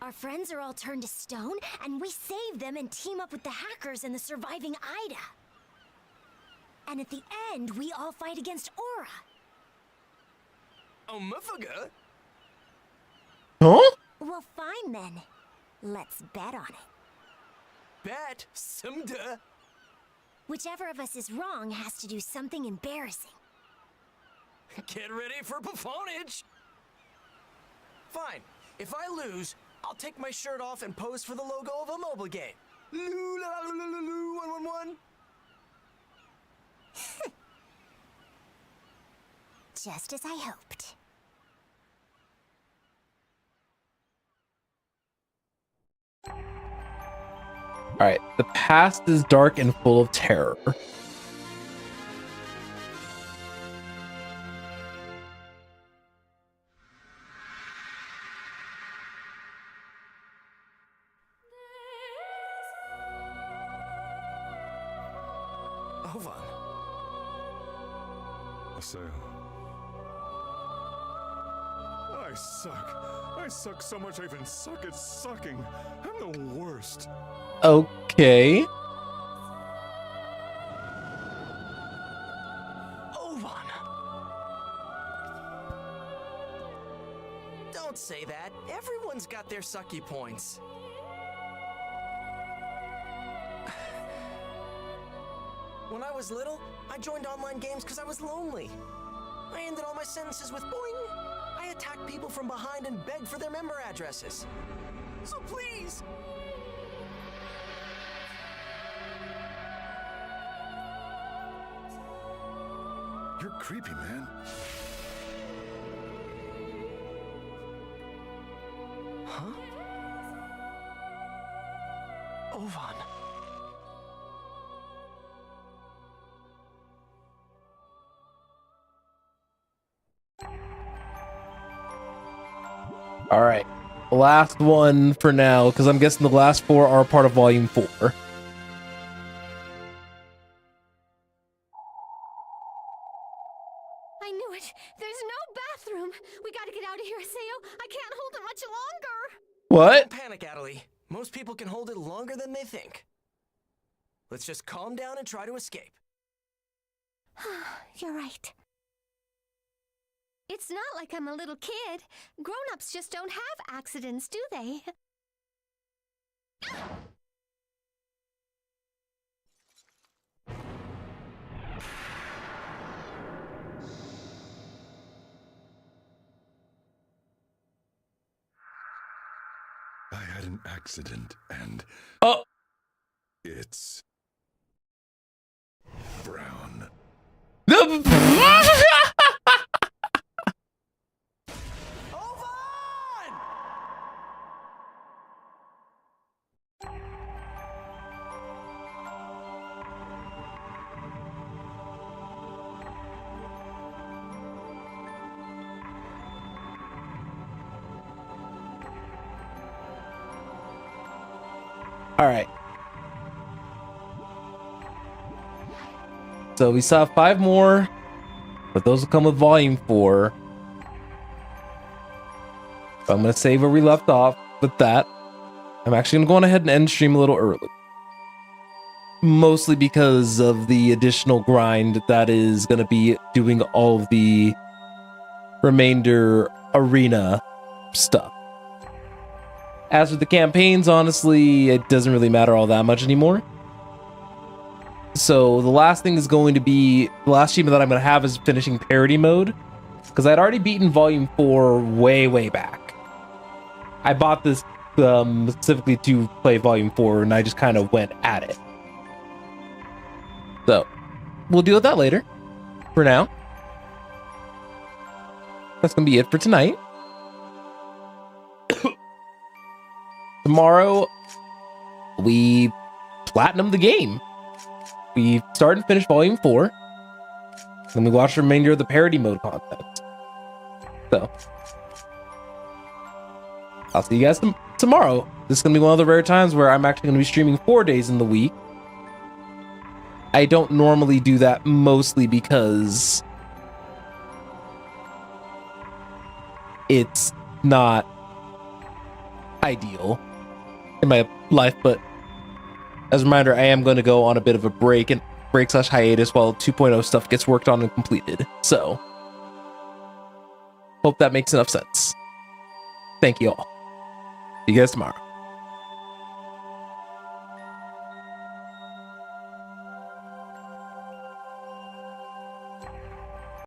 Our friends are all turned to stone, and we save them and team up with the hackers and the surviving Ida. And at the end, we all fight against Aura. Omifaga? Huh? Well, fine then. Let's bet on it. Bet? Simda? Whichever of us is wrong has to do something embarrassing. Get ready for buffonage! Fine. If I lose, I'll take my shirt off and pose for the logo of a mobile game. Loo la la la la loo 111. Just as I hoped. All right. The past is dark and full of terror. Ovan. Haseo. I suck. I suck so much I even suck at sucking. I'm the worst. Okay. Ovan. Don't say that. Everyone's got their sucky points. When I was little, I joined online games because I was lonely. I ended all my sentences with boing. I attacked people from behind and begged for their member addresses. So please! You're creepy, man. Huh? Ovan. All right. last one for now, because I'm guessing the last 4 are part of Volume 4. I knew it. There's no bathroom. We gotta get out of here, Aseo. I can't hold it much longer. What? Don't panic, Adelie. Most people can hold it longer than they think. Let's just calm down and try to escape. You're right. It's not like I'm a little kid. Grown-ups just don't have accidents, do they? I had an accident, and Oh. it's brown. All right. So we still have 5 more, but those will come with Volume 4. So I'm going to save where we left off with that. I'm actually going to go on ahead and end stream a little early. Mostly because of the additional grind that is going to be doing all of the remainder arena stuff. As for the campaigns, honestly, it doesn't really matter all that much anymore. So the last thing is going to be, the last achievement that I'm going to have is finishing parody mode. Because I'd already beaten Volume 4 way back. I bought this specifically to play Volume 4, and I just kind of went at it. So, we'll deal with that later. For now, that's going to be it for tonight. Tomorrow, we platinum the game. We start and finish Volume 4. Then we watch the remainder of the parody mode content. So, I'll see you guys tomorrow. This is going to be one of the rare times where I'm actually going to be streaming 4 days in the week. I don't normally do that, mostly because it's not ideal in my life, but as a reminder, I am going to go on a bit of a break and break/hiatus while 2.0 stuff gets worked on and completed. So, hope that makes enough sense. Thank you all. See you guys tomorrow.